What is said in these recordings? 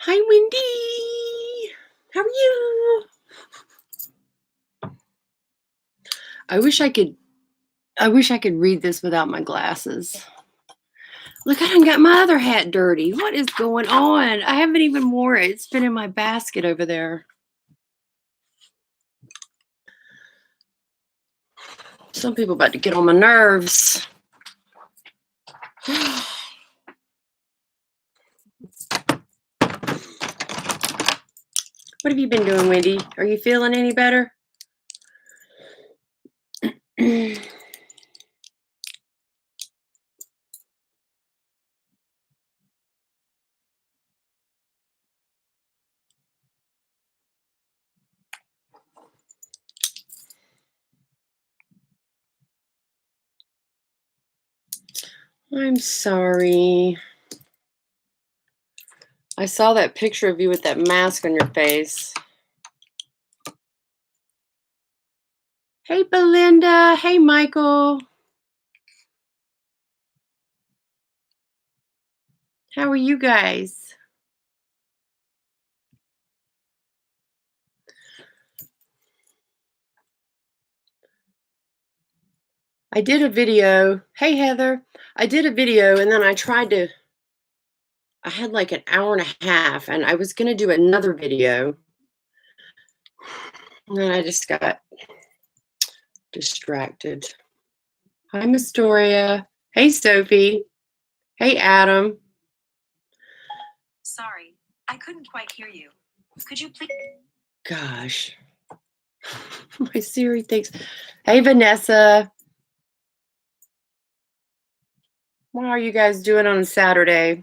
Hi, Wendy. How are you? I wish I could read this without my glasses. Look, I done got my other hat dirty. What is going on? I haven't even worn it. It's been in my basket over there. Some people about to get on my nerves. What have you been doing, Wendy? Are you feeling any better? I'm sorry. I saw that picture of you with that mask on your face. Hey, Belinda. Hey, Michael. How are you guys? I did a video. Hey, Heather. I did a video and then I had like an hour and a half and I was going to do another video. And then I just got distracted. Hi, Mistoria. Hey, Sophie. Hey, Adam. Sorry, I couldn't quite hear you. Could you please? Gosh. My Siri thinks. Hey, Vanessa. What are you guys doing on Saturday?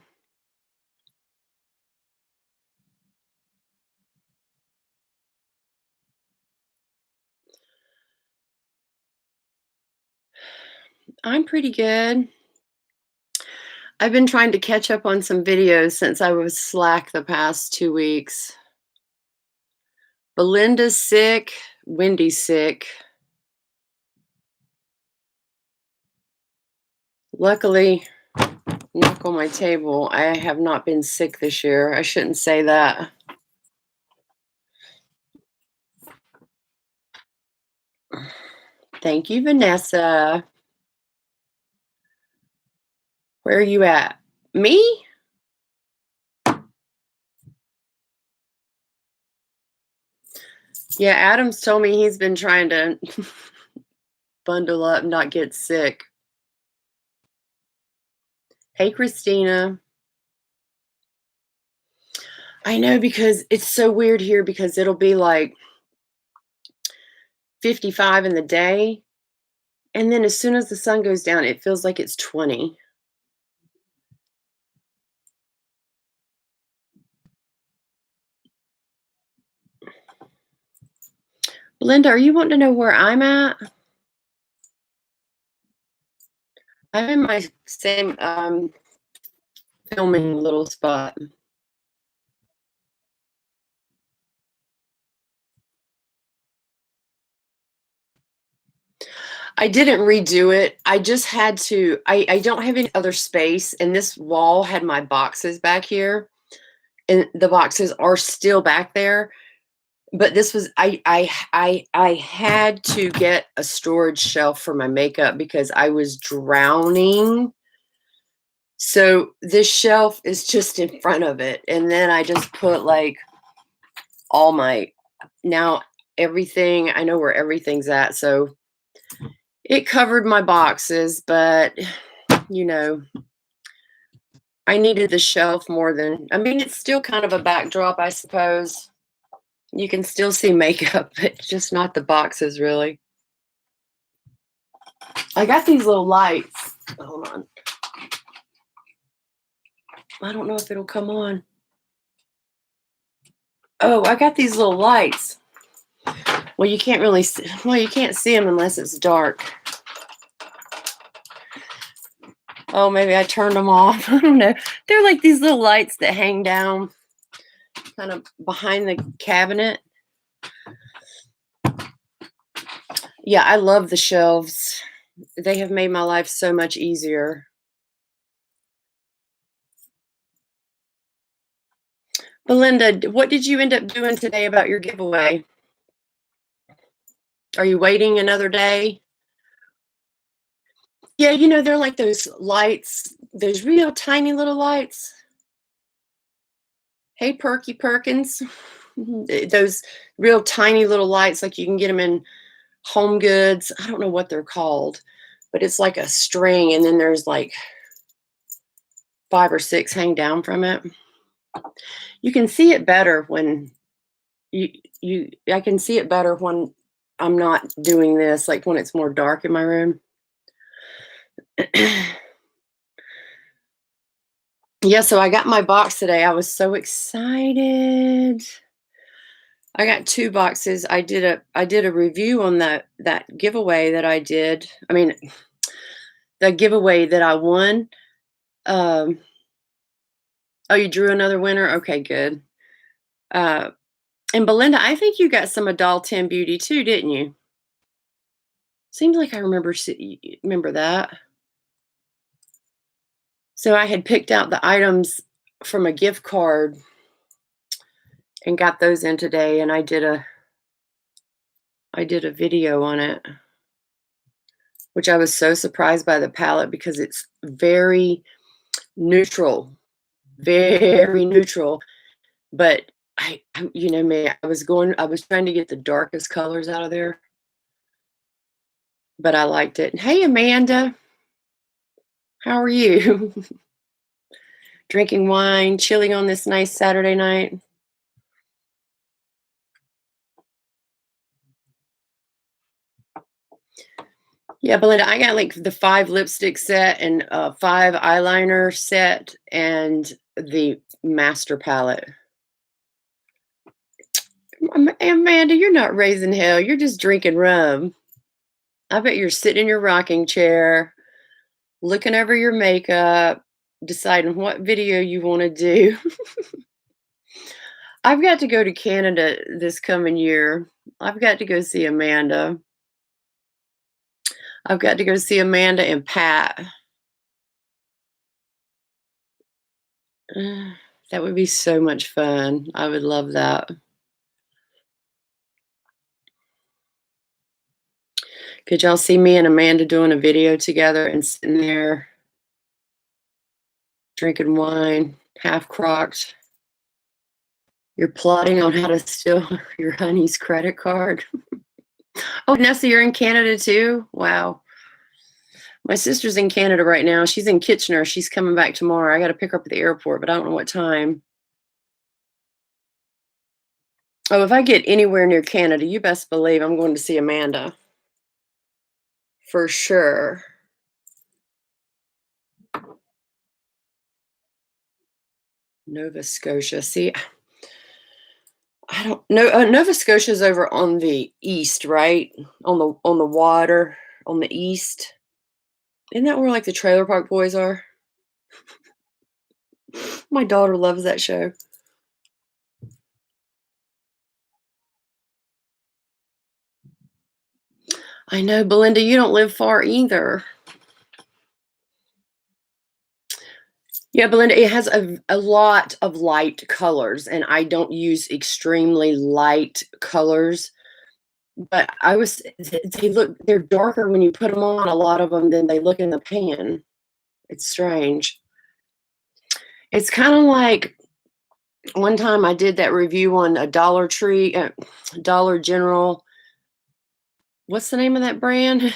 I'm pretty good. I've been trying to catch up on some videos since I was slack the past 2 weeks. Belinda's sick. Wendy's sick. Luckily, knock on my table, I have not been sick this year. I shouldn't say that. Thank you, Vanessa. Where are you at? Me? Yeah, Adam's told me he's been trying to bundle up, not get sick. Hey, Christina. I know, because it's so weird here because it'll be like 55 in the day. And then as soon as the sun goes down, it feels like it's 20. Linda, are you wanting to know where I'm at? I'm in my same filming little spot. I didn't redo it. I just had to, I don't have any other space, and this wall had my boxes back here, and the boxes are still back there. But this was, I had to get a storage shelf for my makeup because I was drowning. So this shelf is just in front of it. And then I just put like all my, now everything, I know where everything's at. So it covered my boxes, but you know, I needed the shelf more than, I mean, it's still kind of a backdrop, I suppose. You can still see makeup, but just not the boxes, really. I got these little lights. Hold on. I don't know if it'll come on. Oh, I got these little lights. Well, you can't really see, well, you can't see them unless it's dark. Oh, maybe I turned them off. I don't know. They're like these little lights that hang down kind of behind the cabinet. Yeah, I love the shelves. They have made my life so much easier. Belinda, what did you end up doing today about your giveaway? Are you waiting another day? Yeah, they're like those lights, those real tiny little lights. Hey, Perky Perkins. Those real tiny little lights, like you can get them in Home Goods. I don't know what they're called, but it's like a string, and then there's like 5 or 6 hang down from it. You can see it better when I can see it better when I'm not doing this, like when it's more dark in my room. Yeah, so I got my box today. I was so excited. I got 2 boxes. I did a review on that giveaway that I did. I mean, the giveaway that I won. Um, oh, you drew another winner? Okay, good. And Belinda, I think you got some Adult 10 Beauty too, didn't you? Seems like I remember that. So I had picked out the items from a gift card and got those in today, and I did a video on it, which I was so surprised by the palette because it's very neutral, very neutral. But me, I was trying to get the darkest colors out of there, but I liked it. Hey, Amanda, how are you? Drinking wine, chilling on this nice Saturday night. Yeah, Belinda, I got like the 5 lipstick set and 5 eyeliner set and the master palette. Amanda, you're not raising hell. You're just drinking rum. I bet you're sitting in your rocking chair, looking over your makeup, deciding what video you want to do. I've got to go to Canada this coming year. I've got to go see Amanda. I've got to go see Amanda and Pat. That would be so much fun. I would love that. Could y'all see me and Amanda doing a video together and sitting there drinking wine, half crocked? You're plotting on how to steal your honey's credit card. Oh, Nessa, you're in Canada too? Wow. My sister's in Canada right now. She's in Kitchener. She's coming back tomorrow. I got to pick her up at the airport, but I don't know what time. Oh, if I get anywhere near Canada, you best believe I'm going to see Amanda. For sure. Nova Scotia. See, I don't know. Nova Scotia's over on the east, right? On the water, on the east. Isn't that where like the Trailer Park Boys are? My daughter loves that show. I know, Belinda, you don't live far either. Yeah, Belinda, it has a lot of light colors, and I don't use extremely light colors. But they're darker when you put them on, a lot of them, than they look in the pan. It's strange. It's kind of like one time I did that review on a Dollar Tree, Dollar General. What's the name of that brand?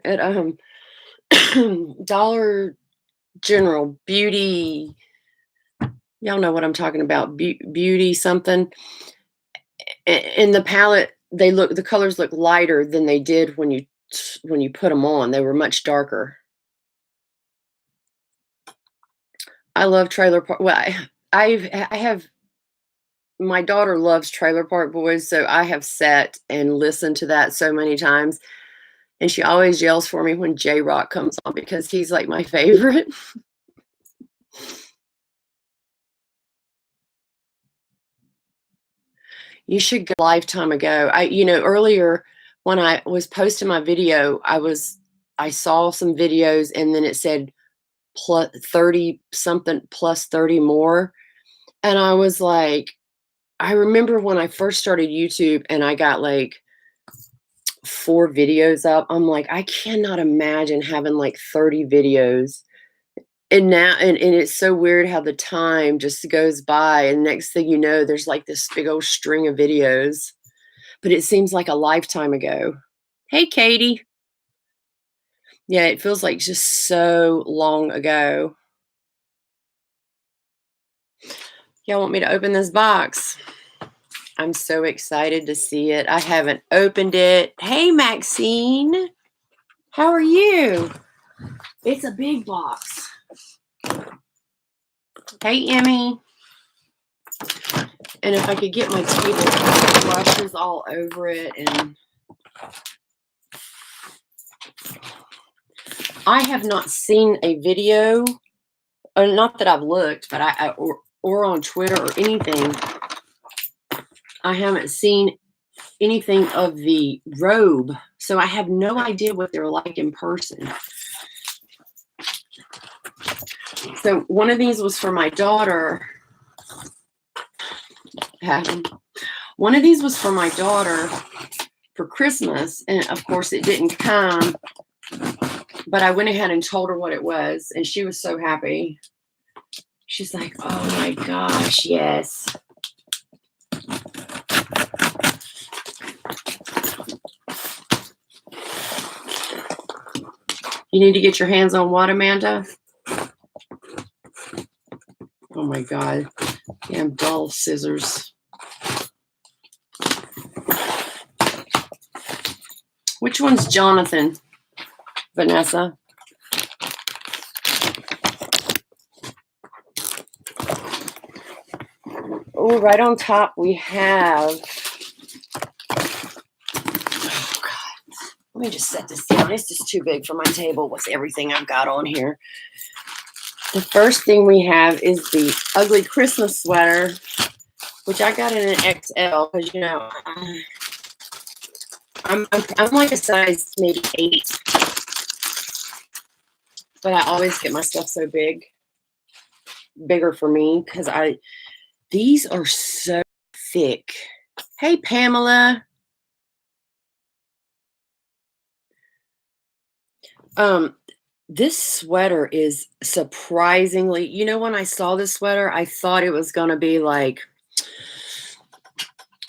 At Dollar General Beauty. Y'all know what I'm talking about. Beauty something. In the palette, the colors look lighter than they did when you put them on. They were much darker. I love Trailer Park. Well, I have my daughter loves Trailer Park Boys, so I have sat and listened to that so many times. And she always yells for me when J-Rock comes on because he's like my favorite. You should go a lifetime ago. Earlier when I was posting my video, I saw some videos and then it said plus 30 something plus 30 more. And I was like, I remember when I first started YouTube and I got like 4 videos up. I'm like, I cannot imagine having like 30 videos. And now, and it's so weird how the time just goes by. And next thing you know, there's like this big old string of videos, but it seems like a lifetime ago. Hey, Katie. Yeah, it feels like just so long ago. Y'all want me to open this box? I'm so excited to see it. I haven't opened it. Hey, Maxine. How are you? It's a big box. Hey, Emmy. And if I could get my table brushes all over it. And I have not seen a video, not that I've looked, but or on Twitter or anything. I haven't seen anything of the robe, so I have no idea what they're like in person. So one of these was for my daughter. One of these was for my daughter for Christmas, and of course it didn't come, but I went ahead and told her what it was, and she was so happy. She's like, oh my gosh, yes. You need to get your hands on what, Amanda? Oh my God. Damn dull scissors. Which one's Jonathan, Vanessa? Oh, right on top we have. Oh God. Let me just set this down. It's just too big for my table with everything I've got on here. The first thing we have is the ugly Christmas sweater, which I got in an XL because, you know, I'm like a size maybe 8, but I always get my stuff so bigger for me because these are so thick. Hey, Pamela. This sweater is surprisingly, you know, when I saw this sweater, I thought it was going to be like,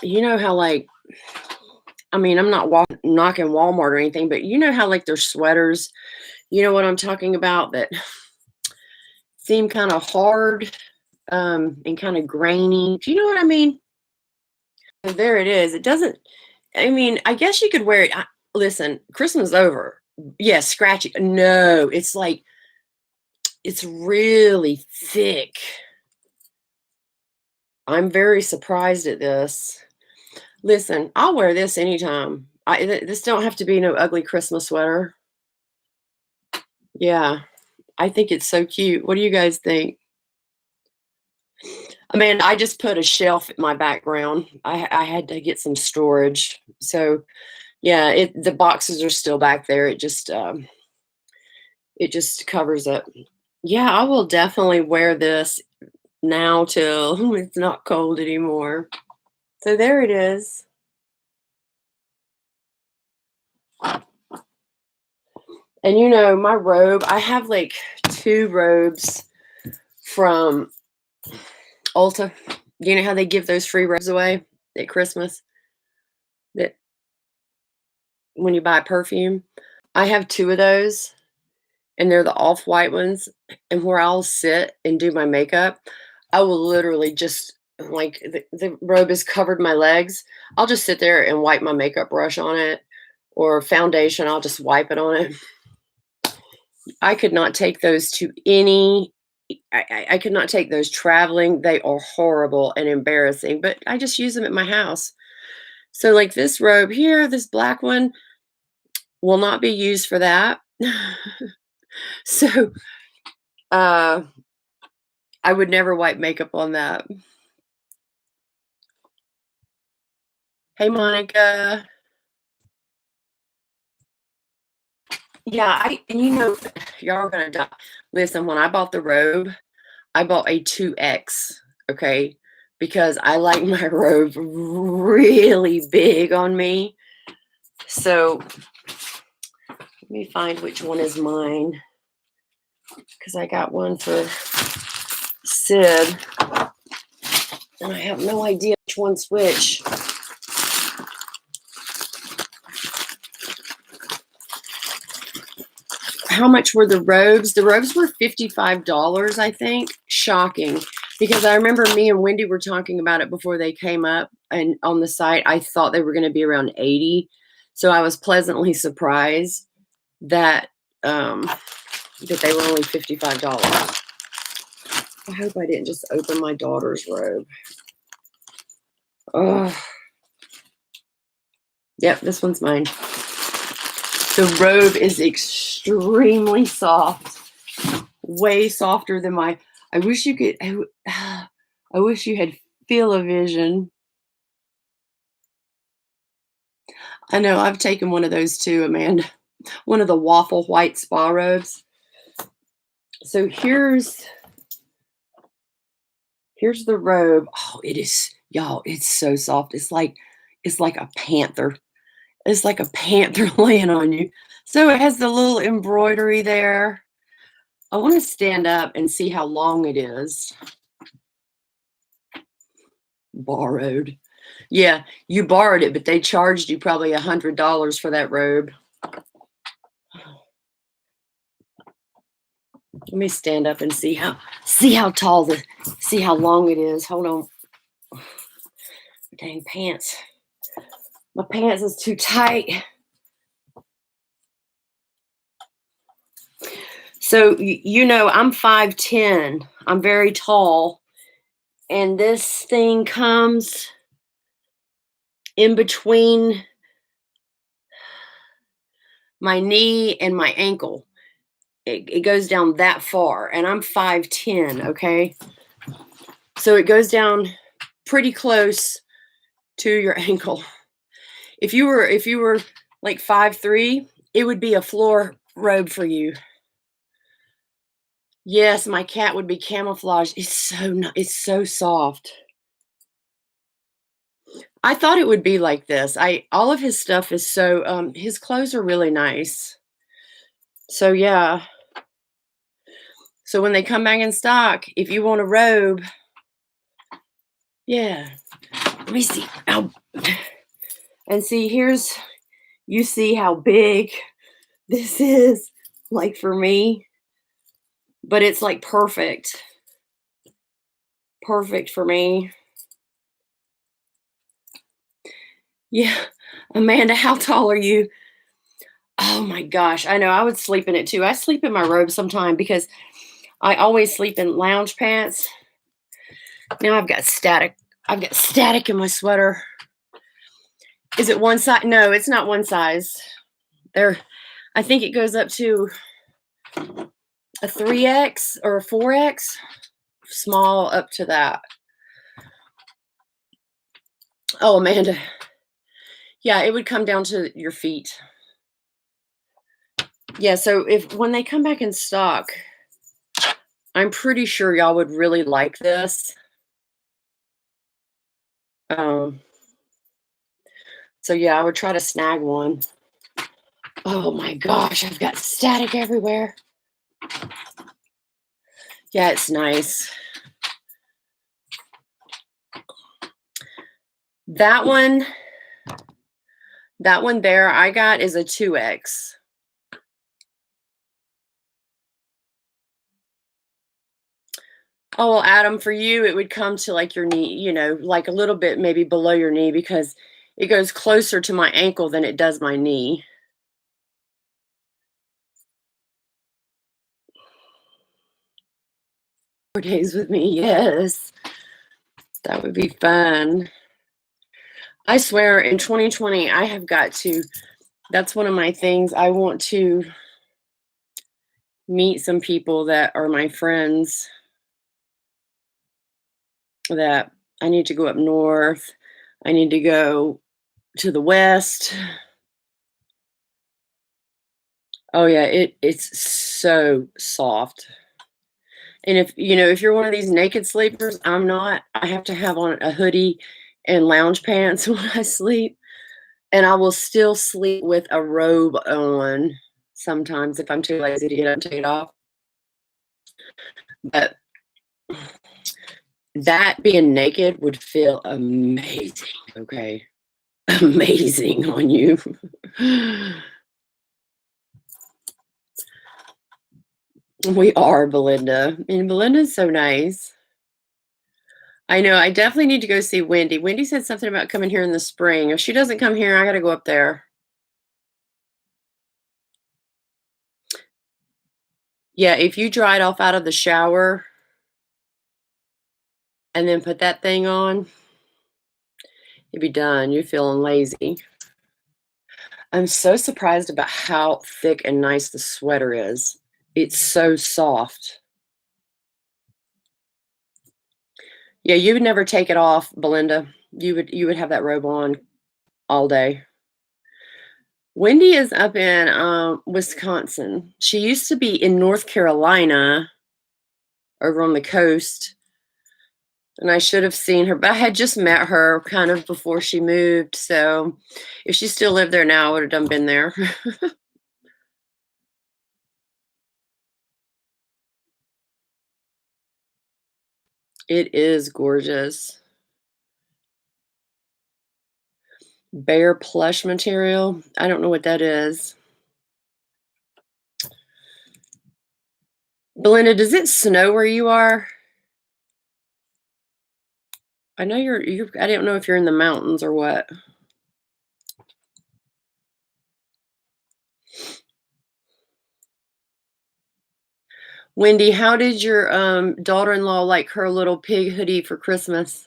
you know how like, I mean, I'm not knocking Walmart or anything, but you know how like their sweaters, you know what I'm talking about, that seem kind of hard and kind of grainy. Do you know what I mean? So there it is. It doesn't, I mean, I guess you could wear it. Listen, Christmas is over. Yes, scratchy. No, it's like, it's really thick. I'm very surprised at this. Listen, I'll wear this anytime. This don't have to be no ugly Christmas sweater. Yeah, I think it's so cute. What do you guys think? I mean, I just put a shelf in my background. I had to get some storage. So yeah, the boxes are still back there. It just covers it. Yeah, I will definitely wear this now till it's not cold anymore. So there it is. And you know, my robe, I have like 2 robes from Ulta. You know how they give those free robes away at Christmas? That when you buy perfume. I have 2 of those, and they're the off-white ones. And where I'll sit and do my makeup, I will literally just like the robe has covered my legs. I'll just sit there and wipe my makeup brush on it, or foundation, I'll just wipe it on it. I could not take those to any I could not take those traveling. They are horrible and embarrassing, but I just use them at my house. So like this robe here, this black one will not be used for that. So I would never wipe makeup on that. Hey, Monica. Yeah, and you know, y'all are gonna die. Listen, when I bought the robe, I bought a 2X okay? Because I like my robe really big on me. So let me find which one is mine because I got one for Sid and I have no idea which one's which. How much were the robes? The robes were $55, I think. Shocking. Because I remember me and Wendy were talking about it before they came up and on the site. I thought they were going to be around 80. So I was pleasantly surprised that that they were only $55. I hope I didn't just open my daughter's robe. Oh. Yep, this one's mine. The robe is extremely soft. Way softer than my. I wish you could. I wish you had feel-o-vision. I know I've taken one of those too, Amanda. One of the waffle white spa robes. So here's the robe. Oh, it is, y'all. It's so soft. It's like a panther. It's like a panther laying on you. So it has the little embroidery there. I want to stand up and see how long it is. Borrowed. Yeah, you borrowed it, but they charged you probably $100 for that robe. Let me stand up and see how tall see how long it is. Hold on. Dang pants. My pants is too tight. So you know I'm 5'10". I'm very tall. And this thing comes in between my knee and my ankle. It goes down that far, and I'm 5'10", okay? So it goes down pretty close to your ankle. If you were like 5'3", it would be a floor robe for you. Yes, my cat would be camouflaged. It's so soft. I thought it would be like this. All of his stuff is so his clothes are really nice. So yeah. So when they come back in stock, if you want a robe, yeah. Let me see. And see, you see how big this is, like for me, but it's like perfect. Perfect for me. Yeah. Amanda, how tall are you? Oh my gosh. I know I would sleep in it too. I sleep in my robe sometime because I always sleep in lounge pants. Now I've got static. I've got static in my sweater. Is it one size? No, it's not one size. I think it goes up to a 3X or a 4X. Small up to that. Oh, Amanda. Yeah, it would come down to your feet. Yeah, so when they come back in stock, I'm pretty sure y'all would really like this. So yeah, I would try to snag one. Oh my gosh, I've got static everywhere. Yeah, it's nice. That one there I got is a 2X. Oh, well, Adam, for you, it would come to like your knee, like a little bit maybe below your knee because it goes closer to my ankle than it does my knee. 4 days with me, yes. That would be fun. I swear in 2020, I have got to, that's one of my things. I want to meet some people that are my friends that I need to go up north. I need to go to the west. Oh yeah, it's so soft. And if you're one of these naked sleepers, I'm not. I have to have on a hoodie and lounge pants when I sleep, and I will still sleep with a robe on sometimes if I'm too lazy to get up and take it off. But that being naked would feel amazing, okay? Amazing on you. We are, Belinda, and Belinda's so nice. I know, I definitely need to go see Wendy. Wendy said something about coming here in the spring. If she doesn't come here, I gotta go up there. Yeah, if you dried off out of the shower and then put that thing on, you'd be done. You're feeling lazy. I'm so surprised about how thick and nice the sweater is. It's so soft. Yeah, you would never take it off, Belinda. You would have that robe on all day. Wendy is up in Wisconsin. She used to be in North Carolina over on the coast, and I should have seen her, but I had just met her kind of before she moved. So if she still lived there now, I would have done been there. It is gorgeous. Bear plush material. I don't know what that is. Belinda, does it snow where you are? I know you're I don't know if you're in the mountains or what. Wendy, how did your daughter-in-law like her little pig hoodie for Christmas?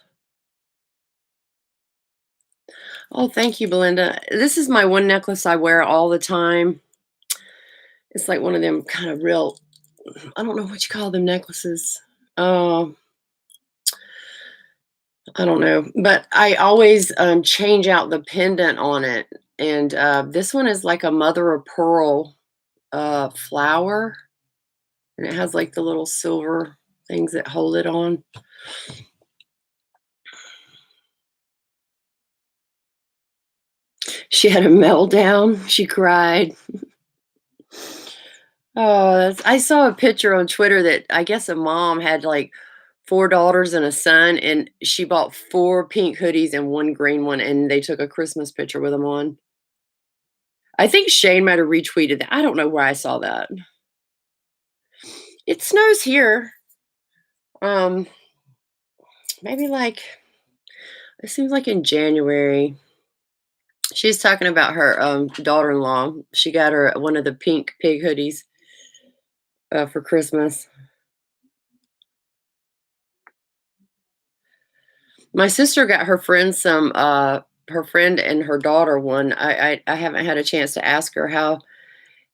Oh, thank you, Belinda. This is my one necklace I wear all the time. It's like one of them kind of real, I don't know what you call them necklaces. Oh, I don't know. But I always change out the pendant on it. And this one is like a mother of pearl flower. And it has like the little silver things that hold it on. She had a meltdown. She cried. Oh, I saw a picture on Twitter that I guess a mom had like four daughters and a son, and she bought four pink hoodies and one green one, and they took a Christmas picture with them on. I think Shane might have retweeted that. I don't know where I saw that. It snows here. Um, maybe like it seems like in January. She's talking about her daughter-in-law. She got her one of the pink pig hoodies for Christmas. My sister got her friend some her friend and her daughter one. I haven't had a chance to ask her how.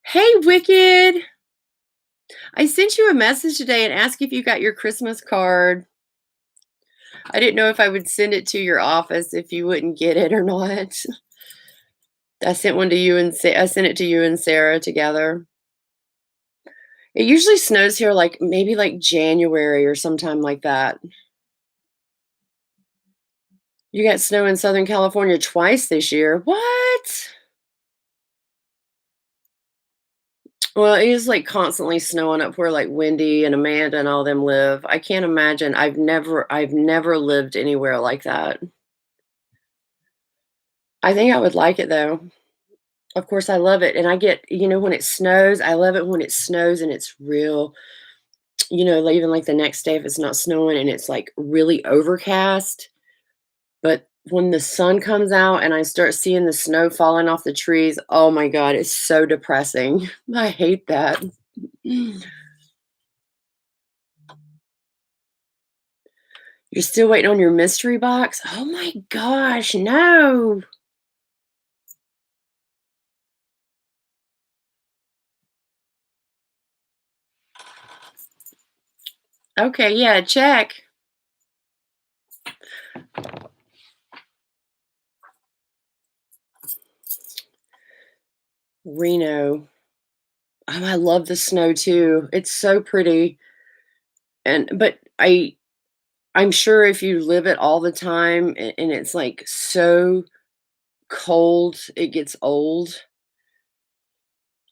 Hey, Wicked. I sent you a message today and asked if you got your Christmas card. I didn't know if I would send it to your office if you wouldn't get it or not. I sent one to you and I sent it to you and Sarah together. It usually snows here like maybe like January or sometime like that. You got snow in Southern California twice this year. What? Well, it is like constantly snowing up where like Wendy and Amanda and all them live. I can't imagine. I've never lived anywhere like that. I think I would like it though. Of course, I love it. And I get, when it snows, I love it when it snows and it's real, like even like the next day if it's not snowing and it's like really overcast. But when the sun comes out and I start seeing the snow falling off the trees, oh my God, it's so depressing. I hate that. You're still waiting on your mystery box? Oh my gosh, no. Okay, yeah, check. Reno. Oh, I love the snow too. It's so pretty. but I'm sure if you live it all the time and it's, like, so cold, it gets old,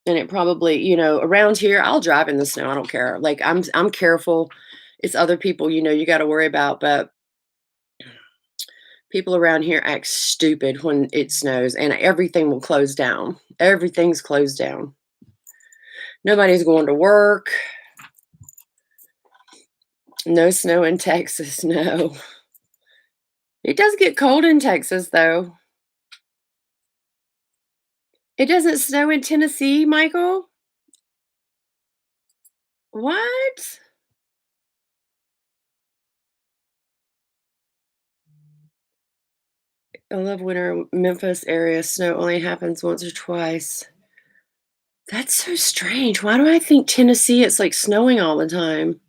and it probably around here, I'll drive in the snow, I don't care, like, I'm careful. It's other people, you gotta worry about, but people around here act stupid when it snows, and everything will close down. Everything's closed down. Nobody's going to work. No snow in Texas, no. It does get cold in Texas, though. It doesn't snow in Tennessee, Michael? What? I love winter Memphis area. Snow only happens once or twice. That's so strange. Why do I think Tennessee, it's like snowing all the time?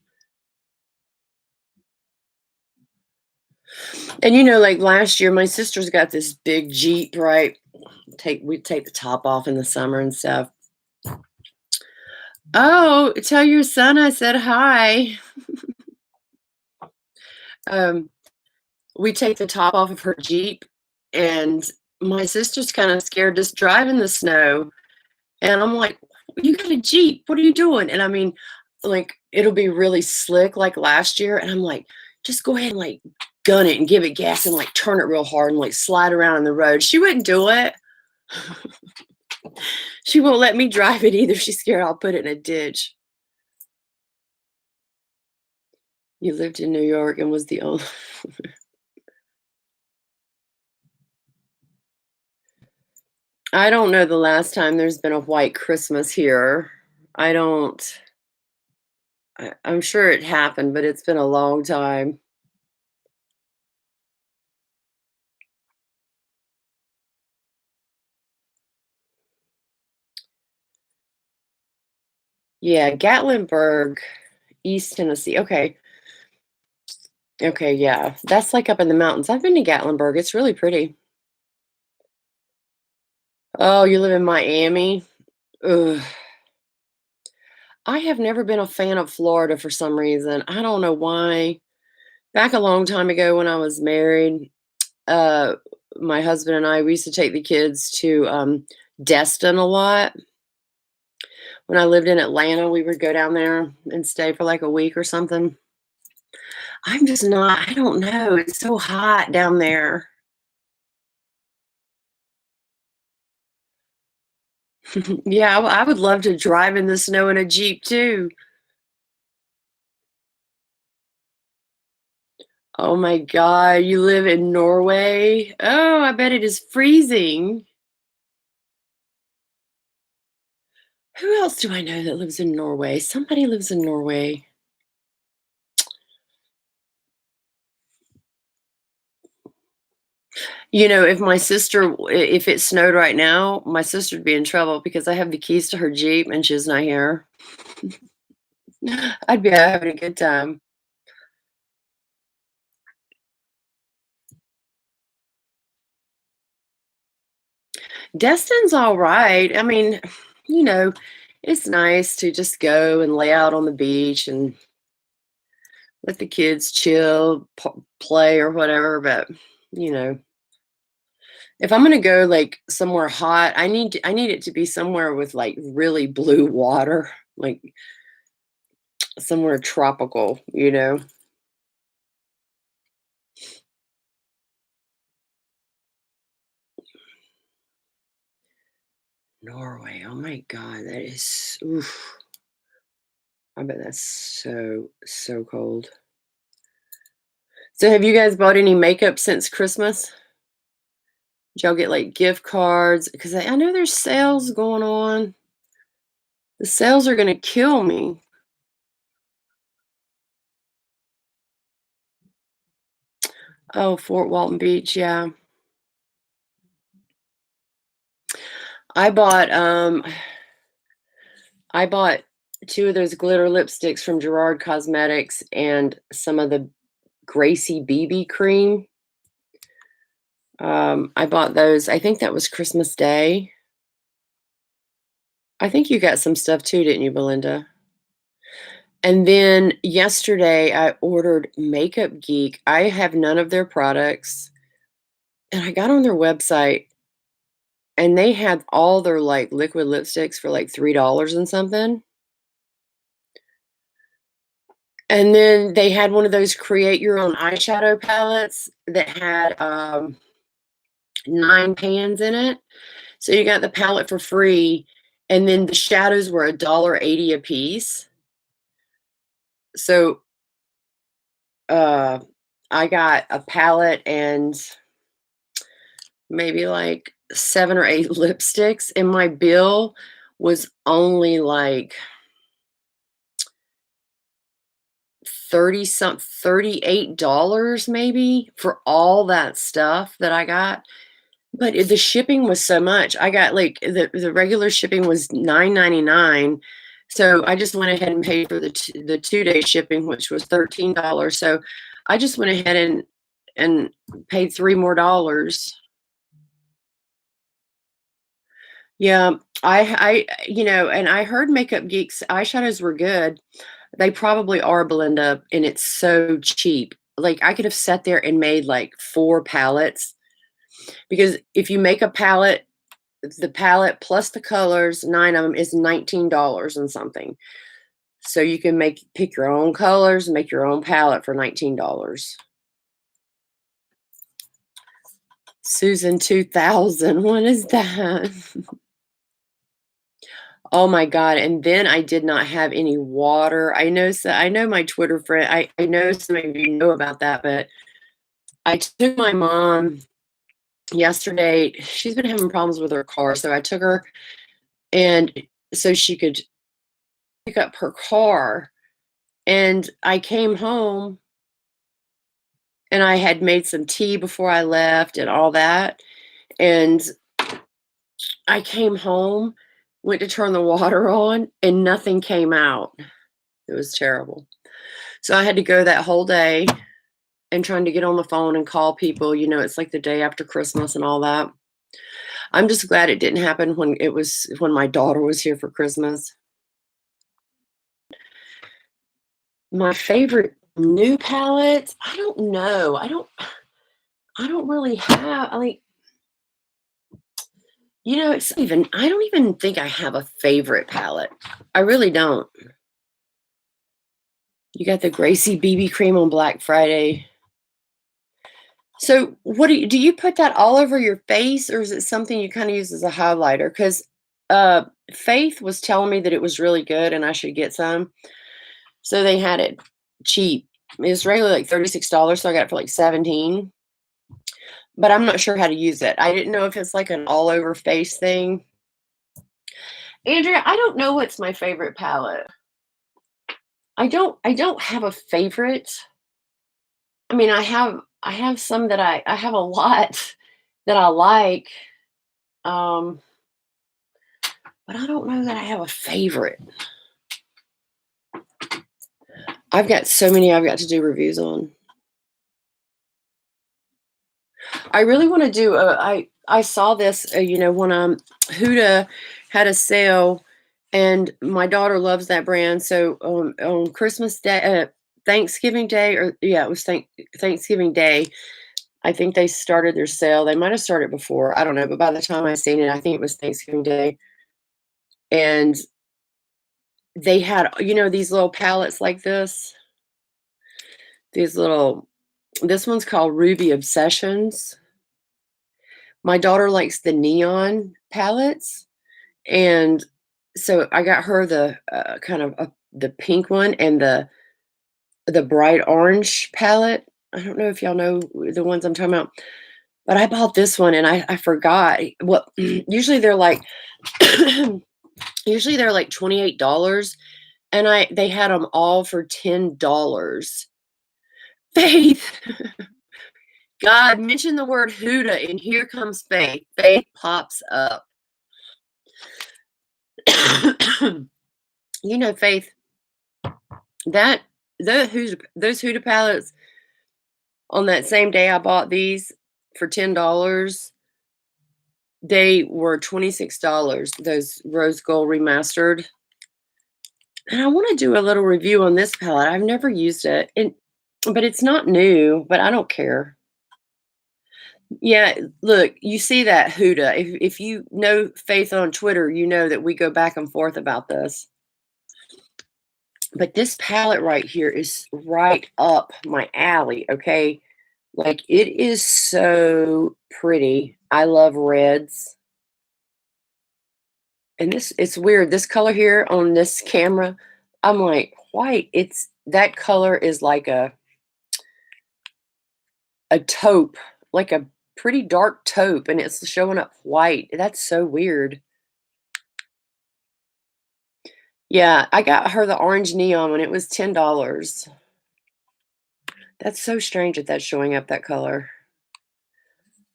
And like last year, my sister's got this big Jeep, right? We take the top off in the summer and stuff. Oh, tell your son I said hi. Um, we take the top off of her Jeep, and my sister's kind of scared to drive in the snow. And I'm like, "You got a Jeep. What are you doing?" And I mean, like, it'll be really slick like last year. And I'm like, just go ahead and like gun it and give it gas and like turn it real hard and like slide around on the road. She wouldn't do it. She won't let me drive it either. She's scared I'll put it in a ditch. You lived in New York and was the only. I don't know the last time there's been a white Christmas here. I don't. I'm sure it happened, but it's been a long time. Yeah, Gatlinburg, East Tennessee. Okay. Okay, yeah. That's like up in the mountains. I've been to Gatlinburg. It's really pretty. Oh, you live in Miami? Ugh. I have never been a fan of Florida for some reason. I don't know why. Back a long time ago when I was married, uh, my husband and I, we used to take the kids to Destin a lot. When I lived in Atlanta, we would go down there and stay for like a week or something. I'm just not, I don't know. It's so hot down there. Yeah, I would love to drive in the snow in a Jeep too. Oh my God, you live in Norway? Oh, I bet it is freezing. Who else do I know that lives in Norway? Somebody lives in Norway. If my sister, if it snowed right now, my sister'd be in trouble because I have the keys to her Jeep and she's not here. I'd be having a good time. Destin's all right. I mean, you know, it's nice to just go and lay out on the beach and let the kids chill, play or whatever. But you know, if I'm gonna go like somewhere hot, I need it to be somewhere with like really blue water, like somewhere tropical. Norway. Oh my God, that is. Oof, I bet that's so cold. So, have you guys bought any makeup since Christmas? Did y'all get like gift cards? Because I know there's sales going on. The sales are gonna kill me. Oh, Fort Walton Beach, yeah. I bought I bought two of those glitter lipsticks from Gerard Cosmetics and some of the Gracie BB cream. I bought those. I think that was Christmas Day. I think you got some stuff too, didn't you, Belinda? And then yesterday, I ordered Makeup Geek. I have none of their products, and I got on their website, and they had all their, like, liquid lipsticks for, like, $3 and something. And then they had one of those create your own eyeshadow palettes that had, 9 pans in it. So you got the palette for free, and then the shadows were $1.80 a piece. So, uh, I got a palette and maybe, like, 7 or 8 lipsticks, and my bill was only, like, 38 maybe for all that stuff that I got. But the shipping was so much. I got, like, the regular shipping was $9.99, so I just went ahead and paid for the 2-day shipping, which was $13, so I just went ahead and paid 3 more dollars. Yeah, and I heard Makeup Geek's eyeshadows were good. They probably are Belinda, and it's so cheap. Like, I could have sat there and made, like, 4 palettes, because if you make a palette, the palette plus the colors, 9 of them, is $19 and something. So you can pick your own colors, make your own palette for $19. Susan 2000, what is that? Oh my god, and then I did not have any water. I know my Twitter friend, I know some of you know about that, but I took my mom yesterday. She's been having problems with her car, so I took her and so she could pick up her car, and I came home and I had made some tea before I left and all that, and I came home, went to turn the water on, and nothing came out. It was terrible. So I had to go that whole day and trying to get on the phone and call people. It's like the day after Christmas and all that. I'm just glad it didn't happen when my daughter was here for Christmas. My favorite new palette? I don't know. I don't really have, I don't even think I have a favorite palette. I really don't. You got the Gracie BB cream on Black Friday. So, what do you put that all over your face, or is it something you kinda use as a highlighter? Because Faith was telling me that it was really good and I should get some. So they had it cheap. It was regularly like $36, so I got it for like 17. But I'm not sure how to use it. I didn't know if it's like an all over face thing. Andrea, I don't know what's my favorite palette. I don't have a favorite. I mean, I have some that I have a lot that I like. Um, but I don't know that I have a favorite. I've got so many I've got to do reviews on. I really want to do. I saw this. When Huda had a sale, and my daughter loves that brand. So on Christmas Day, Thanksgiving Day, or yeah, it was Thanksgiving Day. I think they started their sale. They might have started before. I don't know, but by the time I seen it, I think it was Thanksgiving Day, and they had these little palettes like this. These little. This one's called Ruby Obsessions. My daughter likes the neon palettes, and so I got her the kind of the pink one and the bright orange palette. I don't know if y'all know the ones I'm talking about, but I bought this one and I forgot. Well, usually they're like $28, and they had them all for $10. Faith, God, mention the word Huda, and here comes Faith. Faith pops up. Faith, that those Huda palettes, on that same day I bought these for $10, they were $26. Those rose gold remastered. And I want to do a little review on this palette. I've never used it, but it's not new, but I don't care. Yeah, look, you see that Huda. If you know Faith on Twitter, you know that we go back and forth about this. But this palette right here is right up my alley, okay? Like, it is so pretty. I love reds. And it's weird. This color here on this camera, I'm like, white. It's that color is like a taupe, like a pretty dark taupe, and it's showing up white. That's so weird. Yeah, I got her the orange neon and it was $10. That's so strange that that's showing up that color.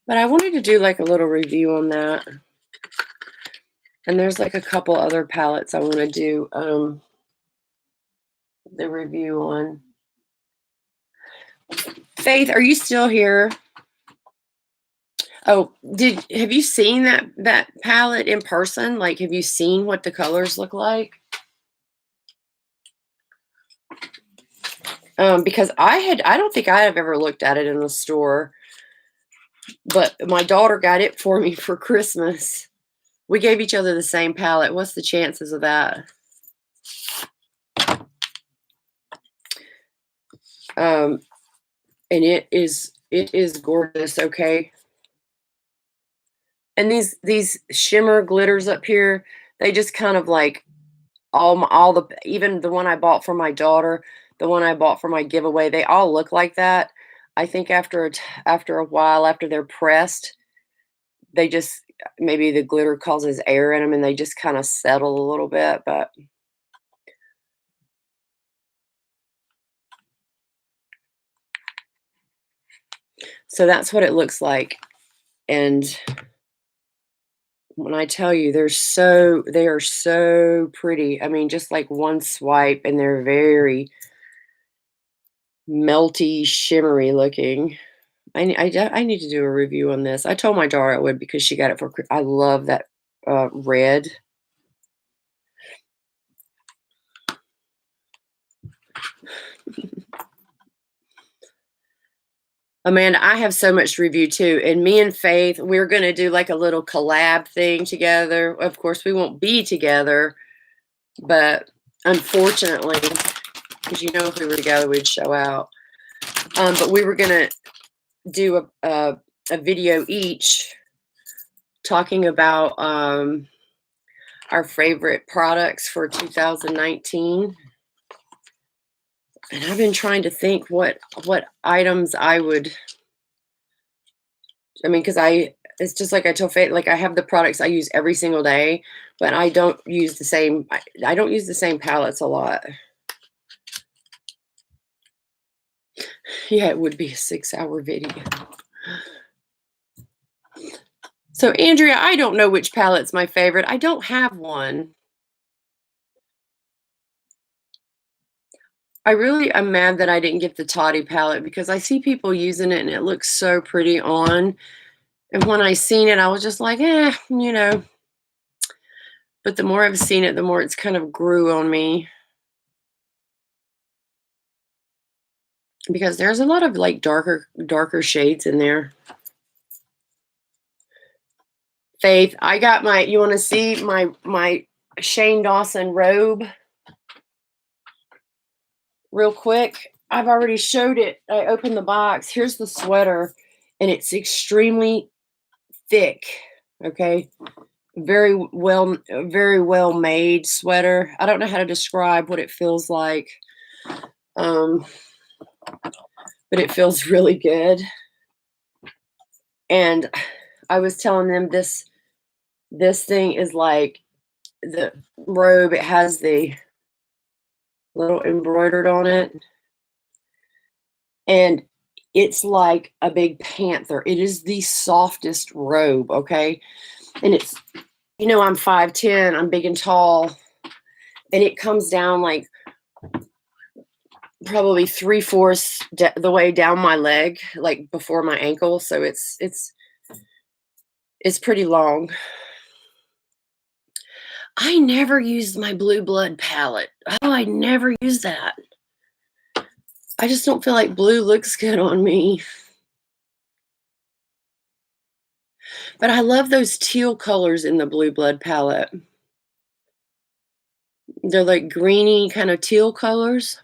But I wanted to do like a little review on that. And there's like a couple other palettes I want to do the review on. Faith, are you still here? Oh, have you seen that palette in person? Like, have you seen what the colors look like? Because I don't think I have ever looked at it in the store, but my daughter got it for me for Christmas. We gave each other the same palette. What's the chances of that? And it is gorgeous, okay? And these shimmer glitters up here, they just kind of like all the, even the one I bought for my daughter, the one I bought for my giveaway, they all look like that. I think after a while, after they're pressed, they just, maybe the glitter causes air in them and they just kind of settle a little bit, but so that's what it looks like. And when I tell you they are so pretty. I mean, just like one swipe and they're very melty, shimmery looking. I need to do a review on this. I told my daughter I would because she got it for I love that red. Amanda, I have so much to review too. And me and Faith, we're going to do like a little collab thing together. Of course, we won't be together, but unfortunately, because you know if we were together, we'd show out. But we were going to do a video each talking about our favorite products for 2019. And I've been trying to think what items I would, I mean, because it's just like I told Faith, like I have the products I use every single day, but I don't use the same, I don't use the same palettes a lot. Yeah, it would be a 6-hour video. So Andrea, I don't know which palette's my favorite. I don't have one. I'm mad that I didn't get the Toddy palette because I see people using it and it looks so pretty on. And when I seen it, I was just like, you know. But the more I've seen it, the more it's kind of grew on me. Because there's a lot of like darker shades in there. Faith, I got you want to see my Shane Dawson robe? Real quick. I've already showed it. I opened the box. Here's the sweater, and it's extremely thick. Okay. Very well made sweater. I don't know how to describe what it feels like. But it feels really good. And I was telling them this thing is like the robe. It has the little embroidered on it. And it's like a big panther. It is the softest robe, okay? And it's, you know, I'm 5'10", I'm big and tall, and it comes down like probably 3/4 the way down my leg, like before my ankle. So it's pretty long. I never used my Blue Blood palette. Oh, I never used that. I just don't feel like blue looks good on me. But I love those teal colors in the Blue Blood palette. They're like greeny kind of teal colors.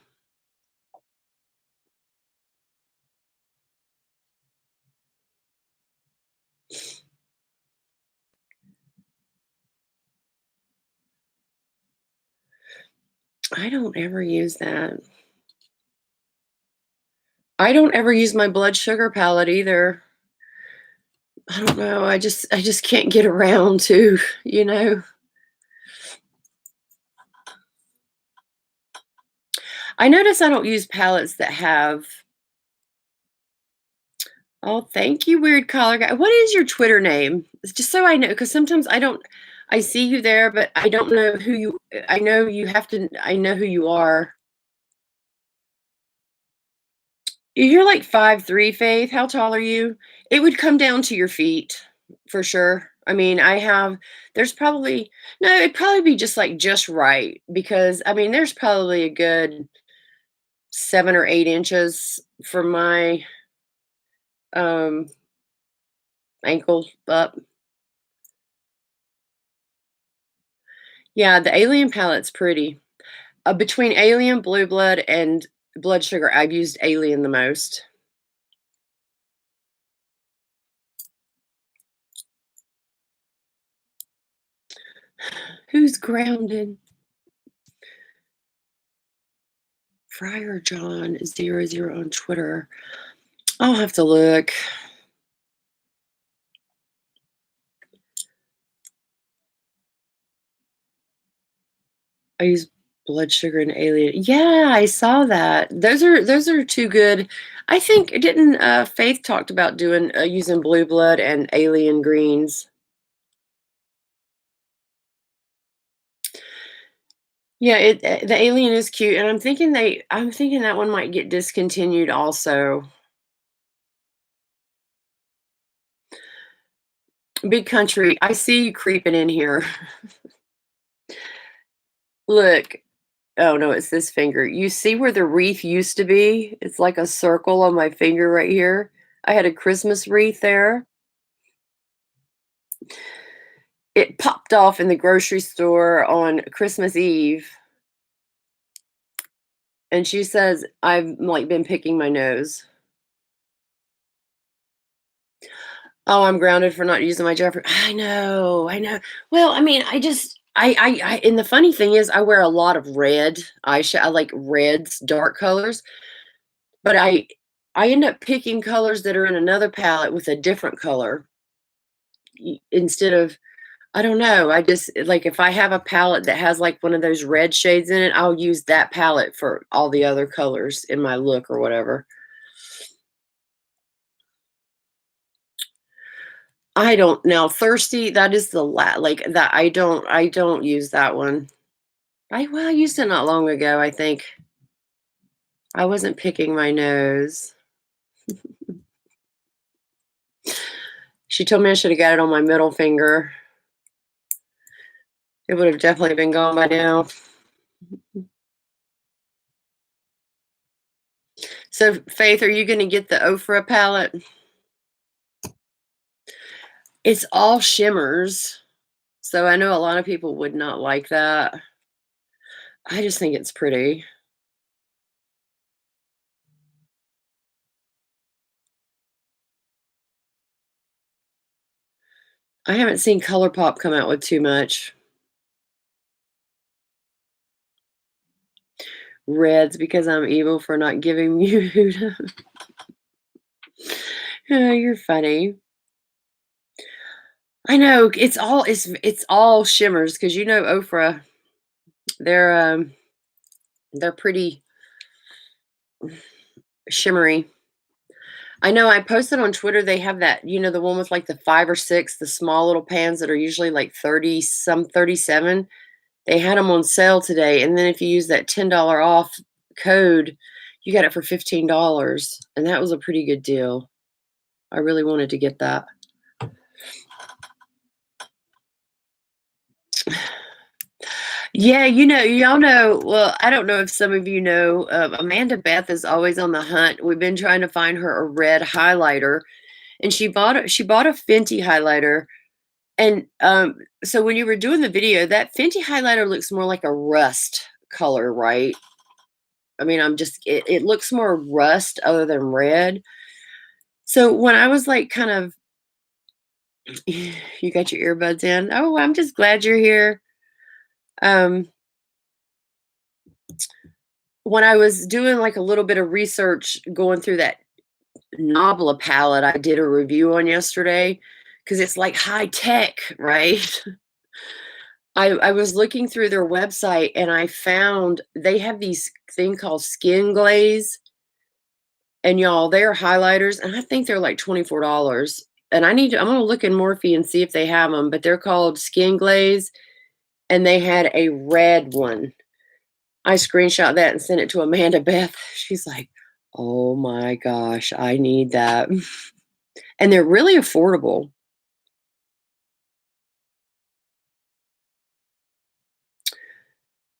I don't ever use that. I don't ever use my blood sugar palette either. I don't know. I just can't get around to, you know. I notice I don't use palettes that have. Oh, thank you, weird collar guy. What is your Twitter name? It's just so I know, because sometimes I don't. I see you there, but I don't know who you. I know you have to. I know who you are. You're like 5'3", Faith. How tall are you? It would come down to your feet for sure. I mean, there's probably, no, it'd probably be just right because I mean, there's probably a good 7 or 8 inches from my um ankle up. Yeah, the Alien palette's pretty. Between Alien, Blue Blood, and Blood Sugar, I've used Alien the most. Who's grounded? Friar John 00 on Twitter. I'll have to look. I use Blood Sugar and Alien. Yeah, I saw that. Those are two good. I think didn't Faith talked about doing using Blue Blood and Alien greens. Yeah, the Alien is cute, and I'm thinking that one might get discontinued also. Big Country, I see you creeping in here. Look. Oh no, it's this finger. You see where the wreath used to be? It's like a circle on my finger right here. I had a Christmas wreath there. It popped off in the grocery store on Christmas Eve. And she says I've like been picking my nose. Oh, I'm grounded for not using my Jeffrey. I know, I know. Well, I mean, and the funny thing is I wear a lot of red eyeshadow. I like reds, dark colors, but I end up picking colors that are in another palette with a different color instead of, I don't know. I just like if I have a palette that has like one of those red shades in it, I'll use that palette for all the other colors in my look or whatever. I don't now thirsty, that is the like that I don't use that one. I used it not long ago, I think. I wasn't picking my nose. She told me I should have got it on my middle finger. It would have definitely been gone by now. So Faith, are you gonna get the Ofra palette? It's all shimmers. So I know a lot of people would not like that. I just think it's pretty. I haven't seen ColourPop come out with too much. Reds because I'm evil for not giving you. Oh, you're funny. I know it's all shimmers because you know Ofra, they're they're pretty shimmery. I know I posted on Twitter they have that, the one with like the 5 or 6, the small little pans that are usually like 30, some 37. They had them on sale today, and then if you use that $10 off code, you got it for $15, and that was a pretty good deal. I really wanted to get that. Yeah, y'all know. Well, I don't know if some of you know. Amanda Beth is always on the hunt. We've been trying to find her a red highlighter, and she bought a Fenty highlighter. And so when you were doing the video, that Fenty highlighter looks more like a rust color, right? I mean, it looks more rust other than red. So when I was like kind of, you got your earbuds in. Oh, I'm just glad you're here. Um, when I was doing like a little bit of research going through that Nabla palette I did a review on yesterday, because it's like high tech, right? I was looking through their website and I found they have these thing called skin glaze, and y'all, they're highlighters, and I think they're like $24. And I'm gonna look in Morphe and see if they have them, but they're called skin glaze, and they had a red one. I screenshot that and sent it to Amanda Beth. She's like, "Oh my gosh, I need that." And they're really affordable.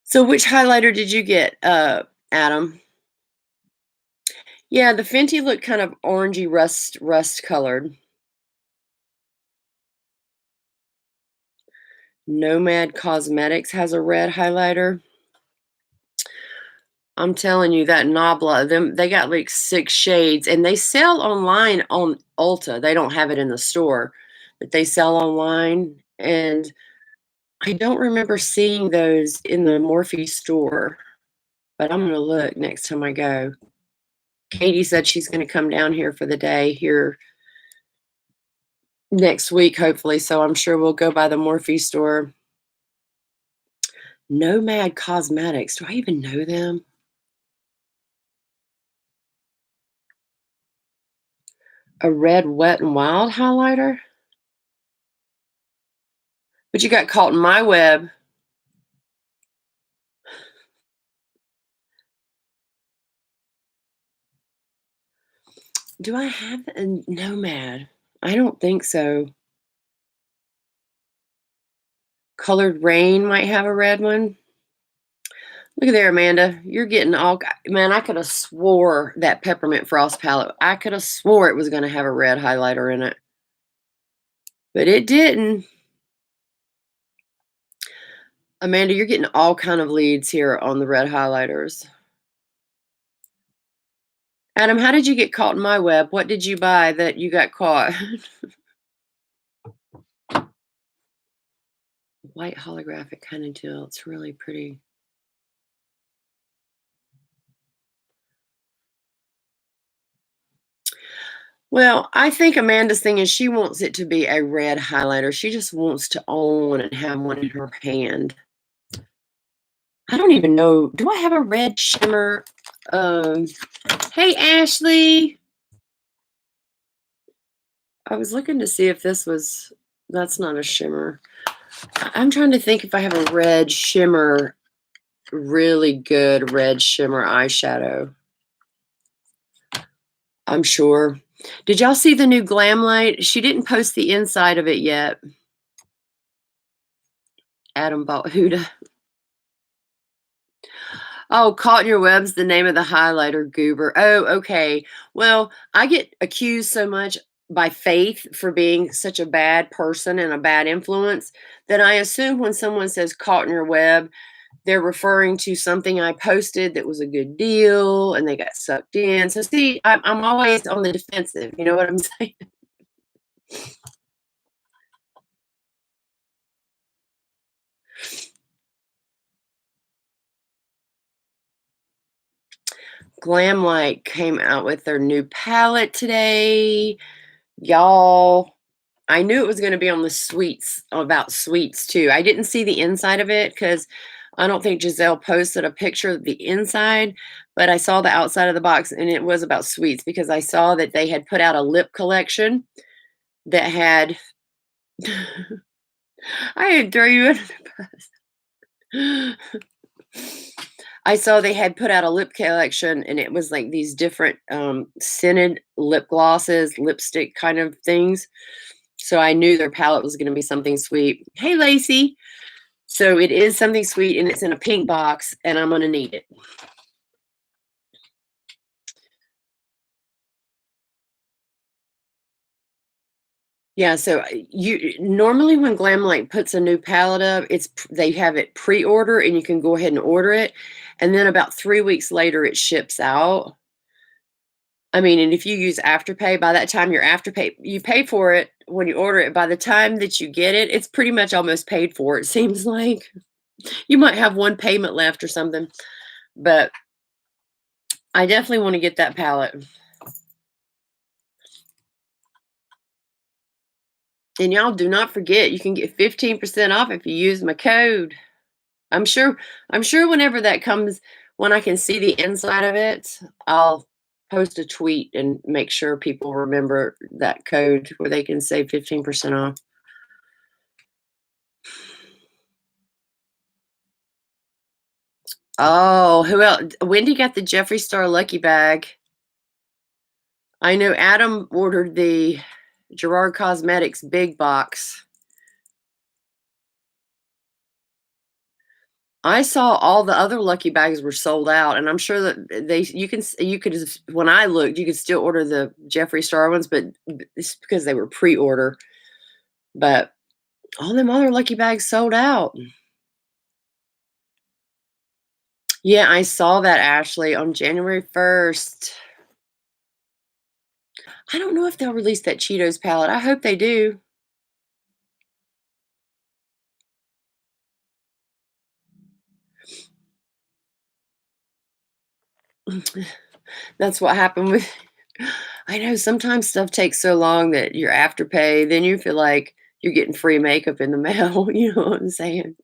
So which highlighter did you get, Adam? Yeah, the Fenty looked kind of orangey rust colored. Nomad Cosmetics has a red highlighter. I'm telling you that Nabla, they got like 6 shades, and they sell online on Ulta. They don't have it in the store, but they sell online, and I don't remember seeing those in the Morphe store, but I'm gonna look next time I go. Katie said she's gonna come down here for the day here next week, hopefully, so I'm sure we'll go by the Morphe store. Nomad Cosmetics. Do I even know them? A red Wet and Wild highlighter? But you got caught in my web. Do I have a Nomad? I don't think so. Colored Rain might have a red one. Look at there, Amanda. You're getting all, man, I could have swore that Peppermint Frost palette, I could have swore it was going to have a red highlighter in it. But it didn't. Amanda, you're getting all kind of leads here on the red highlighters. Adam, how did you get caught in my web? What did you buy that you got caught? White holographic kind of gel. It's really pretty. Well, I think Amanda's thing is she wants it to be a red highlighter. She just wants to own one and have one in her hand. I don't even know. Do I have a red shimmer? Hey, Ashley. I was looking to see if this was, that's not a shimmer. I'm trying to think if I have a red shimmer, really good red shimmer eyeshadow. I'm sure. Did y'all see the new Glam Light? She didn't post the inside of it yet. Adam bought Huda. Oh, Caught in Your Web's the name of the highlighter, goober. Oh, okay. Well, I get accused so much by Faith for being such a bad person and a bad influence that I assume when someone says Caught in Your Web, they're referring to something I posted that was a good deal and they got sucked in. So see, I'm always on the defensive. You know what I'm saying? Glamlight came out with their new palette today. Y'all, I knew it was going to be on the sweets, about sweets too. I didn't see the inside of it because I don't think Giselle posted a picture of the inside, but I saw the outside of the box and it was about sweets because I saw that they had put out a lip collection that had, I had throw you in the bus. I saw they had put out a lip collection and it was like these different scented lip glosses, lipstick kind of things. So I knew their palette was going to be something sweet. Hey, Lacey. So it is something sweet and it's in a pink box and I'm gonna need it. Yeah, so you normally when Glamlight puts a new palette up, they have it pre-order and you can go ahead and order it. And then about 3 weeks later it ships out. I mean, and if you use Afterpay, by that time your Afterpay, you pay for it when you order it. By the time that you get it, it's pretty much almost paid for, it seems like. You might have one payment left or something, but I definitely want to get that palette. And y'all do not forget, you can get 15% off if you use my code. I'm sure I'm sure whenever that comes, when I can see the inside of it, I'll post a tweet and make sure people remember that code where they can save 15% off. Oh, who else? Wendy got the Jeffree Star Lucky Bag. I know Adam ordered the Gerard Cosmetics big box. I saw all the other lucky bags were sold out, and I'm sure that you could when I looked, you could still order the Jeffree Star ones, but it's because they were pre-order. But all them other lucky bags sold out. Yeah, I saw that, Ashley, on January 1st. I don't know if they'll release that Cheetos palette. I hope they do. That's what happened with I know sometimes stuff takes so long that you're Afterpay, then you feel like you're getting free makeup in the mail, you know what I'm saying?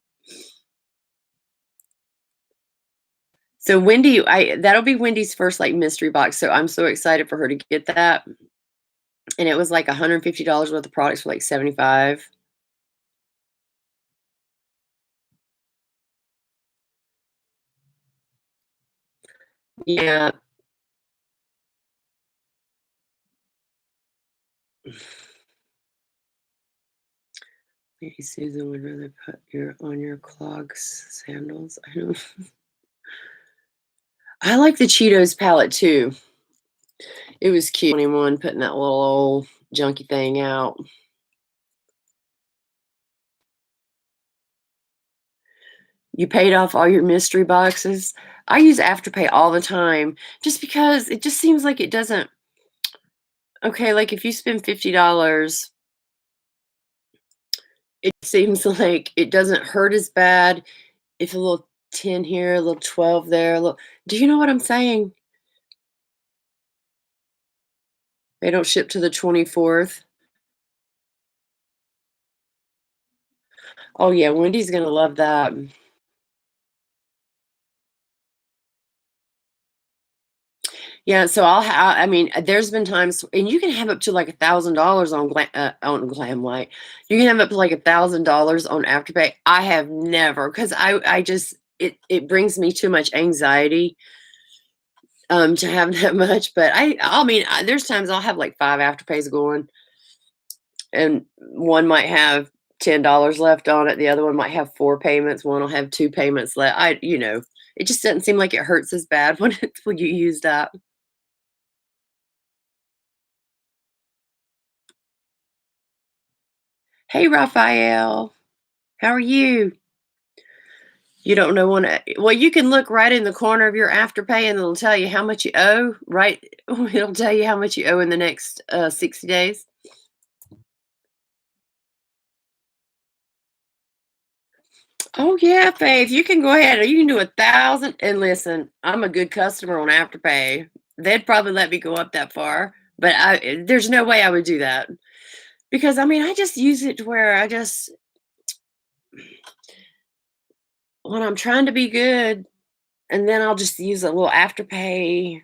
So Wendy, I that'll be Wendy's first, like, mystery box, so I'm so excited for her to get that, and it was, like, $150 worth of products for, like, 75. Yeah. Maybe Susan would rather put your on your clogs sandals. I don't I like the Cheetos palette too. It was cute. 21 putting that little old junky thing out. You paid off all your mystery boxes. I use Afterpay all the time just because it just seems like it doesn't okay, like if you spend $50, it seems like it doesn't hurt as bad if a little 10 here, a little 12 there, a little do you know what I'm saying? They don't ship to the 24th. Oh, yeah, Wendy's gonna love that. Yeah, so I mean, there's been times and you can have up to, like, $1,000 on Glamlight. You can have up to, like, $1,000 on Afterpay. I have never, because I just it brings me too much anxiety, to have that much, but I mean, there's times I'll have, like, 5 Afterpays going, and one might have $10 left on it, the other one might have 4 payments, one will have 2 payments left. It just doesn't seem like it hurts as bad when you use that. Hey, Raphael. How are you? You don't know when well, you can look right in the corner of your Afterpay, and it'll tell you how much you owe, right? It'll tell you how much you owe in the next, 60 days. Oh, yeah, Faith, you can go ahead, you can do 1,000 and listen, I'm a good customer on Afterpay. They'd probably let me go up that far, but there's no way I would do that because, I mean, I just use it to where I just when I'm trying to be good, and then I'll just use a little Afterpay,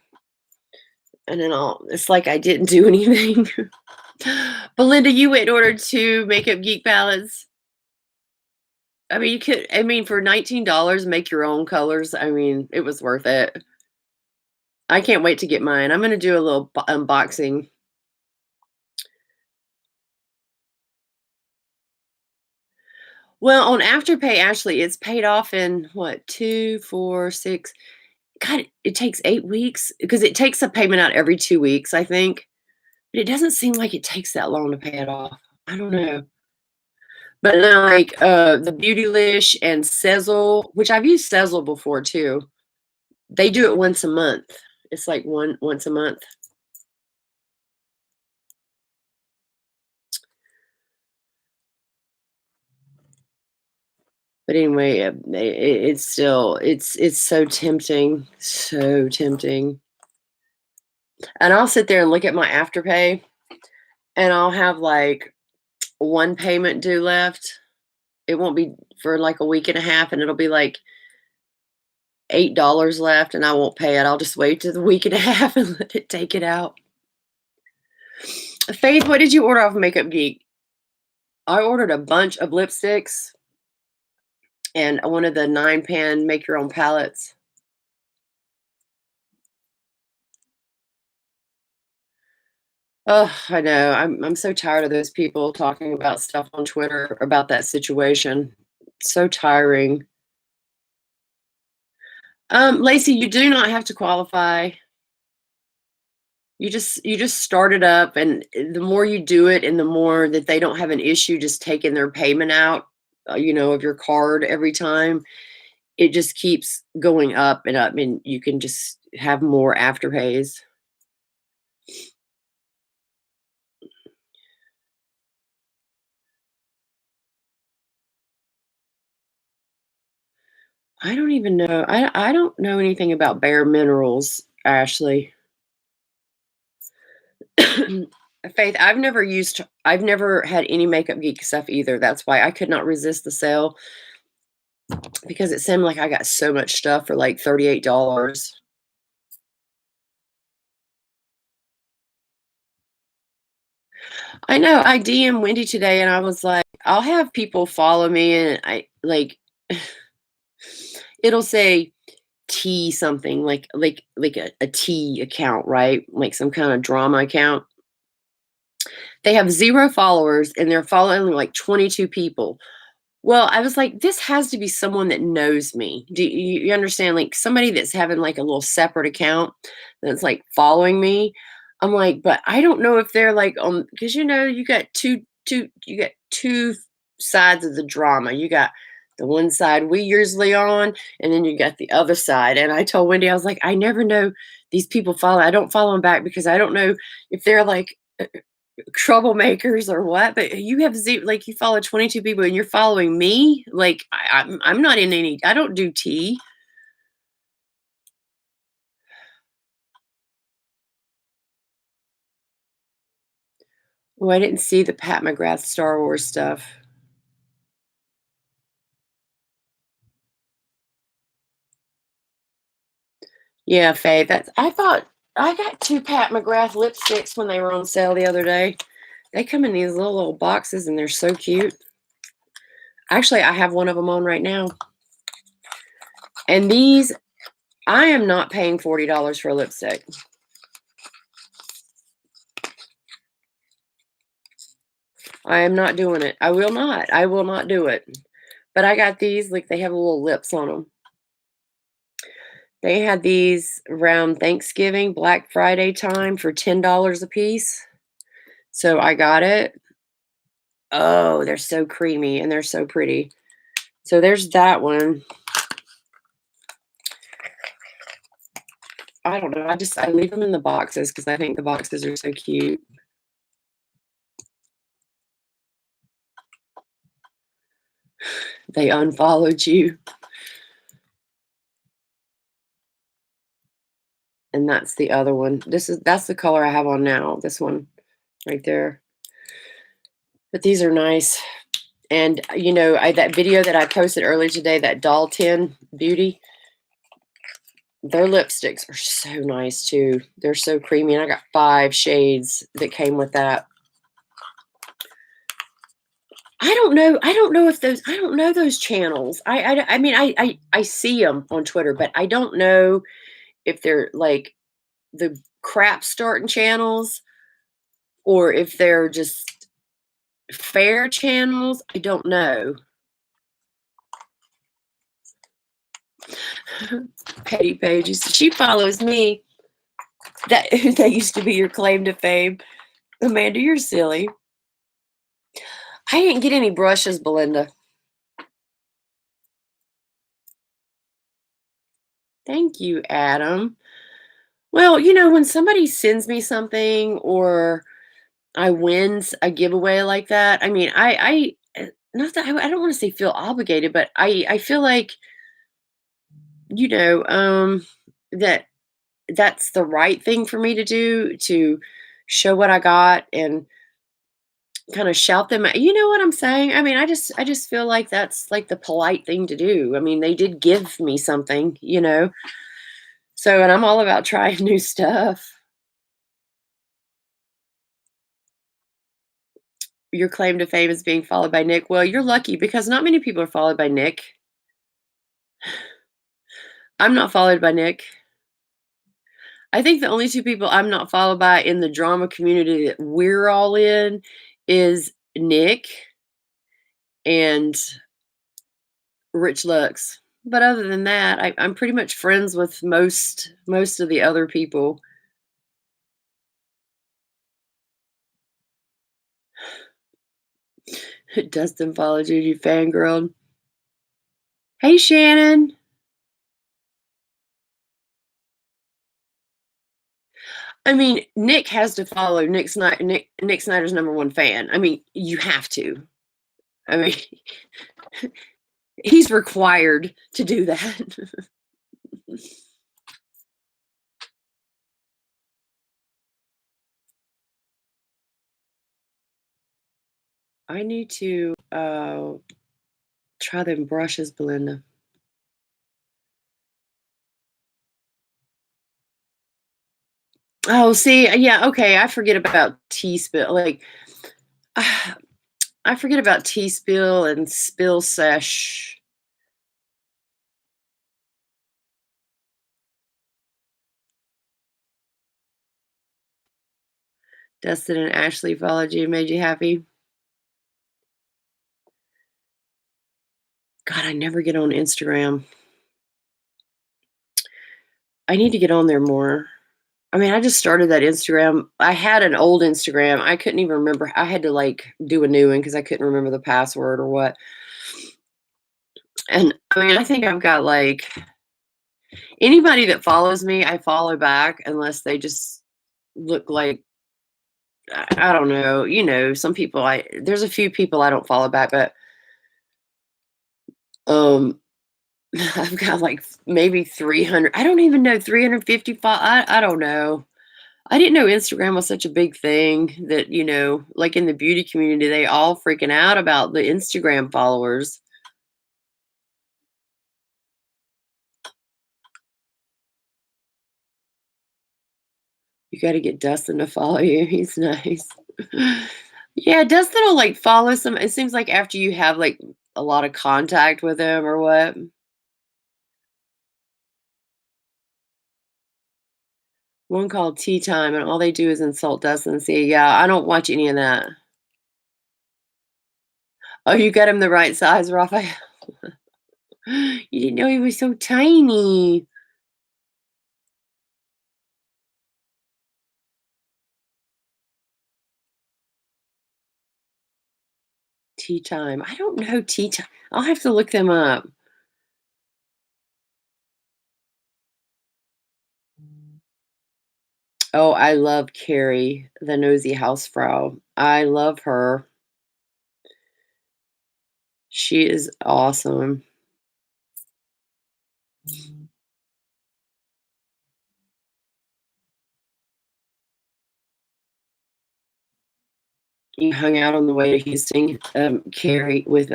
and then it's like I didn't do anything. Belinda, you went and ordered 2 Makeup Geek palettes. I mean, for $19, make your own colors. I mean, it was worth it. I can't wait to get mine. I'm gonna do a little unboxing. Well, on Afterpay, actually, it's paid off in what, 2, 4, 6. God, it takes 8 weeks because it takes a payment out every 2 weeks, I think. But it doesn't seem like it takes that long to pay it off. I don't know. But then, like, the Beautylish and Sezzle, which I've used Sezzle before too, they do it once a month. It's like once a month. But anyway, it's still it's so tempting, so tempting. And I'll sit there and look at my Afterpay, and I'll have, like, 1 payment due left. It won't be for, like, a week and a half, and it'll be, like, $8 left, and I won't pay it. I'll just wait to the week and a half and let it take it out. Faith, what did you order off Makeup Geek? I ordered a bunch of lipsticks and one of the 9-pan make your own palettes. Oh, I know. I'm so tired of those people talking about stuff on Twitter about that situation. So tiring. Lacey, you do not have to qualify. You just start it up, and the more you do it and the more that they don't have an issue just taking their payment out, of your card every time, it just keeps going up and up, and you can just have more afterpays. I don't even know. I don't know anything about Bare Minerals, Ashley. Faith, I've never had any Makeup Geek stuff either. That's why I could not resist the sale because it seemed like I got so much stuff for like $38. I know. I DM Wendy today and I was like, I'll have people follow me and I like it'll say T something like a T account, right? Like some kind of drama account. They have 0 followers and they're following like 22 people. Well, I was like, this has to be someone that knows me. Do you understand? Like somebody that's having like a little separate account that's like following me. I'm like, but I don't know if they're like on because you got two sides of the drama. You got the one side we usually on, and then you got the other side. And I told Wendy, I was like, I never know these people follow. I don't follow them back because I don't know if they're like troublemakers or what, but you have like you follow 22 people and you're following me. Like I'm not in any. I don't do tea. Oh, I didn't see the Pat McGrath Star Wars stuff. Yeah, Faye. That's. I thought I got 2 Pat McGrath lipsticks when they were on sale the other day. They come in these little boxes and they're so cute. Actually, I have one of them on right now. And these, I am not paying $40 for a lipstick. I am not doing it. I will not. I will not do it. But I got these, like they have little lips on them. They had these around Thanksgiving, Black Friday time for $10 a piece. So I got it. Oh, they're so creamy and they're so pretty. So there's that one. I don't know. I leave them in the boxes because I think the boxes are so cute. They unfollowed you. And that's the other one. That's the color I have on now. This one right there. But these are nice. And that video that I posted earlier today, that doll tin beauty, their lipsticks are so nice too. They're so creamy. And I got 5 shades that came with that. I don't know. I don't know those channels. I mean, I see them on Twitter, but I don't know if they're like the crap starting channels or if they're just fair channels. I don't know. Petty Page. She follows me. That used to be your claim to fame. Amanda, you're silly. I didn't get any brushes, Belinda. Thank you, Adam. Well, when somebody sends me something or I wins a giveaway like that, I mean, not that I don't want to say feel obligated, but I feel like, you know, um, that that's the right thing for me to do to show what I got and kind of shout them out. You know what I'm saying? I mean, I just feel like that's like the polite thing to do. I mean, they did give me something. So, and I'm all about trying new stuff. Your claim to fame is being followed by Nick. Well, you're lucky because not many people are followed by Nick. I'm not followed by Nick. I think the only two people I'm not followed by in the drama community that we're all in is Nick and Rich Lux. But other than that, I'm pretty much friends with most of the other people. Dustin followed you, you fangirl. Hey, Shannon. I mean, Nick has to follow Nick Snyder's number one fan. I mean, you have to. I mean, he's required to do that. I need to try them brushes, Belinda. Oh, see, yeah, okay. I forget about tea spill. Like, I forget about tea spill and spill sesh. Dustin and Ashley followed you, made you happy. God, I never get on Instagram. I need to get on there more. I mean, I just started that Instagram. I had an old Instagram. I couldn't even remember. I had to like do a new one because I couldn't remember the password or what. And I mean, I think I've got like anybody that follows me, I follow back unless they just look like I don't know. Some people there's a few people I don't follow back, but um I've got like maybe 300. I don't even know 355. I don't know. I didn't know Instagram was such a big thing that, like in the beauty community, they all freaking out about the Instagram followers. You got to get Dustin to follow you. He's nice. Yeah, Dustin will like follow some. It seems like after you have like a lot of contact with him or what. One called Tea Time, and all they do is insult Dustin and say, yeah, I don't watch any of that. Oh, you got him the right size, Raphael. You didn't know he was so tiny. Tea Time. I don't know Tea Time. I'll have to look them up. Oh, I love Carrie, the nosy housefrau. I love her. She is awesome. You hung out on the way to Houston, Carrie with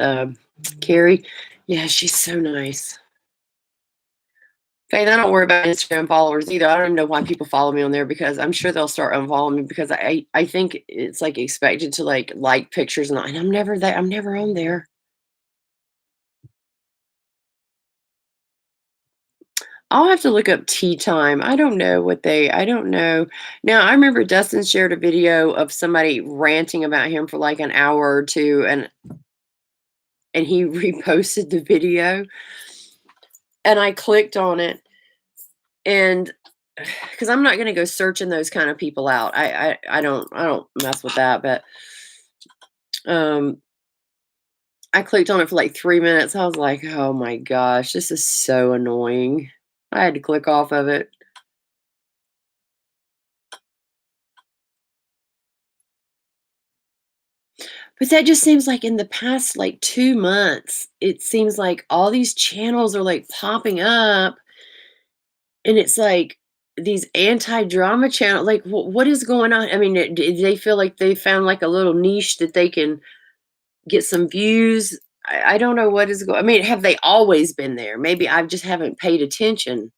Carrie. Yeah, she's so nice. Faith, I don't worry about Instagram followers either. I don't even know why people follow me on there because I'm sure they'll start unfollowing me because I think it's like expected to like pictures and I'm never there. I'm never on there. I'll have to look up tea time. I don't know. Now, I remember Dustin shared a video of somebody ranting about him for like an hour or two and he reposted the video. and I clicked on it, and because I'm not gonna go searching those kind of people out. I don't mess with that, but, um, I clicked on it for, like, 3 minutes. I was like, "Oh my gosh, this is so annoying." I had to click off of it. But that just seems like in the past, like, 2 months, it seems like all these channels are, like, popping up, and it's like these anti-drama channel like, what is going on? I mean, do they feel like they found, like, a little niche that they can get some views? I don't know what is going. I mean, have they always been there? Maybe I just haven't paid attention,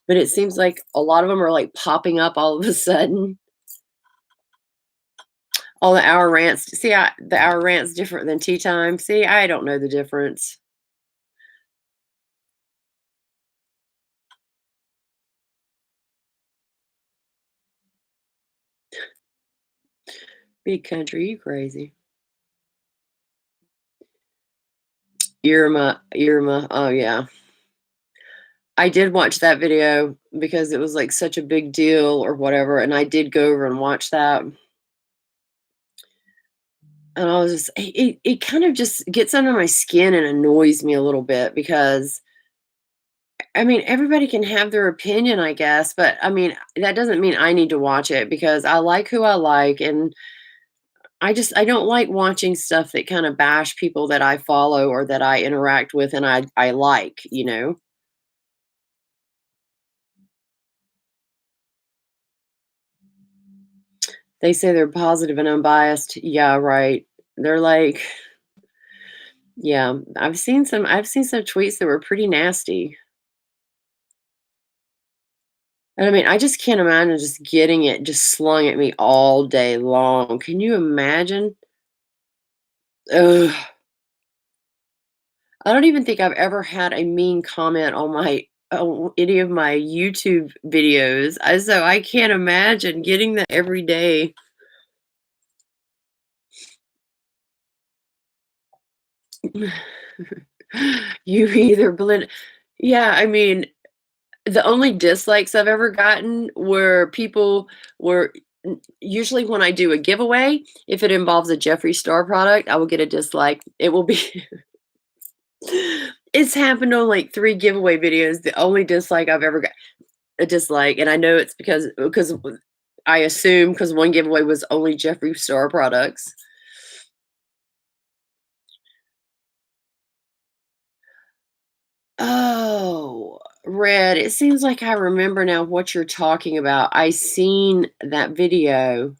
but it seems like a lot of them are, like, popping up all of a sudden. All the hour rants. See, the hour rant's different than tea time. See, I don't know the difference. Big country, you crazy. Irma, oh, yeah. I did watch that video because it was, like, such a big deal or whatever, and I did go over and watch that, and I was just it kind of just gets under my skin and annoys me a little bit because, I mean, everybody can have their opinion, I guess, but, I mean, that doesn't mean I need to watch it because I like who I like, and I don't like watching stuff that kinda bash people that I follow or that I interact with and I like, you know? They say they're positive and unbiased. Yeah, right. They're like yeah, I've seen some tweets that were pretty nasty. And I mean, I just can't imagine just getting it just slung at me all day long. Can you imagine? Ugh. I don't even think I've ever had a mean comment on my any of my YouTube videos. So I can't imagine getting that every day. You either blend yeah, I mean, the only dislikes I've ever gotten were people were usually when I do a giveaway, if it involves a Jeffree Star product, I will get a dislike. It will be it's happened on, like, 3 giveaway videos. The only dislike I've ever got a dislike, and I know it's because I assume because one giveaway was only Jeffree Star products. Oh, Red, it seems like I remember now what you're talking about. I seen that video.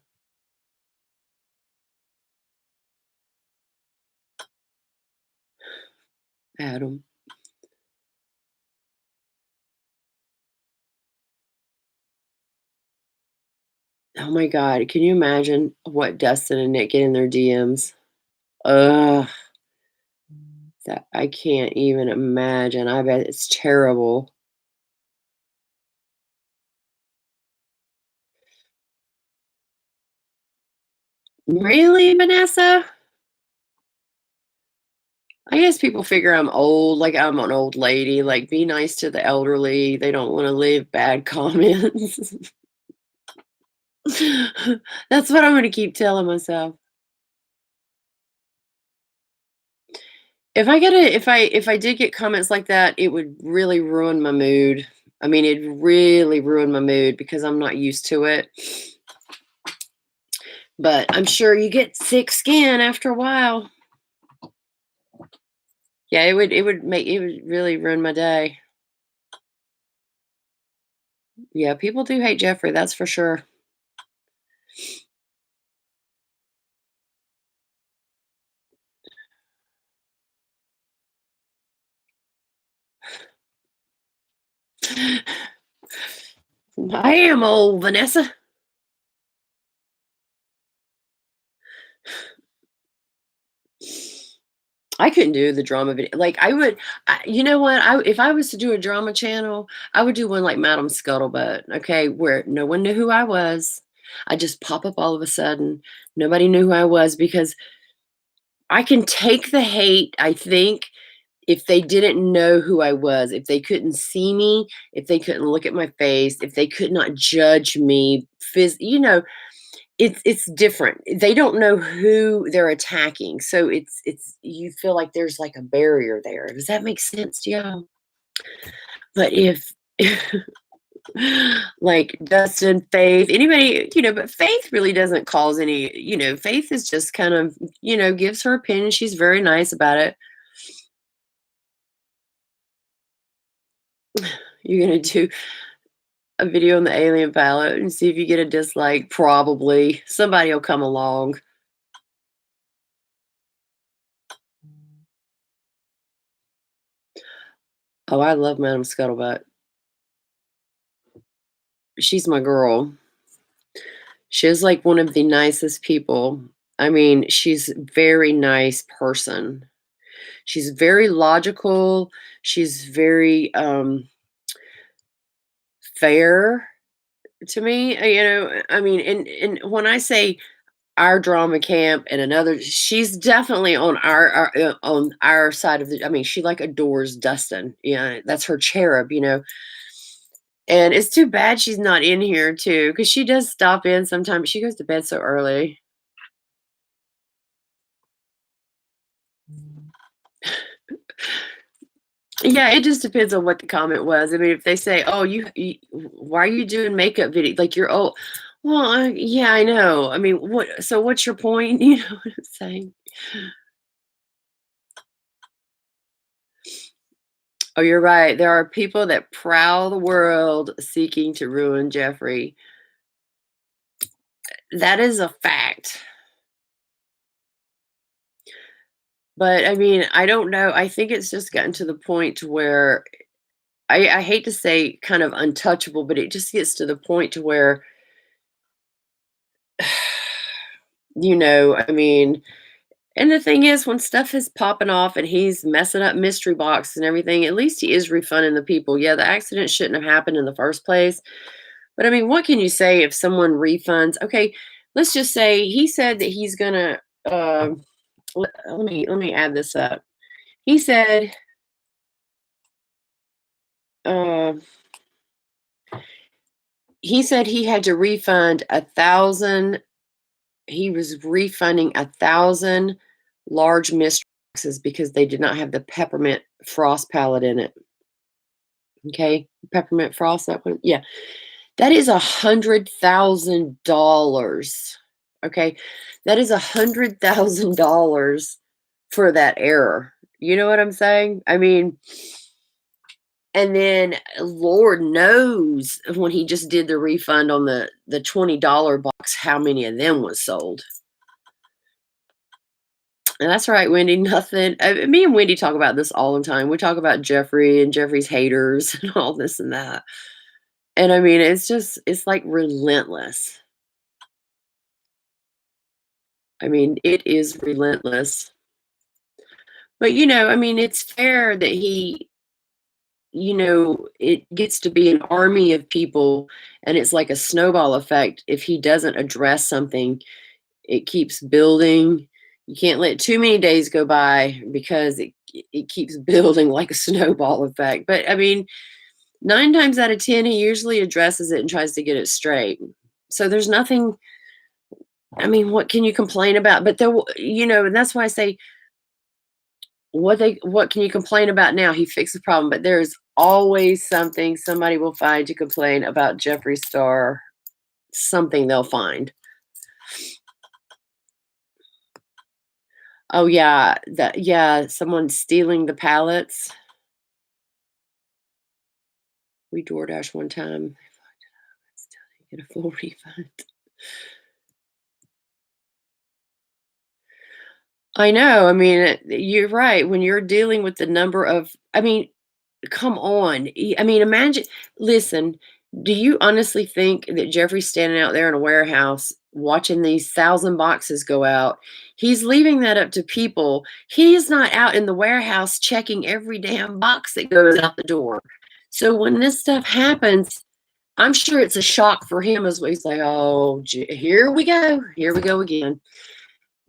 Adam. Oh my god, can you imagine what Dustin and Nick get in their DMs? Ugh, that I can't even imagine. I bet it's terrible. Really, Vanessa? I guess people figure I'm old, like I'm an old lady, like, be nice to the elderly, they don't wanna leave bad comments. That's what I'm gonna keep telling myself. If I did get comments like that, it would really ruin my mood. I mean, it'd really ruin my mood because I'm not used to it. But I'm sure you get thick skin after a while. Yeah, it would really ruin my day. Yeah, people do hate Jeffrey, that's for sure. I am old, Vanessa. I couldn't do the drama video. Like you know what? If I was to do a drama channel, I would do one like Madam Scuttlebutt, okay, where no one knew who I was. I just pop up all of a sudden. Nobody knew who I was because I can take the hate, I think, if they didn't know who I was, if they couldn't see me, if they couldn't look at my face, if they could not judge me, it's different. They don't know who they're attacking, so it's you feel like there's like a barrier there. Does that make sense to y'all? But if like Dustin, Faith, anybody, but Faith really doesn't cause any, Faith is just kind of, gives her opinion. She's very nice about it. You're gonna do a video on the alien palette and see if you get a dislike. Probably somebody will come along. Oh, I love Madam Scuttlebutt. She's my girl. She's like one of the nicest people. I mean, she's a very nice person. She's very logical. She's very fair to me. I mean, and when I say our drama camp and another, she's definitely on our side of the. I mean, she like adores Dustin. Yeah, that's her cherub. And it's too bad she's not in here too, because she does stop in sometimes. She goes to bed so early. Yeah, it just depends on what the comment was. I mean, if they say, "Oh, why are you doing makeup video? Like you're old." Well, yeah, I know. I mean, what? So, what's your point? You know what I'm saying? Oh, you're right. There are people that prowl the world seeking to ruin Jeffrey. That is a fact. But I mean, I don't know. I think it's just gotten to the point to where I hate to say kind of untouchable, but it just gets to the point to where, I mean, and the thing is, when stuff is popping off and he's messing up mystery box and everything, at least he is refunding the people. Yeah, the accident shouldn't have happened in the first place. But I mean, what can you say if someone refunds? Okay, let's just say he said that he's gonna. Let me add this up. He said, uh, he had to refund 1,000. He was refunding 1,000 large mystery boxes because they did not have the peppermint frost palette in it. Okay, peppermint frost. That one, yeah, that is $100,000. Okay, that is $100,000 for that error. You know what I'm saying? I mean, and then Lord knows when he just did the refund on the $20 box, how many of them was sold. And that's right, Wendy. Nothing. Me and Wendy talk about this all the time. We talk about Jeffrey and Jeffrey's haters and all this and that. And I mean, it's like relentless. I mean, it is relentless. But, I mean, it's fair that it gets to be an army of people and it's like a snowball effect. If he doesn't address something, it keeps building. You can't let too many days go by because it keeps building like a snowball effect. But I mean, 9 times out of 10, he usually addresses it and tries to get it straight. So there's nothing. I mean, what can you complain about? But and that's why I say, what can you complain about now? He fixed the problem, but there's always something somebody will find to complain about Jeffree Star. Something they'll find. Oh yeah, someone stealing the pallets. We DoorDash one time. Still didn't get a full refund. I know. I mean, you're right. When you're dealing with the number of, I mean, come on. I mean, imagine, listen, do you honestly think that Jeffrey's standing out there in a warehouse watching these 1,000 boxes go out? He's leaving that up to people. He's not out in the warehouse checking every damn box that goes out the door. So when this stuff happens, I'm sure it's a shock for him as well. He's like, oh, here we go. Here we go again.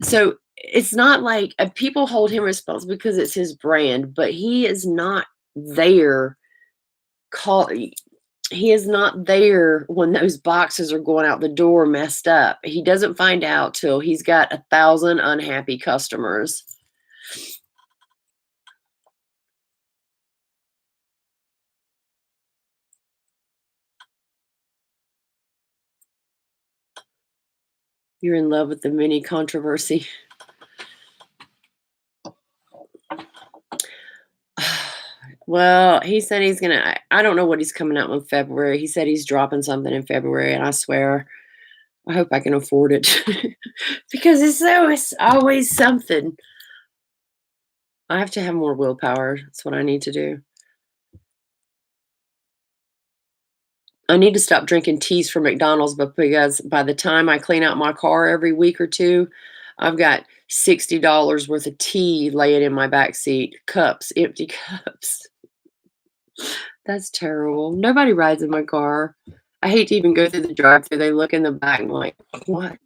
So it's not like people hold him responsible because it's his brand, but he is not there. Call He is not there when those boxes are going out the door messed up. He doesn't find out till he's got 1,000 unhappy customers. You're in love with the mini controversy. Well, he said he's gonna. I don't know what he's coming out with in February. He said he's dropping something in February, and I swear, I hope I can afford it because it's always something. I have to have more willpower. That's what I need to do. I need to stop drinking teas from McDonald's, but because by the time I clean out my car every week or two, I've got $60 worth of tea laying in my back seat. Cups, empty cups. That's terrible. Nobody rides in my car. I hate to even go through the drive-thru. They look in the back and I'm like, what?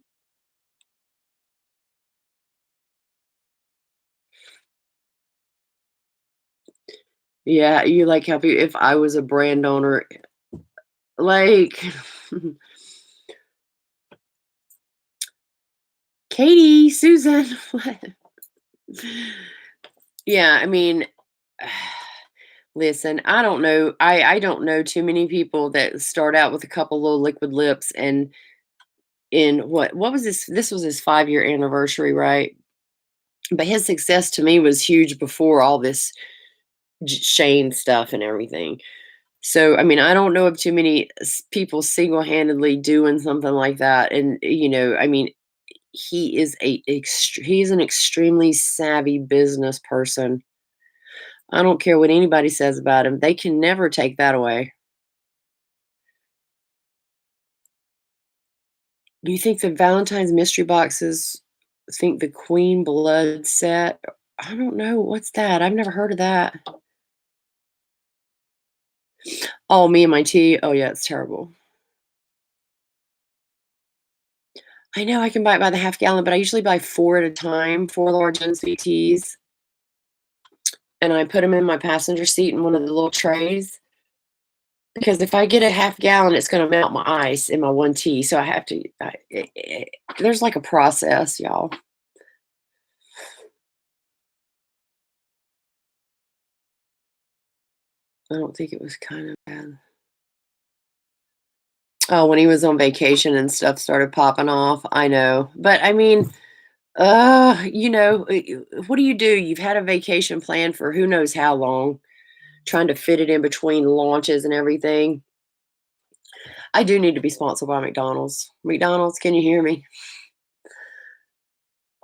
Yeah, you like how if I was a brand owner, like Katie, Susan, what? Yeah, I mean, listen, I don't know. I don't know too many people that start out with a couple little liquid lips and in what was this? This was his 5-year anniversary, right? But his success to me was huge before all this Shane stuff and everything. So, I mean, I don't know of too many people single-handedly doing something like that. And I mean, he's an extremely savvy business person. I don't care what anybody says about him. They can never take that away. Do you think the Valentine's mystery boxes think the Queen Blood set? I don't know. What's that? I've never heard of that. Oh, me and my tea. Oh, yeah, it's terrible. I know I can buy it by the half gallon, but I usually buy 4 at a time, 4 large unsweet teas, and I put them in my passenger seat in one of the little trays. Because if I get a half gallon, it's gonna melt my ice in my 1 tea, so I have to there's like a process, y'all. I don't think it was kinda bad. Oh, when he was on vacation and stuff started popping off, I know. But I mean, what do you do? You've had a vacation plan for who knows how long, trying to fit it in between launches and everything. I do need to be sponsored by McDonald's. McDonald's, can you hear me?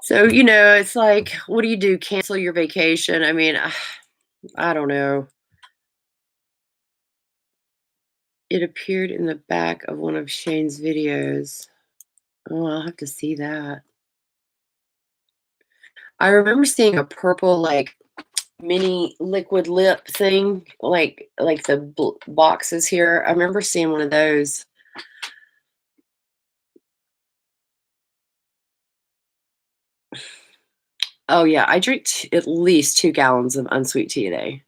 So, it's like, what do you do? Cancel your vacation? I mean, I don't know. It appeared in the back of one of Shane's videos. Oh, I'll have to see that. I remember seeing a purple, like, mini liquid lip thing, like the boxes here. I remember seeing one of those. Oh, yeah, I drink at least 2 gallons of unsweet tea a day.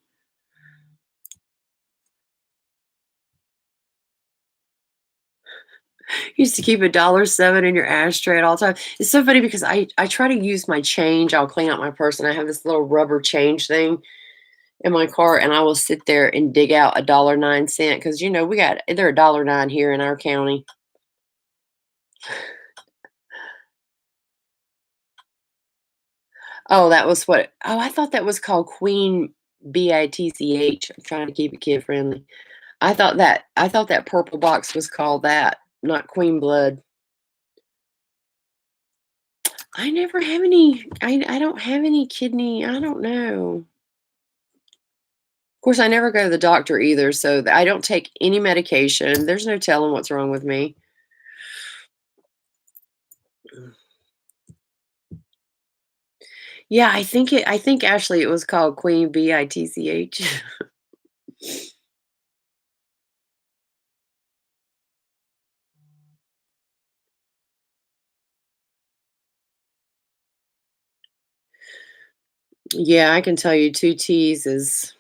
Used to keep $1.07 in your ashtray at all time. It's so funny because I try to use my change. I'll clean out my purse, and I have this little rubber change thing in my car, and I will sit there and dig out $1.09 because we got they're $1.09 here in our county. Oh, that was what. Oh, I thought that was called Queen Bitch. I'm trying to keep it kid friendly. I thought that purple box was called that, not Queen Blood. I never have any. I don't have any kidney. I don't know. Of course, I never go to the doctor either, so I don't take any medication. There's no telling what's wrong with me. Yeah, I think actually it was called Queen Bitch. Yeah, I can tell you 2 teas is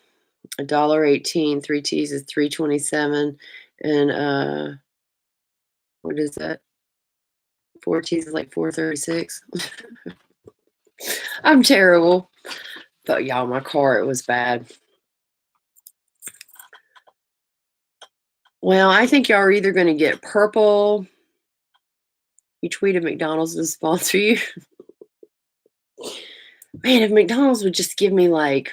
$1.18, 3 teas is $3.27, and, what is that? 4 teas is like $4.36. I'm terrible. But y'all, my car, it was bad. Well, I think y'all are either gonna get purple. You tweeted McDonald's to sponsor you. Man, if McDonald's would just give me like,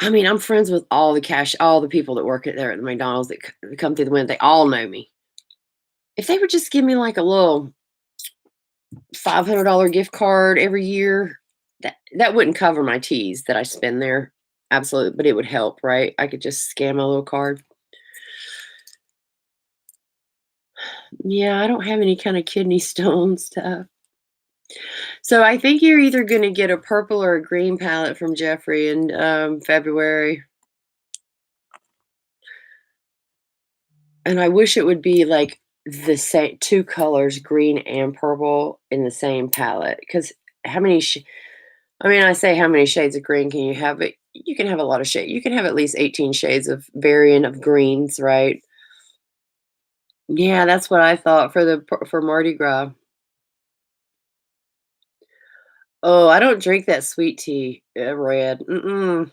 I mean, I'm friends with all the people that work at there at the McDonald's that come through the window. They all know me. If they would just give me like a little $500 gift card every year, that wouldn't cover my teas that I spend there. Absolutely, but it would help, right? I could just scan my little card. Yeah, I don't have any kind of kidney stone stuff. So I think you're either gonna get a purple or a green palette from Jeffrey in, February. And I wish it would be, like, the same 2 colors, green and purple, in the same palette. Because how many sh I mean, I say how many shades of green can you have, but you can have a lot of shade you can have at least 18 shades of variant of greens, right? Yeah, that's what I thought for Mardi Gras. Oh, I don't drink that sweet tea, red, mm-mm.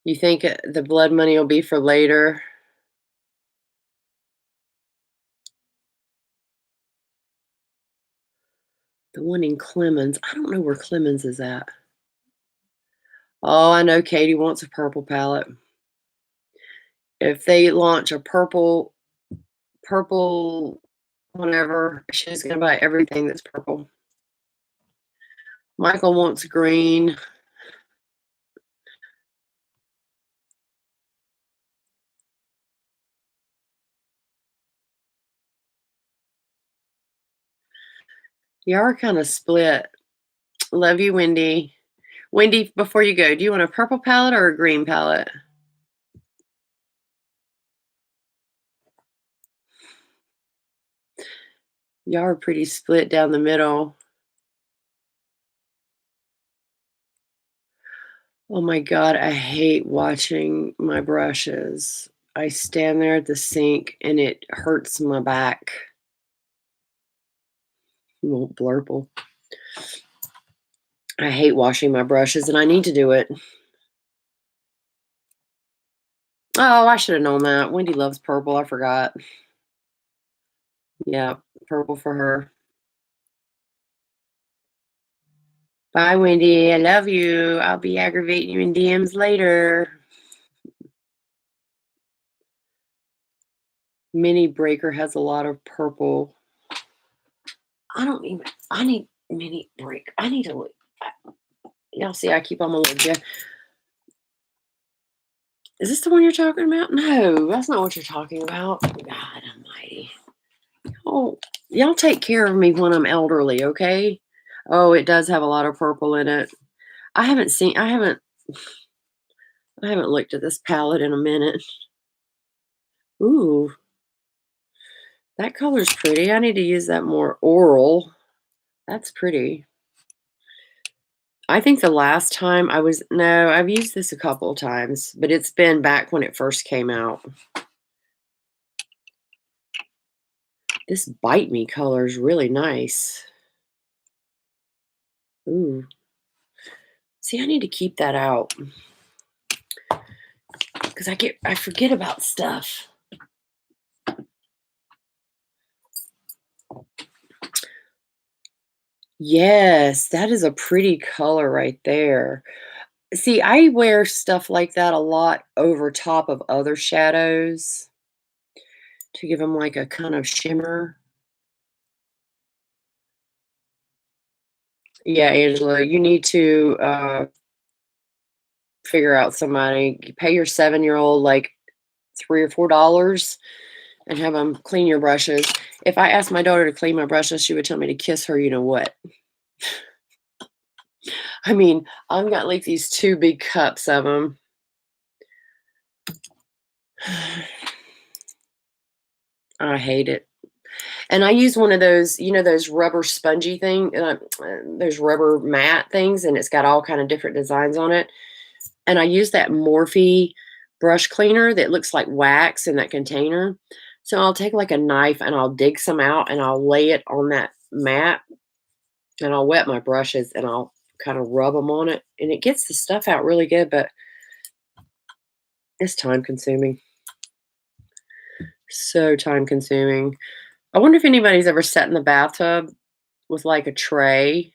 You think, the blood money will be for later? The one in Clemens, I don't know where Clemens is at. Oh, I know Katie wants a purple palette. If they launch a purple whatever, she's gonna buy everything that's purple. Michael wants green. You are kinda split. Love you, Wendy. Wendy, before you go, do you want a purple palette or a green palette? Y'all are pretty split down the middle. Oh my god, I hate watching my brushes. I stand there at the sink and it hurts my back. Little blurple. I hate washing my brushes and I need to do it. Oh, I should have known that. Wendy loves purple. I forgot. Yeah, purple for her. Bye, Wendy. I love you. I'll be aggravating you in DMs later. Mini Breaker has a lot of purple. I need Mini Break. I need to look. Y'all see, I keep on my little jet. Is this the one you're talking about? No, that's not what you're talking about. God almighty. Oh, y'all take care of me when I'm elderly, okay? Oh, it does have a lot of purple in it. I haven't looked at this palette in a minute. Ooh, that color's pretty. I need to use that more oral. That's pretty. I think the last time no, I've used this a couple of times, but it's been back when it first came out. This Bite Me color is really nice. Ooh. See, I need to keep that out because I forget about stuff. Yes, that is a pretty color right there. See, I wear stuff like that a lot over top of other shadows to give them like a kind of shimmer. Yeah, Angela, you need to figure out somebody. You pay your 7-year-old like $3 or $4 and have them clean your brushes. If I asked my daughter to clean my brushes, she would tell me to kiss her, you know what? I mean, I've got like these 2 big cups of them. I hate it. And I use one of those, those rubber spongy those rubber mat things, and it's got all kind of different designs on it. And I use that Morphe brush cleaner that looks like wax in that container. So I'll take like a knife and I'll dig some out and I'll lay it on that mat and I'll wet my brushes and I'll kind of rub them on it. And it gets the stuff out really good, but it's time consuming. So time consuming. I wonder if anybody's ever sat in the bathtub with like a tray.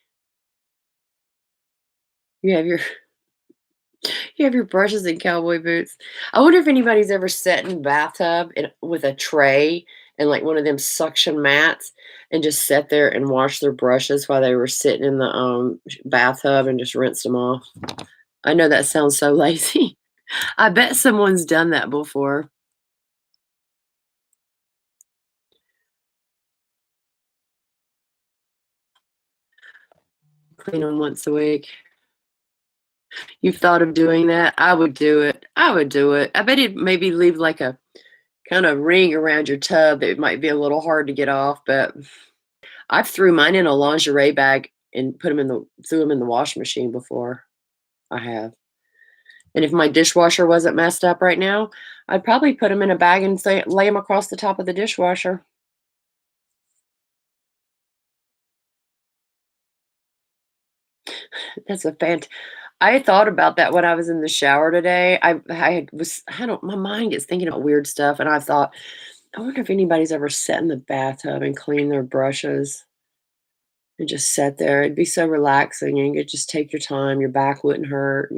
You have your You have your brushes and cowboy boots. I wonder if anybody's ever sat in the bathtub with a tray and like one of them suction mats and just sat there and washed their brushes while they were sitting in the bathtub and just rinsed them off. I know that sounds so lazy. I bet someone's done that before. Clean them once a week. You've thought of doing that? I would do it. I would do it. I bet it'd maybe leave like a kind of ring around your tub. It might be a little hard to get off, but I've threw mine in a lingerie bag and threw them in the washing machine before. I have. And if my dishwasher wasn't messed up right now, I'd probably put them in a bag and lay them across the top of the dishwasher. That's a I thought about that when I was in the shower today. I don't my mind gets thinking about weird stuff, and I thought, I wonder if anybody's ever sat in the bathtub and cleaned their brushes and just sat there. It'd be so relaxing, and you could just take your time. Your back wouldn't hurt.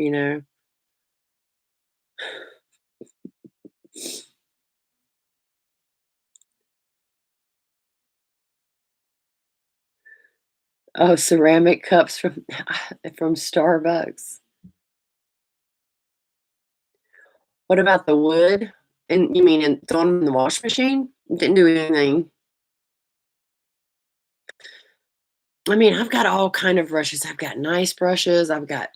Oh, ceramic cups from from Starbucks. What about the wood? And you mean in throwing 'em in the wash machine? Didn't do anything. I mean, I've got all kind of brushes. I've got nice brushes. I've got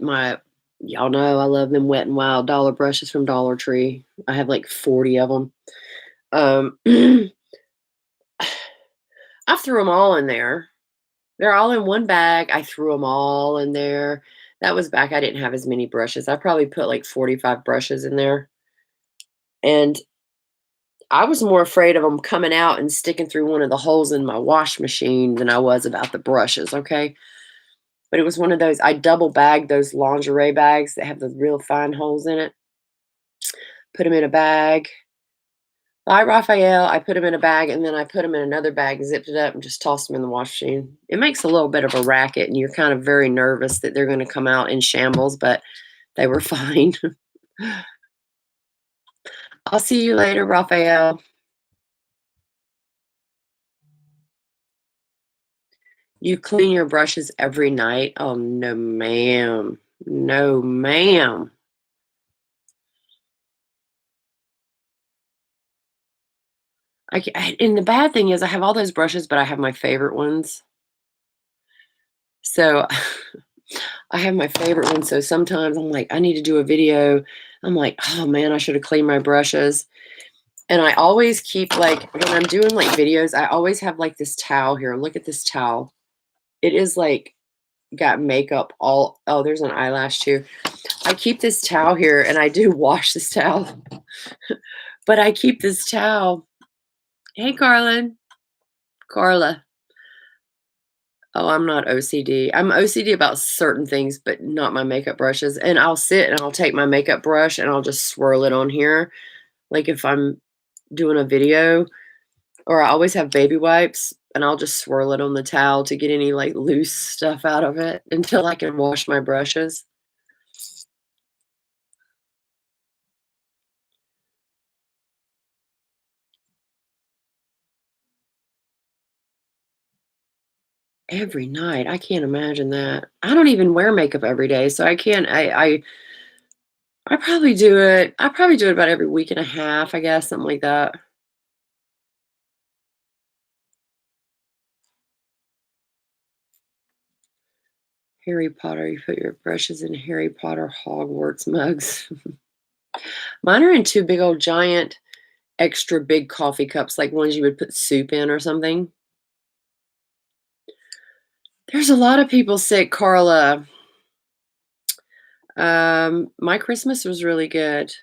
y'all know I love them Wet and Wild dollar brushes from Dollar Tree. I have like 40 of them. Um, I threw them all in there. They're all in one bag. I threw them all in there. That was back I didn't have as many brushes. I probably put like 45 brushes in there. And I was more afraid of them coming out and sticking through one of the holes in my wash machine than I was about the brushes, okay? But it was one of those I double bagged those lingerie bags that have the real fine holes in it, put them in a bag. By Raphael, I put them in a bag, and then I put them in another bag, zipped it up, and just tossed them in the wash machine. It makes a little bit of a racket, and you're kind of very nervous that they're gonna come out in shambles, but they were fine. I'll see you later, Raphael. You clean your brushes every night? Oh, no, ma'am. No, ma'am. And the bad thing is I have all those brushes, but I have my favorite ones. So I have my favorite ones. So sometimes I'm like, I need to do a video. I'm like, oh man, I should have cleaned my brushes. And I always keep like when I'm doing like videos, I always have like this towel here. Look at this towel. It is like got makeup all oh, there's an eyelash too. I keep this towel here and I do wash this towel. But I keep this towel. Hey, Carlin. Carla. Oh, I'm not OCD. I'm OCD about certain things, but not my makeup brushes. And I'll sit and I'll take my makeup brush and I'll just swirl it on here. Like if I'm doing a video, or I always have baby wipes and I'll just swirl it on the towel to get any like loose stuff out of it until I can wash my brushes. Every night. I can't imagine that. I don't even wear makeup every day, so I can't I probably do it about every week and a half, I guess, something like that. Harry Potter, you put your brushes in Harry Potter Hogwarts mugs. Mine are in two big old giant extra big coffee cups, like ones you would put soup in or something. There's a lot of people sick, Carla. My Christmas was really good.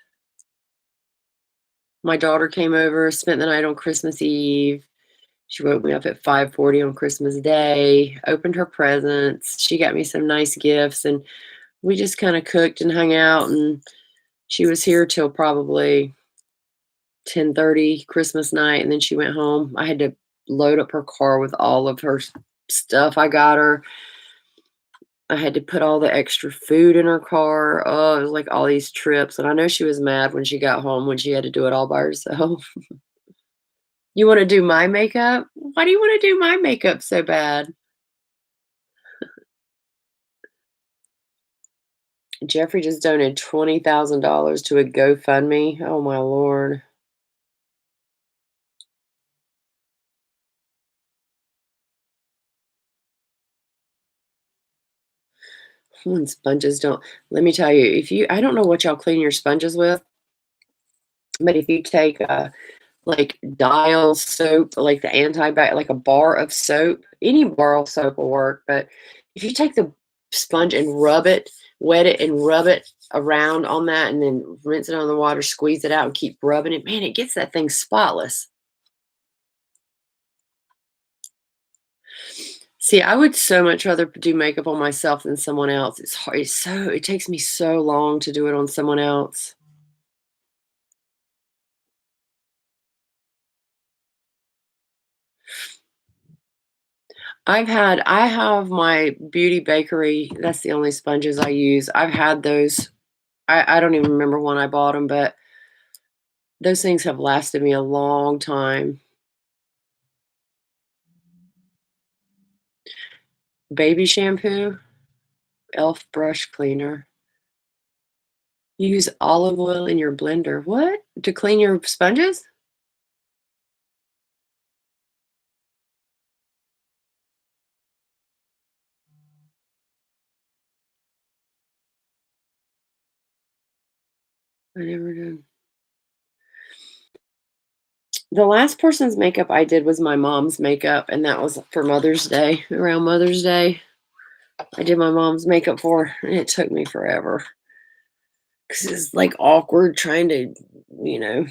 My daughter came over, spent the night on Christmas Eve. She woke me up at 5:40 on Christmas Day, opened her presents. She got me some nice gifts, and we just kinda cooked and hung out, and she was here till probably 10:30 Christmas night, and then she went home. I had to load up her car with all of her stuff I got her. I had to put all the extra food in her car. Oh, it was like all these trips, and I know she was mad when she got home when she had to do it all by herself. "You wanna do my makeup? Why do you wanna do my makeup so bad?" Jeffrey just donated $20,000 to a GoFundMe. Oh my lord. When sponges don't let me tell you, if you I don't know what y'all clean your sponges with, but if you take, like, Dial soap, like the like a bar of soap, any bar of soap will work, but if you take the sponge and rub it, wet it and rub it around on that and then rinse it on the water, squeeze it out and keep rubbing it, man, it gets that thing spotless. See, I would so much rather do makeup on myself than someone else. It's hard. It takes me so long to do it on someone else. I have my Beauty Bakery. That's the only sponges I use. I've had those. I don't even remember when I bought them, but those things have lasted me a long time. Baby shampoo, Elf brush cleaner. Use olive oil in your blender. What? To clean your sponges? I never did. The last person's makeup I did was my mom's makeup, and that was for Mother's Day, around Mother's Day. I did my mom's makeup for her, and it took me forever because it's, like, awkward trying to, you know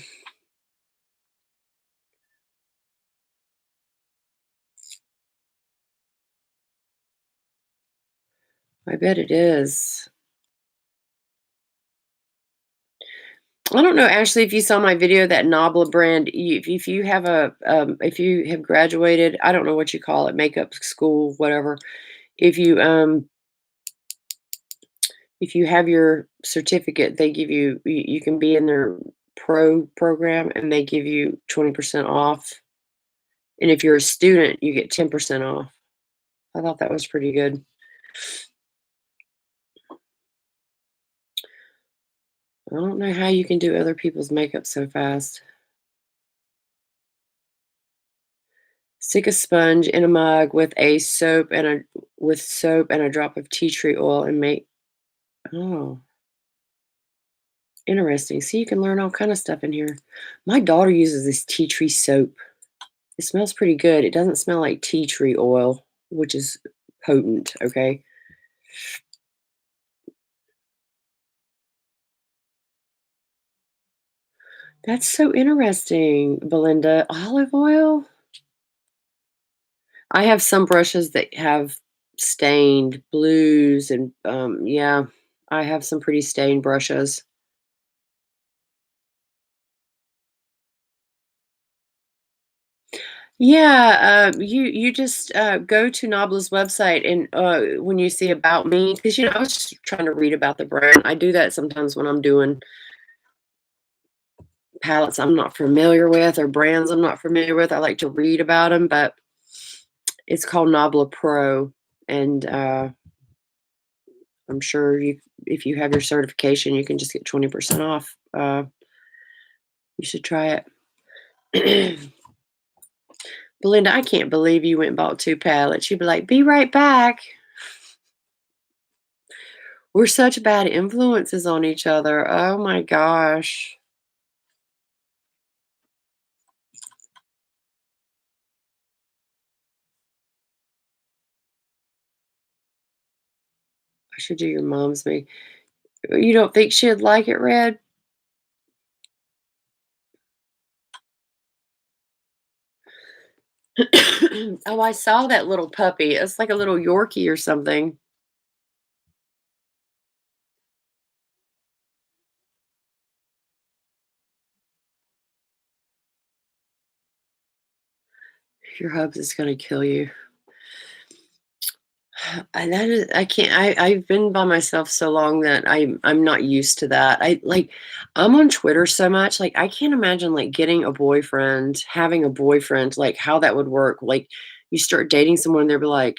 I bet it is. I don't know, Ashley, if you saw my video, that Nabla brand, if you have if you have graduated, I don't know what you call it, makeup school, whatever. If you, if you have your certificate, they give you can be in their pro program, and they give you 20% off. And if you're a student, you get 10% off. I thought that was pretty good. I don't know how you can do other people's makeup so fast. Stick a sponge in a mug with soap and a drop of tea tree oil and make oh, interesting. See, you can learn all kind of stuff in here. My daughter uses this tea tree soap. It smells pretty good. It doesn't smell like tea tree oil, which is potent, okay? That's so interesting, Belinda. Olive oil? I have some brushes that have stained blues and, yeah, I have some pretty stained brushes. Yeah, you just, go to Nabla's website and, when you see About Me, because I was just trying to read about the brand. I do that sometimes when I'm doing palettes I'm not familiar with or brands I'm not familiar with. I like to read about them, but it's called Nabla Pro, and, I'm sure if you have your certification, you can just get 20% off. You should try it. Belinda, I can't believe you went and bought 2 palettes. You'd be like, "Be right back." We're such bad influences on each other. Oh my gosh. I should do your mom's make you don't think she'd like it red? Oh, I saw that little puppy. It's like a little Yorkie or something. Your hubs is gonna kill you. And that is I can't I've been by myself so long that I'm not used to that. I'm on Twitter so much, like, I can't imagine, like, getting a boyfriend, having a boyfriend, like, how that would work. Like, you start dating someone, they'll be like,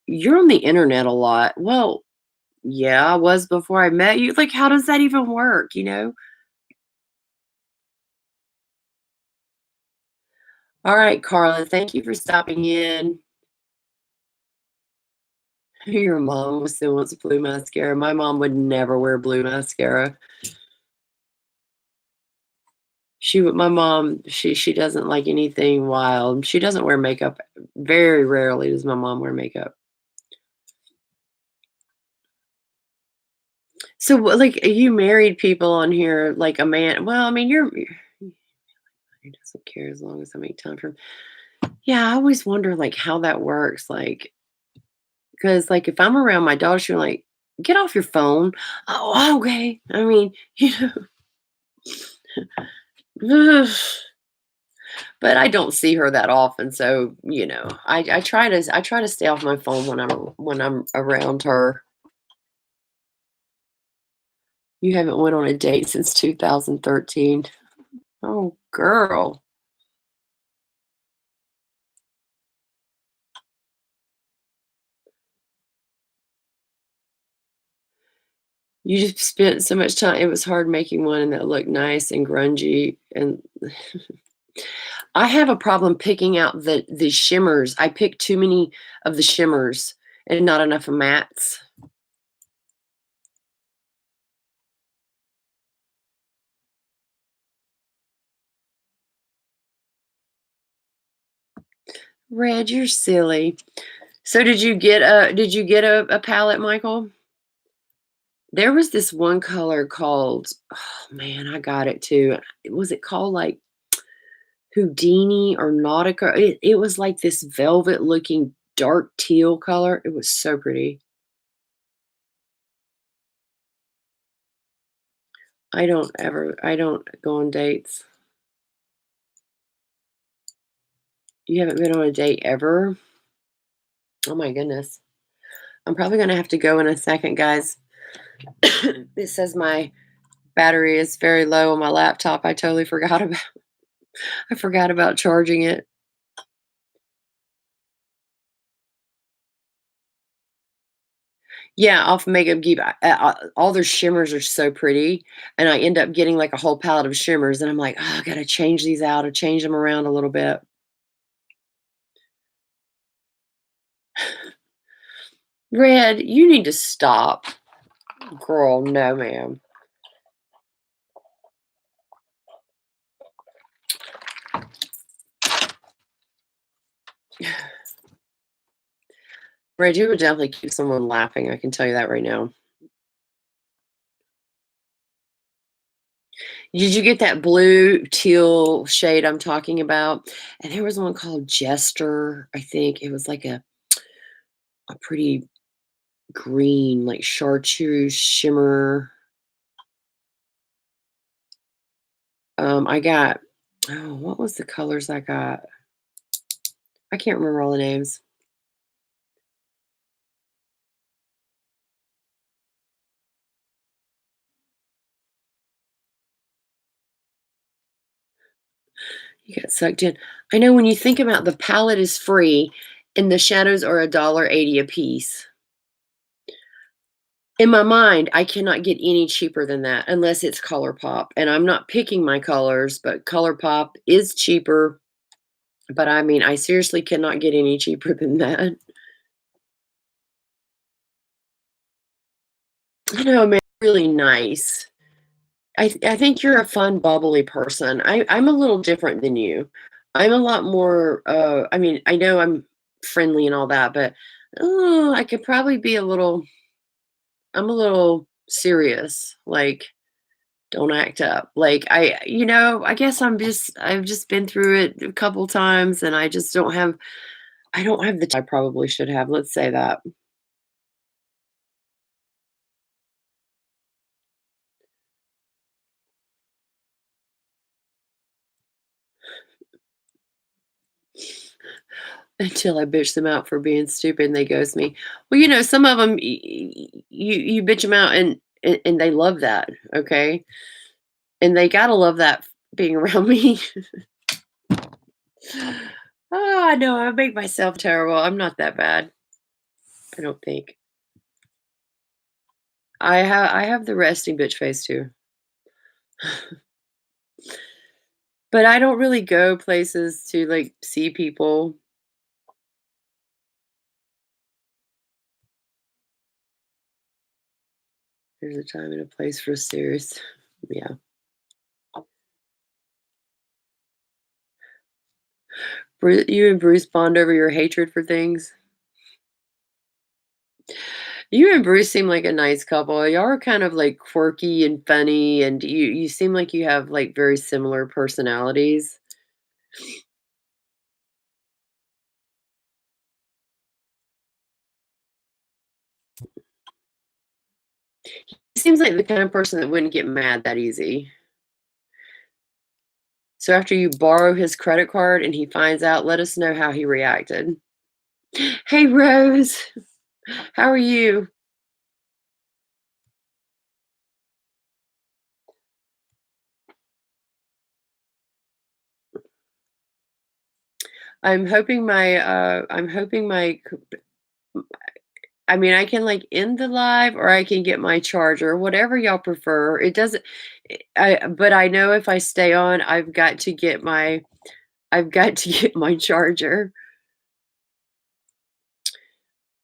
"You're on the internet a lot." Well, yeah, I was before I met you. Like, how does that even work, you know? Alright, Carla, thank you for stopping in. Your mom still wants blue mascara. My mom would never wear blue mascara. My mom, she doesn't like anything wild. She doesn't wear makeup. Very rarely does my mom wear makeup. So, like, you married people on here, like a man. Well, I mean, he doesn't care as long as I make time for him. Yeah, I always wonder like how that works. Like, because like if I'm around my daughter, she'll like, get off your phone. Oh, okay. I mean, know. But I don't see her that often, so, I try to stay off my phone when I'm around her. You haven't went on a date since 2013. Oh, girl. You just spent so much time it was hard making one that looked nice and grungy, and I have a problem picking out the shimmers. I pick too many of the shimmers and not enough of mattes. Red, you're silly. So did you get a palette, Michael? There was this one color called oh man, I got it too. Was it called like Houdini or Nautica? It was like this velvet looking dark teal color. It was so pretty. I don't go on dates. You haven't been on a date ever? Oh my goodness. I'm probably gonna have to go in a second, guys. It says my battery is very low on my laptop. I forgot about charging it. Yeah, off Makeup Geek, all their shimmers are so pretty, and I end up getting, like, a whole palette of shimmers, and I'm like, "Oh, I gotta change these out or change them around a little bit." Red, you need to stop. Girl, no, ma'am. Red, you would definitely keep someone laughing, I can tell you that right now. Did you get that blue teal shade I'm talking about? And there was one called Jester, I think. It was like a pretty green, like chartreuse shimmer. I got oh, what was the colors I got? I can't remember all the names. You got sucked in. I know when you think about the palette is free and the shadows are $1.80 a piece. In my mind, I cannot get any cheaper than that unless it's ColourPop, and I'm not picking my colors, but ColourPop is cheaper, but I mean, I seriously cannot get any cheaper than that. I know, man, really nice. I think you're a fun, bubbly person. I'm a little different than you. I'm a lot more, I mean, I know I'm friendly and all that, but, I could probably be a little I'm a little serious. Like, don't act up. Like, I guess I've just been through it a couple times and I don't have the I probably should have. Let's say that. Until I bitch them out for being stupid and they ghost me. Well, some of them you bitch them out and they love that, okay? And they gotta love that being around me. Oh, I know, I make myself terrible. I'm not that bad, I don't think. I have the resting bitch face too. But I don't really go places to, like, see people. There's a time and a place for a serious yeah. You and Bruce bond over your hatred for things? You and Bruce seem like a nice couple. Y'all are kind of, like, quirky and funny, and you seem like you have, like, very similar personalities. He seems like the kind of person that wouldn't get mad that easy. So after you borrow his credit card and he finds out, let us know how he reacted. "Hey, Rose, how are you?" I'm hoping my c I mean, I can, like, end the live or I can get my charger, whatever y'all prefer. It doesn't but I know if I stay on, I've got to get my charger.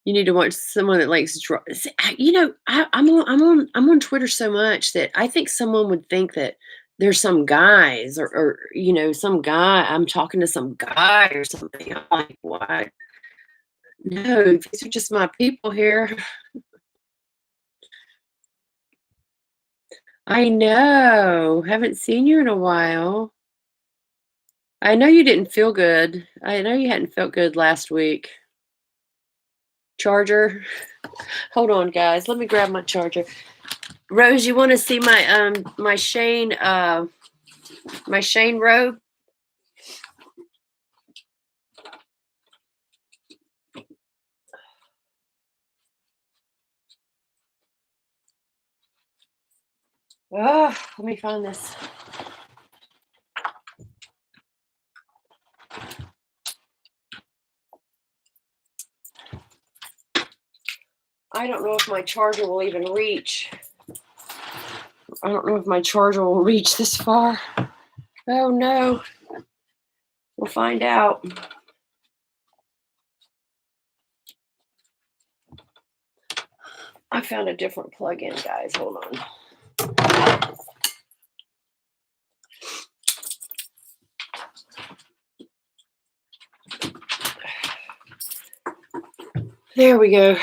You need to watch someone that likes I'm on Twitter so much that I think someone would think that there's some guys or some guy I'm talking to some guy or something. I'm like, "What? No, these are just my people here." I know. Haven't seen you in a while. I know you didn't feel good. I know you hadn't felt good last week. Charger. Hold on, guys. Let me grab my charger. Rose, you want to see my Shane robe? Oh, let me find this. I don't know if my charger will even reach. I don't know if my charger will reach this far. Oh no. We'll find out. I found a different plug-in, guys. Hold on. There we go.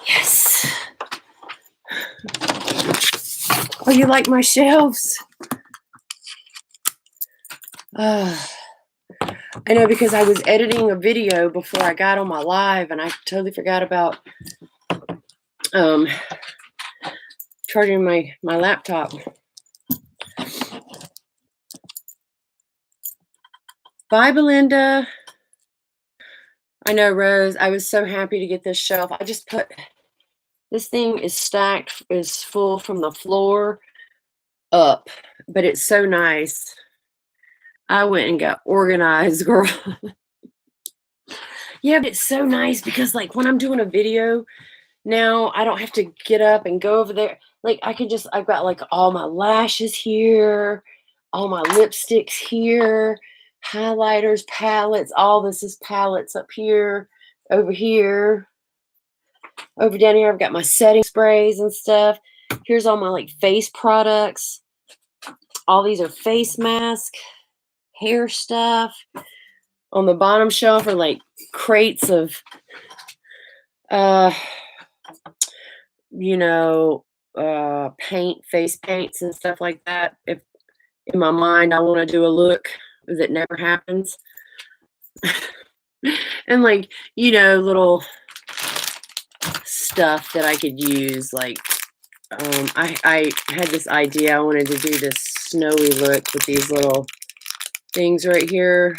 Yes. Oh, you like my shelves? I know because I was editing a video before I got on my live and I totally forgot about um, charging my laptop. Bye, Belinda. I know, Rose. I was so happy to get this shelf. I just put this thing is stacked, is full from the floor up, but it's so nice. I went and got organized, girl. Yeah, but it's so nice because, like, when I'm doing a video now, I don't have to get up and go over there. Like, I've got like all my lashes here, all my lipsticks here, highlighters, palettes. All this is palettes up here, over here, over down here. I've got my setting sprays and stuff. Here's all my like face products. All these are face masks, hair stuff. On the bottom shelf are like crates of uh you know, paint, face paints and stuff like that. If in my mind I wanna do a look that never happens. And, like, little stuff that I could use, like, I had this idea, I wanted to do this snowy look with these little things right here.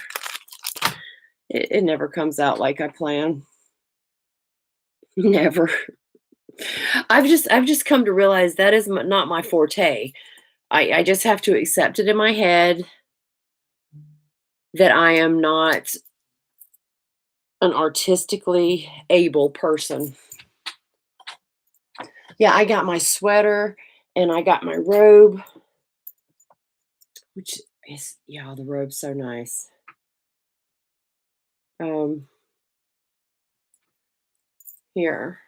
It never comes out like I plan. Never. I've just come to realize that is not my forte. I just have to accept it in my head that I am not an artistically able person. Yeah, I got my sweater and I got my robe, which is, yeah, the robe's so nice. Um, Here,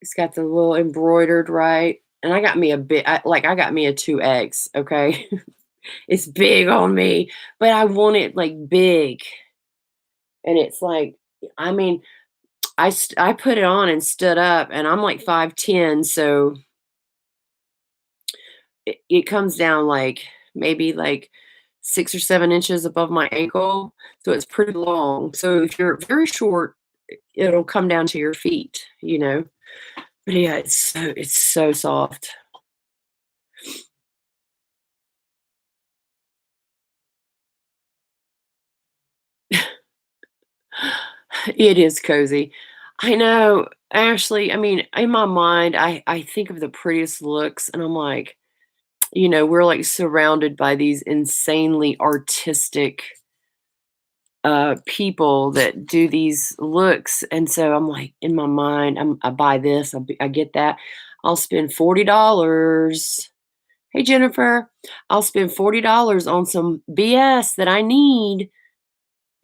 it's got the little embroidered right, and I got me a bit. I got me a 2X. Okay, it's big on me, but I want it like big, and it's like, I mean, I put it on and stood up, and I'm like 5'10", so it comes down like maybe like 6 or 7 inches above my ankle, so it's pretty long. So if you're very short, it'll come down to your feet. But yeah, it's so soft. It is cozy. I know, Ashley, I mean, in my mind, I think of the prettiest looks, and I'm like, we're, like, surrounded by these insanely artistic, people that do these looks, and so I'm like, in my mind, I buy this, I get that. I'll spend $40. "Hey, Jennifer." I'll spend $40 on some BS that I need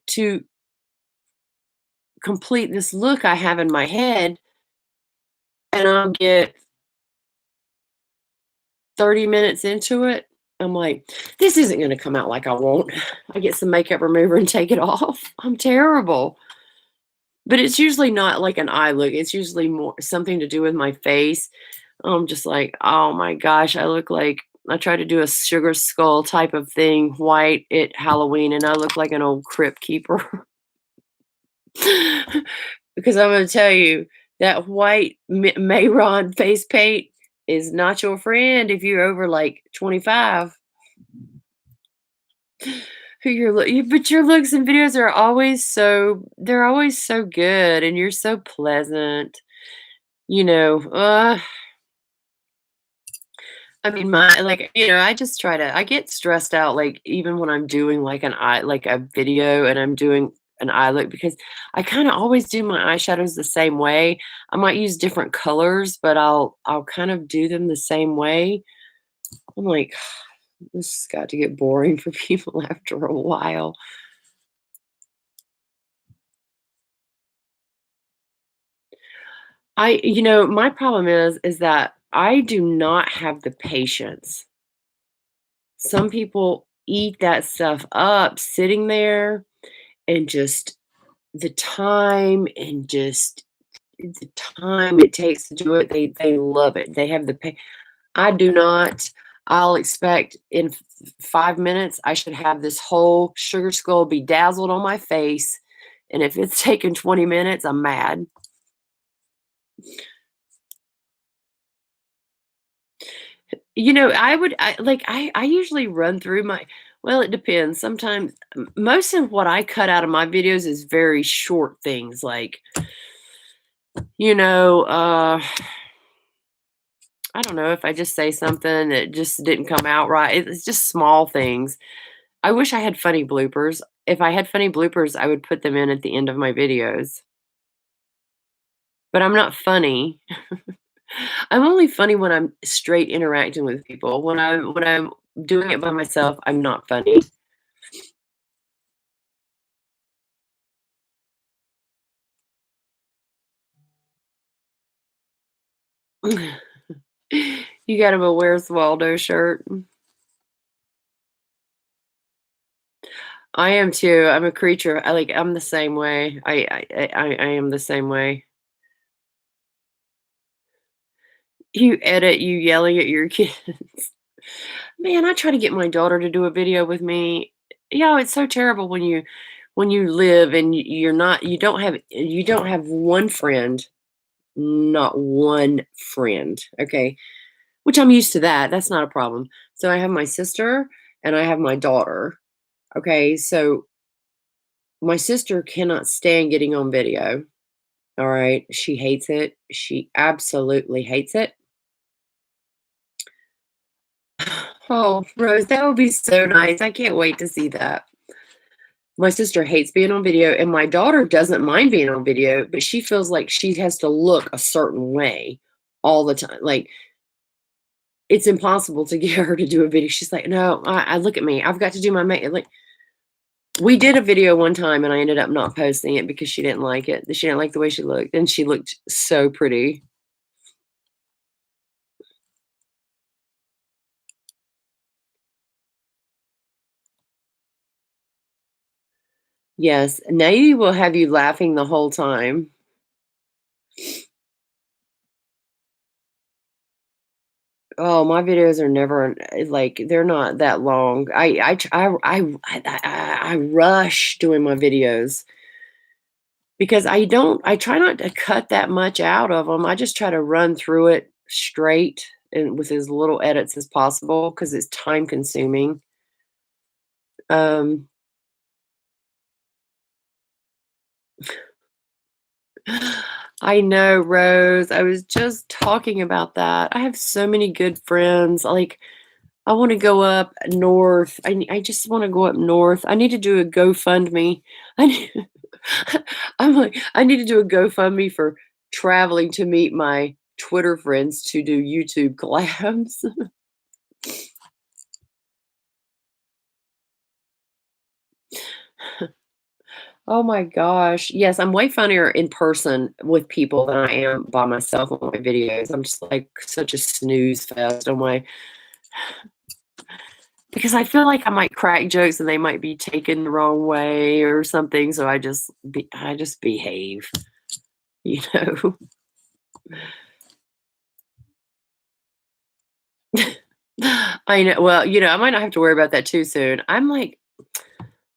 to complete this look I have in my head, and I'll get 30 minutes into it. I'm like, "This isn't gonna come out like I want." I get some makeup remover and take it off. I'm terrible. But it's usually not like an eye look, it's usually more something to do with my face. I'm just like, "Oh my gosh, I look like" I try to do a sugar skull type of thing, white at Halloween, and I look like an old crypt keeper. Because I'm gonna tell you, that white Mayron face paint is not your friend if you're over, like, 25. Who your look but your looks and videos are always they're always so good, and you're so pleasant, you know, I mean, I just try to I get stressed out, like, even when I'm doing, like a video and I'm doing an eye look because I kinda always do my eyeshadows the same way. I might use different colors, but I'll kind of do them the same way. I'm like, "This has got to get boring for people after a while." My problem is that I do not have the patience. Some people eat that stuff up sitting there and just the time and just the time it takes to do it, they love it. They have the I do not. I'll expect in 5 minutes, I should have this whole sugar skull bedazzled on my face, and if it's taken 20 minutes, I'm mad. I usually run through my well, it depends. Sometimes most of what I cut out of my videos is very short things like, you know, I don't know if I just say something that just didn't come out right. It's just small things. I wish I had funny bloopers. If I had funny bloopers, I would put them in at the end of my videos. But I'm not funny. I'm only funny when I'm straight interacting with people. When I'm doing it by myself, I'm not funny. You got him a Where's Waldo shirt. I am too. I'm a creature. I'm the same way. I am the same way. You edit you yelling at your kids. Man, I try to get my daughter to do a video with me. It's so terrible when you live and you're not you don't have one friend, not one friend, okay? Which I'm used to that. That's not a problem. So I have my sister and I have my daughter. Okay, so my sister cannot stand getting on video. All right, she hates it. She absolutely hates it. Oh, Rose, that would be so nice. I can't wait to see that. My sister hates being on video, and my daughter doesn't mind being on video, but she feels like she has to look a certain way all the time. Like, it's impossible to get her to do a video. She's like, no, I look at me. I've got to do my makeup. Like, we did a video one time, and I ended up not posting it because she didn't like it. She didn't like the way she looked, and she looked so pretty. Yes, Nady will have you laughing the whole time. Oh, my videos are never like they're not that long. I rush doing my videos because I try not to cut that much out of them. I just try to run through it straight and with as little edits as possible because it's time consuming. Um, I know, Rose. I was just talking about that. I have so many good friends. Like, I want to go up north. I just want to go up north. I need to do a GoFundMe. I need, I'm like, I need to do a GoFundMe for traveling to meet my Twitter friends to do YouTube collabs. Oh my gosh. Yes, I'm way funnier in person with people than I am by myself on my videos. I'm just like such a snooze fest on my because I feel like I might crack jokes and they might be taken the wrong way or something. So I just behave, you know. I know. Well, I might not have to worry about that too soon. I'm like,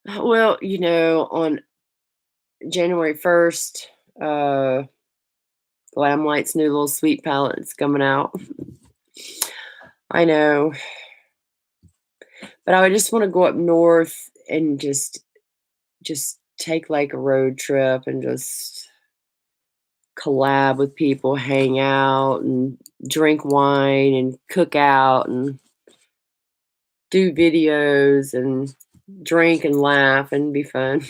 well, on January 1st, Glamlight's new little sweet palette is coming out. I know. But I just want to go up north and just take like a road trip and just collab with people, hang out and drink wine and cook out and do videos and drink and laugh and be fun.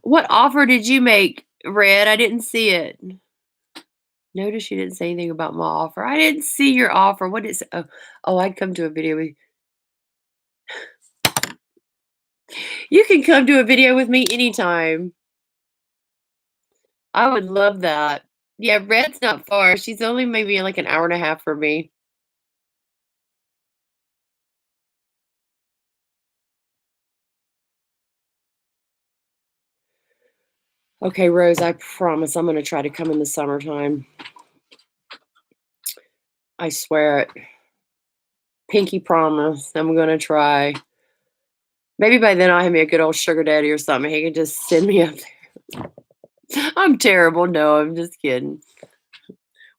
What offer did you make, Red? I didn't see it. Notice you didn't say anything about my offer. I didn't see your offer. What is oh, I'd come to a video with you can come to a video with me anytime. I would love that. Yeah, Red's not far. She's only maybe like an hour and a half from me. Okay, Rose, I promise I'm gonna try to come in the summertime. I swear it. Pinky promise. I'm gonna try. Maybe by then I'll have me a good old sugar daddy or something. He can just send me up there. I'm terrible. No, I'm just kidding.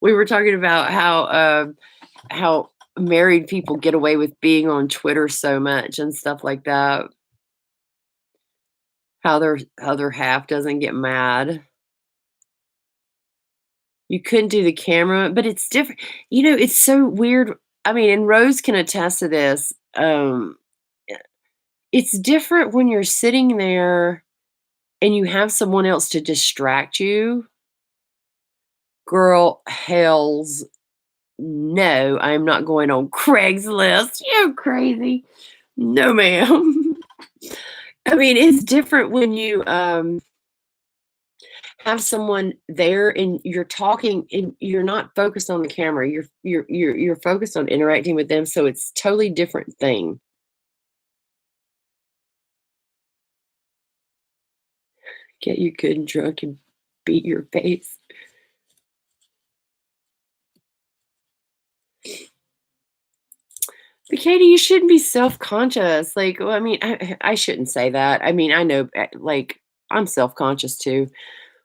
We were talking about how married people get away with being on Twitter so much and stuff like that. How their other half doesn't get mad. You couldn't do the camera, but it's different. It's so weird. I mean, and Rose can attest to this. It's different when you're sitting there and you have someone else to distract you. Girl, hells no, I'm not going on Craigslist. You crazy. No, ma'am. I mean, it's different when you have someone there and you're talking and you're not focused on the camera. You're focused on interacting with them, so it's totally different thing. Get you good and drunk and beat your face. But Katie, you shouldn't be self-conscious. Like, well, I mean, I shouldn't say that. I mean, I know, like, I'm self-conscious too.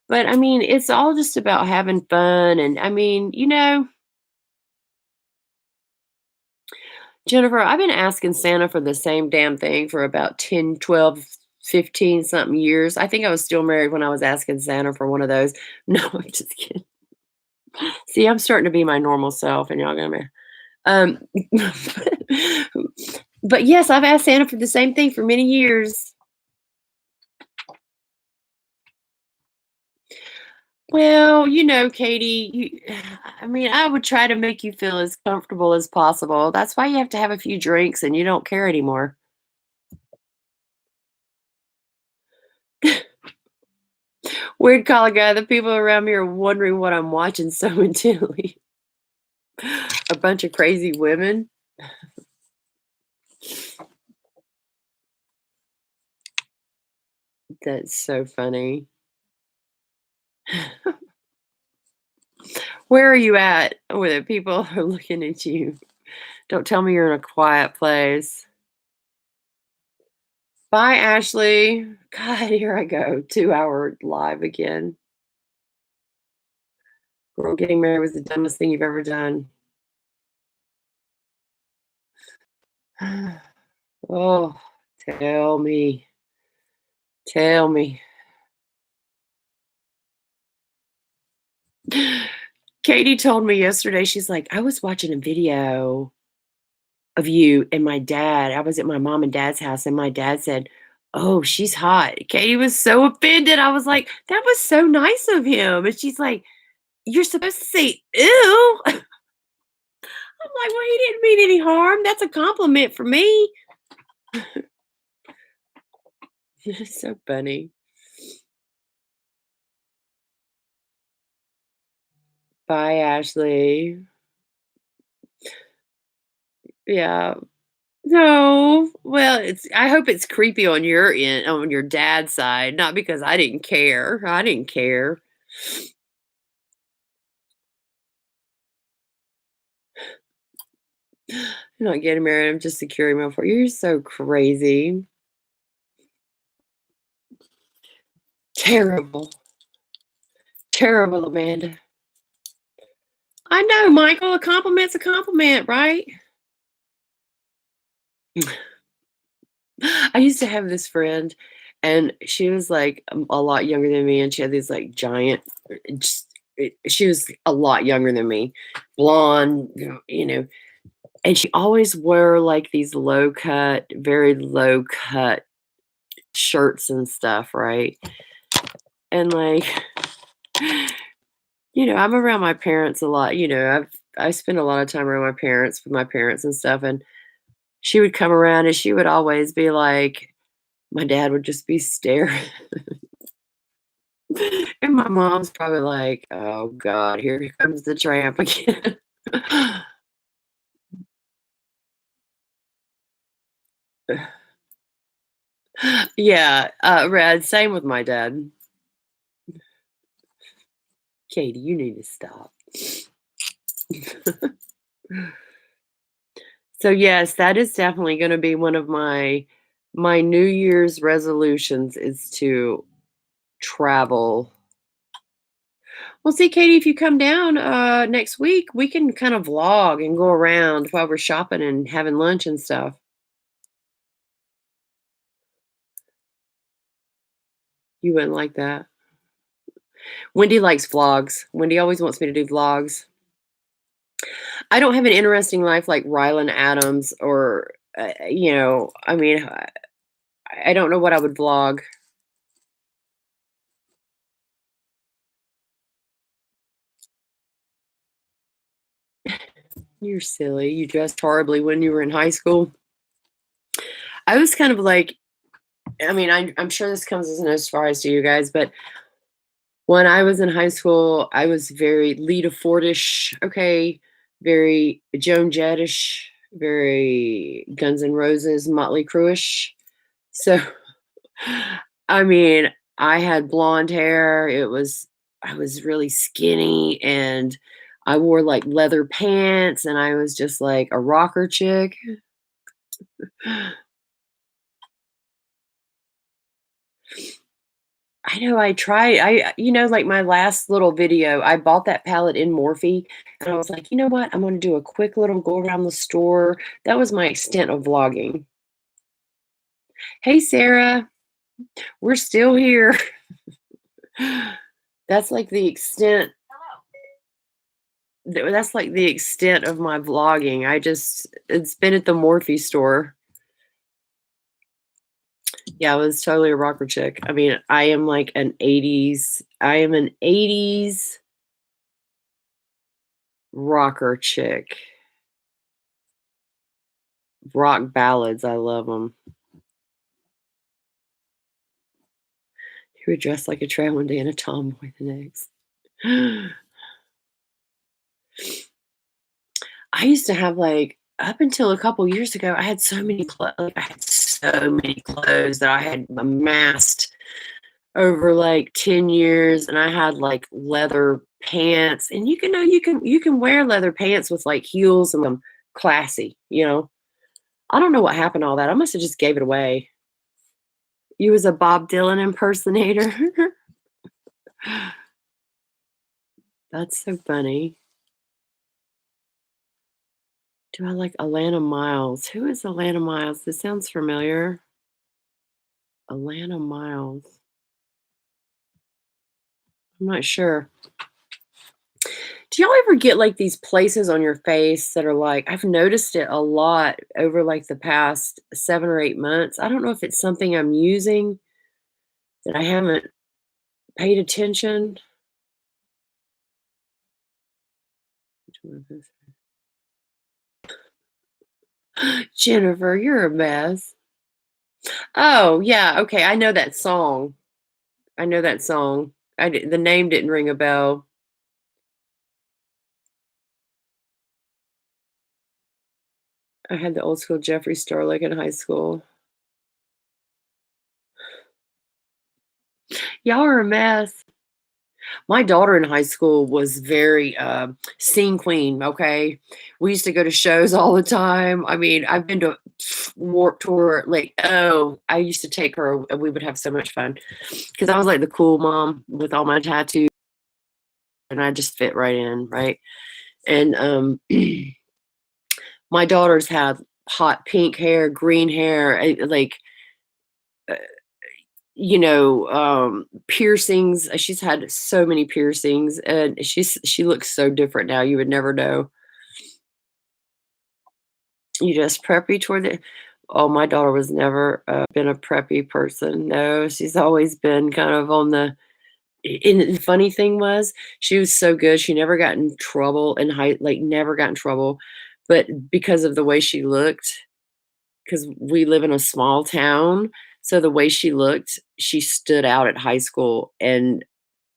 But I mean, it's all just about having fun. And I mean, Jennifer, I've been asking Santa for the same damn thing for about 10, 12, 15 something years. I think I was still married when I was asking Santa for one of those. No, I'm just kidding. See, I'm starting to be my normal self, and y'all gonna be. Um, but yes, I've asked Santa for the same thing for many years. Well, Katie, I mean, I would try to make you feel as comfortable as possible. That's why you have to have a few drinks and you don't care anymore. Weird collar guy. The people around me are wondering what I'm watching so intently. A bunch of crazy women. That's so funny. Where are you at? Where the people are looking at you. Don't tell me you're in a quiet place. Bye, Ashley. God, here I go. 2-hour live again. Girl, getting married was the dumbest thing you've ever done. Oh, tell me. Tell me. Katie told me yesterday, she's like, I was watching a video of you and my dad. I was at my mom and dad's house, and my dad said, "Oh, she's hot." Katie was so offended. I was like, "That was so nice of him." And she's like, "You're supposed to say, ew." I'm like, "Well, he didn't mean any harm. That's a compliment for me." It's so funny. Bye, Ashley. Yeah. No. Well, I hope it's creepy on your end, on your dad's side, not because I didn't care. I didn't care. I'm not getting married. I'm just securing my You're so crazy. Terrible. Terrible, Amanda. I know, Michael. A compliment's a compliment, right? I used to have this friend, and she was like a lot younger than me, and she had these like giant. Just, she was a lot younger than me, blonde, and she always wore like these low cut, very low cut shirts and stuff, right? And like, I'm around my parents a lot. I spend a lot of time around my parents with my parents and stuff, and she would come around and she would always be like, my dad would just be staring. And my mom's probably like, "Oh God, here comes the tramp again." Yeah, Red, same with my dad. Katie, you need to stop. So yes, that is definitely gonna be one of my New Year's resolutions is to travel. Well, see, Katie, if you come down next week, we can kind of vlog and go around while we're shopping and having lunch and stuff. You wouldn't like that. Wendy likes vlogs. Wendy always wants me to do vlogs. I don't have an interesting life like Rylan Adams or, I mean, I don't know what I would vlog. You're silly. You dressed horribly when you were in high school. I was kind of like, I mean, I'm sure this comes as no surprise to you guys, but when I was in high school, I was very Lita Fordish, okay, very Joan Jettish, very Guns N' Roses, Motley Crueish. So, I mean, I had blonde hair. I was really skinny and I wore like leather pants and I was just like a rocker chick. I know I tried. Like my last little video, I bought that palette in Morphe and I was like, you know what? I'm going to do a quick little go around the store. That was my extent of vlogging. Hey, Sarah, we're still here. That's like the extent. That's like the extent of my vlogging. It's been at the Morphe store. Yeah, I was totally a rocker chick. I mean, I am an 80s rocker chick. Rock ballads, I love them. He would dress like a tramp one day and a tomboy the next. I used to have, like up until a couple years ago, I had so many clothes. I had so many clothes that I had amassed over, like, 10 years, and I had, like, leather pants, and you can wear leather pants with, like, heels and them classy, you know? I don't know what happened to all that. I must have just gave it away. You was a Bob Dylan impersonator? That's so funny. Do I like Alana Miles? Who is Alana Miles? This sounds familiar. Alana Miles. I'm not sure. Do y'all ever get like these places on your face that are like, I've noticed it a lot over like the past 7 or 8 months. I don't know if it's something I'm using that I haven't paid attention. Jennifer, you're a mess. Oh, yeah. Okay. I know that song. I know that song. The name didn't ring a bell. I had the old school Jeffree Star look in high school. Y'all are a mess. My daughter in high school was very scene queen. Okay, we used to go to shows all the time. I mean, I've been to Warp Tour. Like, oh, I used to take her, and we would have so much fun because I was like the cool mom with all my tattoos, and I just fit right in, right? And my daughters have hot pink hair, green hair, like uh, piercings. She's had so many piercings and she looks so different now. You would never know. You just preppy toward the Oh, my daughter was never been a preppy person. No, she's always been kind of on the and the funny thing was she was so good. She never got in trouble in like never got in trouble. But because of the way she looked, because we live in a small town, so the way she looked, she stood out at high school, and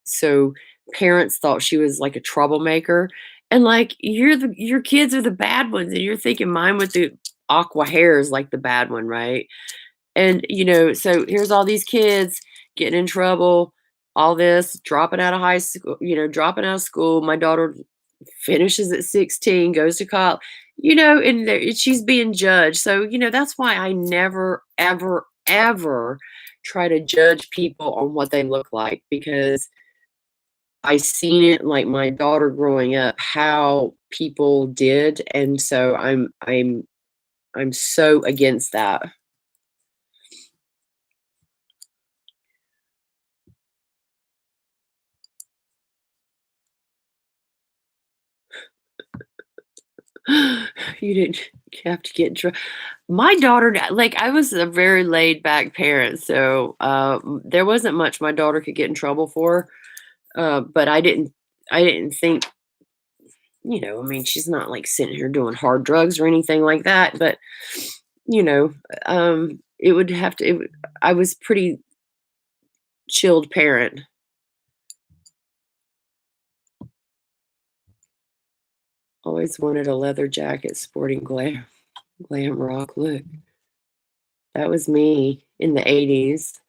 so parents thought she was like a troublemaker, and like your kids are the bad ones, and you're thinking mine with the aqua hair is like the bad one, right? And so here's all these kids getting in trouble, all this, dropping out of high school, dropping out of school. My daughter finishes at 16, goes to college, and she's being judged. So, that's why I never, ever, ever try to judge people on what they look like because I seen it like my daughter growing up, how people did. And so I'm so against that. You didn't have to get in trouble. My daughter, like I was a very laid back parent, so there wasn't much my daughter could get in trouble for. But I didn't think, I mean, she's not like sitting here doing hard drugs or anything like that. But you know, it would have to. I was pretty chilled parent. Always wanted a leather jacket, sporting glam rock look. That was me in the 80s.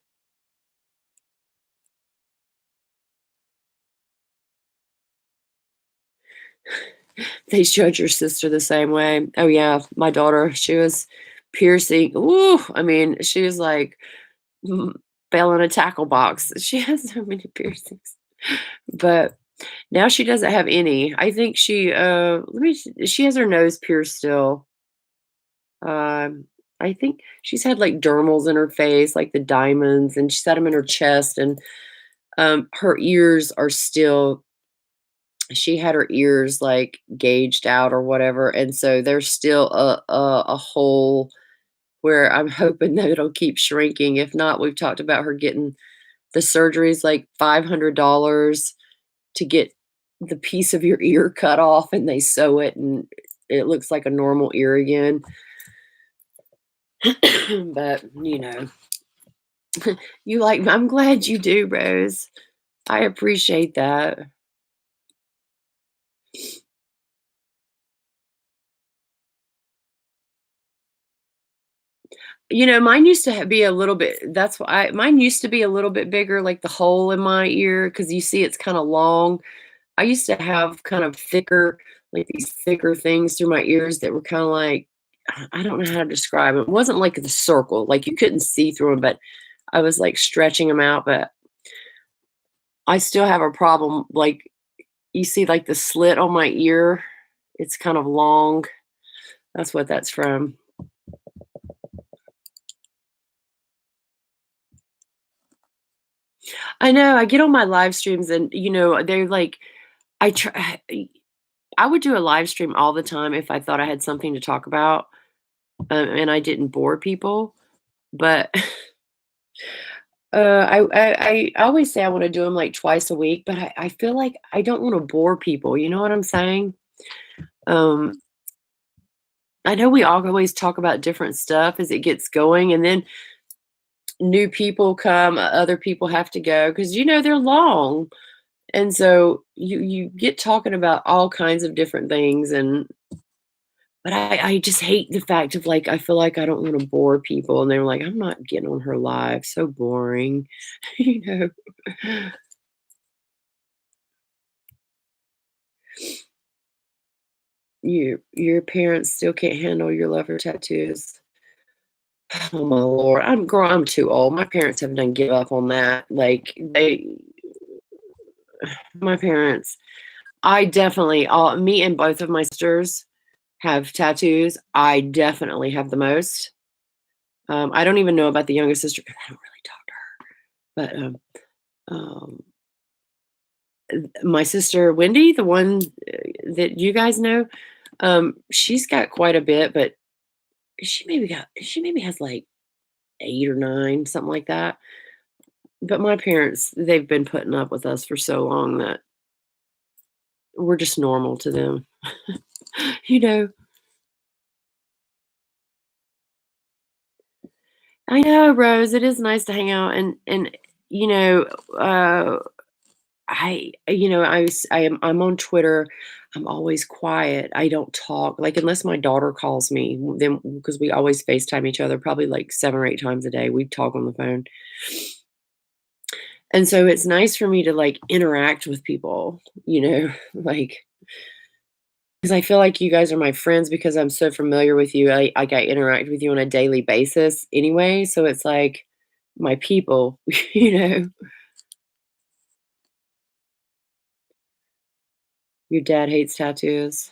They judge your sister the same way. Oh, yeah, my daughter, she was piercing. Ooh, I mean, she was like mm, fell in a tackle box. She has so many piercings. But now she doesn't have any. I think she has her nose pierced still. I think she's had like dermals in her face, like the diamonds, and she's had them in her chest, and her ears are still she had her ears like gauged out or whatever, and so there's still a hole where I'm hoping that it'll keep shrinking. If not, we've talked about her getting the surgery's like $500 to get the piece of your ear cut off, and they sew it, and it looks like a normal ear again. But, I'm glad you do, Rose. I appreciate that. Mine used to be a little bit that's why mine used to be a little bit bigger, like the hole in my ear, because you see it's kinda long. I used to have kind of thicker like these thicker things through my ears that were kinda like I don't know how to describe it. It wasn't like the circle, like you couldn't see through them, but I was, like, stretching them out, but I still have a problem, like, you see, like, the slit on my ear? It's kind of long. That's what that's from. I know, I get on my live streams and, they're like I try I would do a live stream all the time if I thought I had something to talk about, and I didn't bore people, but, I always say I wanna do them like, twice a week, but I feel like I don't wanna bore people, you know what I'm saying? Um, I know we all always talk about different stuff as it gets going, and then new people come, other people have to go because they're long. And so you get talking about all kinds of different things but I just hate the fact of like I feel like I don't want to bore people and they're like, I'm not getting on her live. So boring. you know. Your parents still can't handle your lover tattoos. Oh my lord. I'm too old. My parents have done give up on that. Like my parents I definitely all me and both of my sisters have tattoos. I definitely have the most. I don't even know about the youngest sister 'cause I don't really talk to her. But my sister Wendy, the one that you guys know, she's got quite a bit, but she maybe has like 8 or 9, something like that. But my parents, they've been putting up with us for so long that we're just normal to them. you know. I know, Rose. It is nice to hang out and you know, uh I'm on Twitter. I'm always quiet. I don't talk, like, unless my daughter calls me, then because we always FaceTime each other probably like 7 or 8 times a day. We talk on the phone. And so it's nice for me to like interact with people, like because I feel like you guys are my friends because I'm so familiar with you. I interact with you on a daily basis anyway. So it's like my people, you know. Your dad hates tattoos.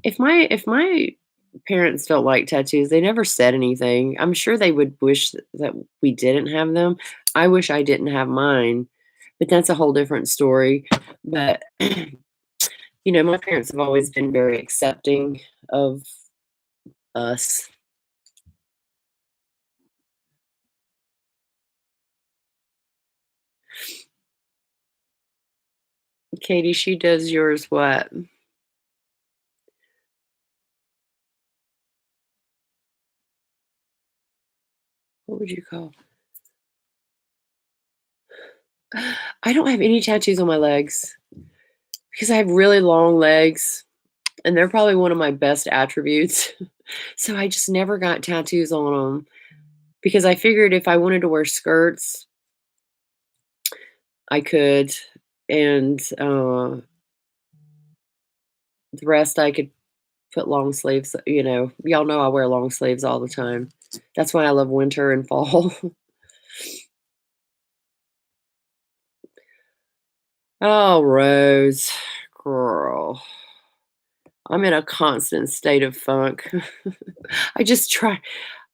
If my parents don't like tattoos, they never said anything. I'm sure they would wish that we didn't have them. I wish I didn't have mine, but that's a whole different story. But my parents have always been very accepting of us. Katie, she does yours what? What would you call? I don't have any tattoos on my legs because I have really long legs, and they're probably one of my best attributes. So I just never got tattoos on them. Because I figured if I wanted to wear skirts, I could, and, The rest I could put long sleeves, y'all know I wear long sleeves all the time. That's why I love winter and fall. Oh, Rose, girl, I'm in a constant state of funk. I just try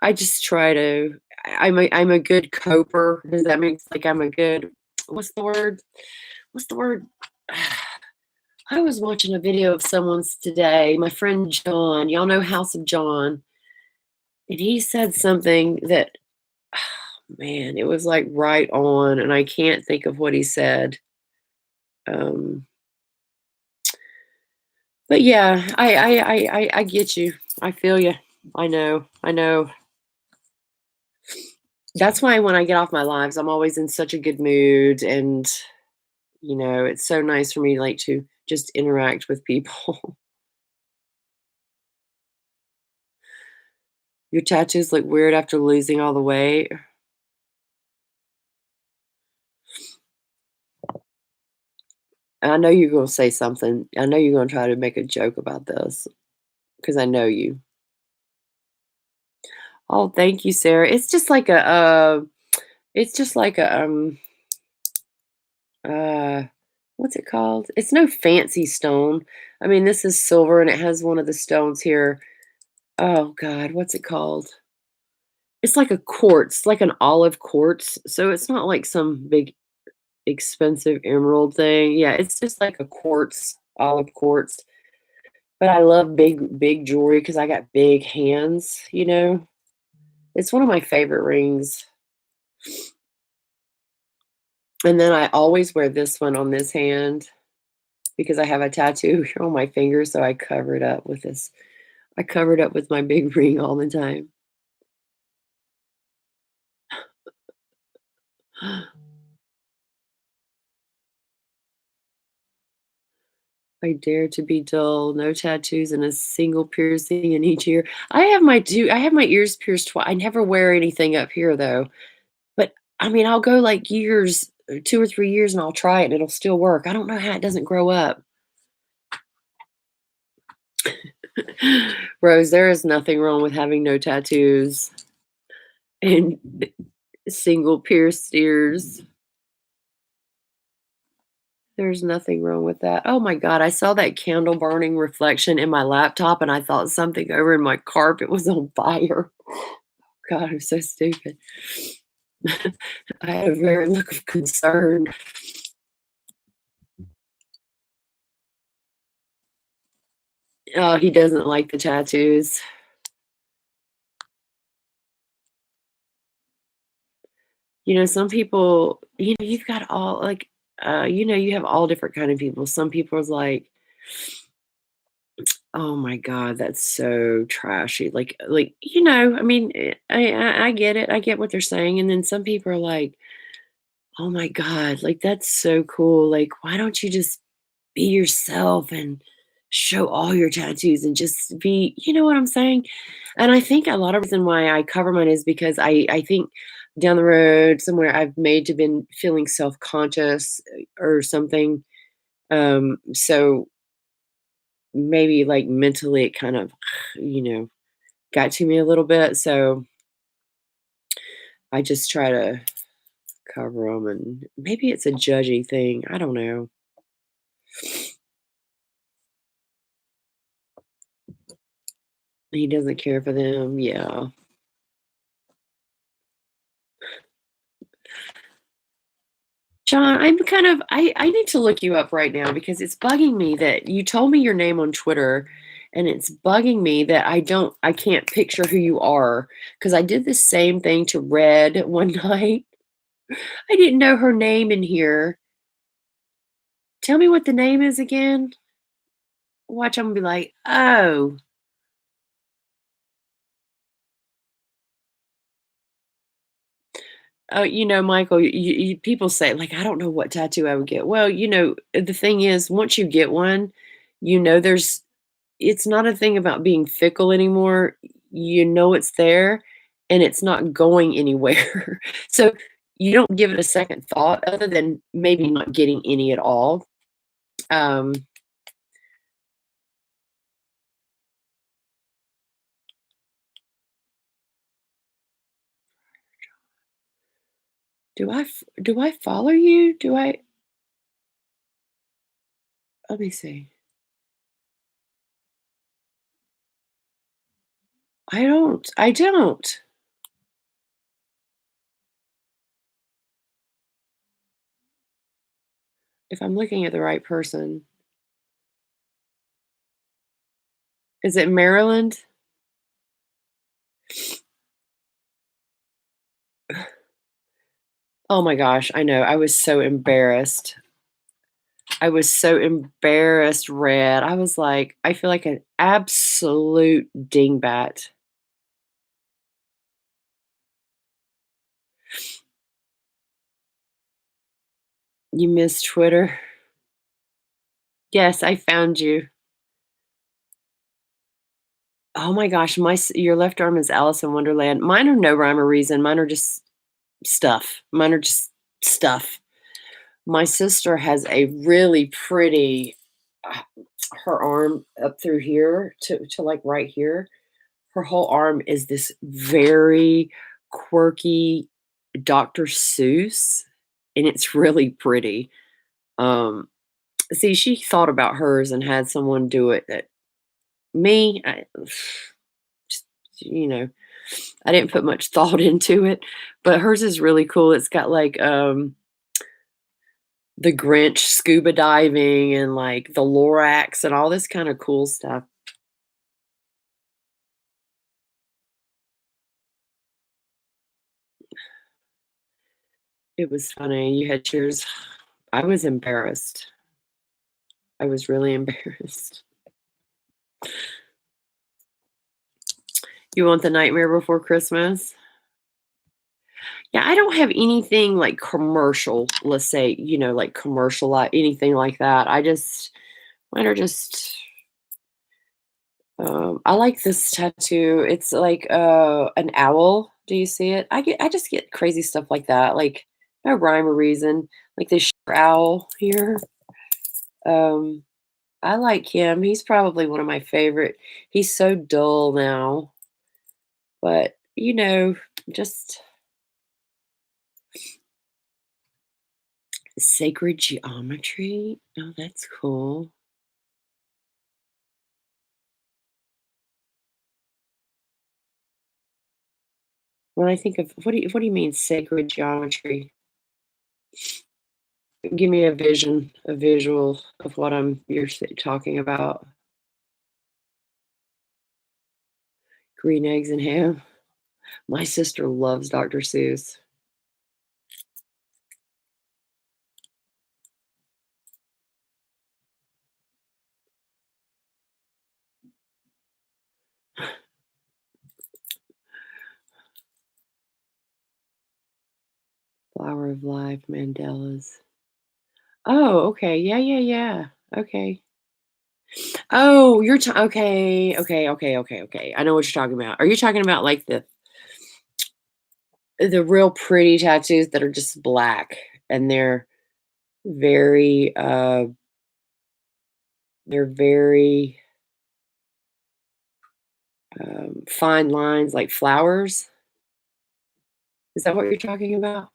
I just try to I'm a good coper. Does that mean like I'm a good what's the word? What's the word? I was watching a video of someone's today, my friend John. Y'all know House of John, and he said something that, man, it was like right on, and I can't think of what he said. Um, but yeah, I get you. I feel you. I know. I know. That's why when I get off my lives, I'm always in such a good mood, and it's so nice for me like to just interact with people. Your tattoos look weird after losing all the weight. I know you're gonna say something. I know you're gonna try to make a joke about this because I know you. Oh, thank you, Sarah. It's just like uh, what's it called? It's no fancy stone. I mean, this is silver and it has one of the stones here. Oh God, what's it called? It's like a quartz, like an olive quartz. So it's not like some big expensive emerald thing. Yeah, it's just like a quartz, olive quartz. But I love big jewelry because I got big hands. It's one of my favorite rings. And then I always wear this one on this hand because I have a tattoo on my finger, so I cover it up with this. I cover it up with my big ring all the time. I dare to be dull, no tattoos and a single piercing in each ear. I have my ears pierced twice. I never wear anything up here though. But I mean, I'll go like years, 2 or 3 years and I'll try it and it'll still work. I don't know how it doesn't grow up. Rose, there is nothing wrong with having no tattoos and single pierced ears. There's nothing wrong with that. Oh my god, I saw that candle burning reflection in my laptop, and I thought something over in my carpet was on fire. God, I'm so stupid. I had a very look of concern. Oh, he doesn't like the tattoos. Some people, you've got all like, you have all different kind of people. Some people is like, oh my god, that's so trashy. I mean, I get it. I get what they're saying. And then some people are like, oh my god, like that's so cool. Like, why don't you just be yourself and show all your tattoos and just be, you know what I'm saying? And I think a lot of reason why I cover mine is because I think down the road somewhere I've made to been feeling self-conscious or something. So maybe like mentally it kind of, you know, got to me a little bit. So I just try to cover them and maybe it's a judgy thing. I don't know. He doesn't care for them. Yeah. John, I need to look you up right now because it's bugging me that you told me your name on Twitter and it's bugging me that I can't picture who you are because I did the same thing to Red one night. I didn't know her name in here. Tell me what the name is again. Watch, I'm gonna be like, oh, oh, Michael, people say like, I don't know what tattoo I would get. Well, the thing is, once you get one, there's it's not a thing about being fickle anymore. You know it's there and it's not going anywhere. So you don't give it a second thought other than maybe not getting any at all. Um, Do I follow you? Do I let me see. I don't. If I'm looking at the right person. Is it Maryland? Oh my gosh, I know. I was so embarrassed. I was so embarrassed, Red. I was like, I feel like an absolute dingbat. You miss Twitter? Yes, I found you. Oh my gosh, your left arm is Alice in Wonderland. Mine are no rhyme or reason. Mine are just stuff. Mine are just stuff. My sister has a really pretty uh, her arm up through here to like right here. Her whole arm is this very quirky Dr. Seuss, and it's really pretty. Um, see, she thought about hers and had someone do it. That me, just, you know, I didn't put much thought into it, but hers is really cool. It's got like the Grinch scuba diving and like the Lorax and all this kind of cool stuff. It was funny. You had cheers. I was embarrassed. I was really embarrassed. You want the Nightmare Before Christmas? Yeah, I don't have anything like commercial, let's say, like commercial, anything like that. Mine are just, I like this tattoo. It's like an owl. Do you see it? I just get crazy stuff like that. Like no rhyme or reason. Like this owl here. Um, I like him. He's probably one of my favorite. He's so dull now, but just sacred geometry. Oh, that's cool. When I think of what do you mean sacred geometry? Give me a visual of what talking about. Green eggs and ham. My sister loves Dr. Seuss. Flower of Life, Mandela's. Oh, okay. Yeah, yeah, yeah. Okay. Oh, okay. I know what you're talking about. Are you talking about like the real pretty tattoos that are just black and very they're very fine lines like flowers? Is that what you're talking about?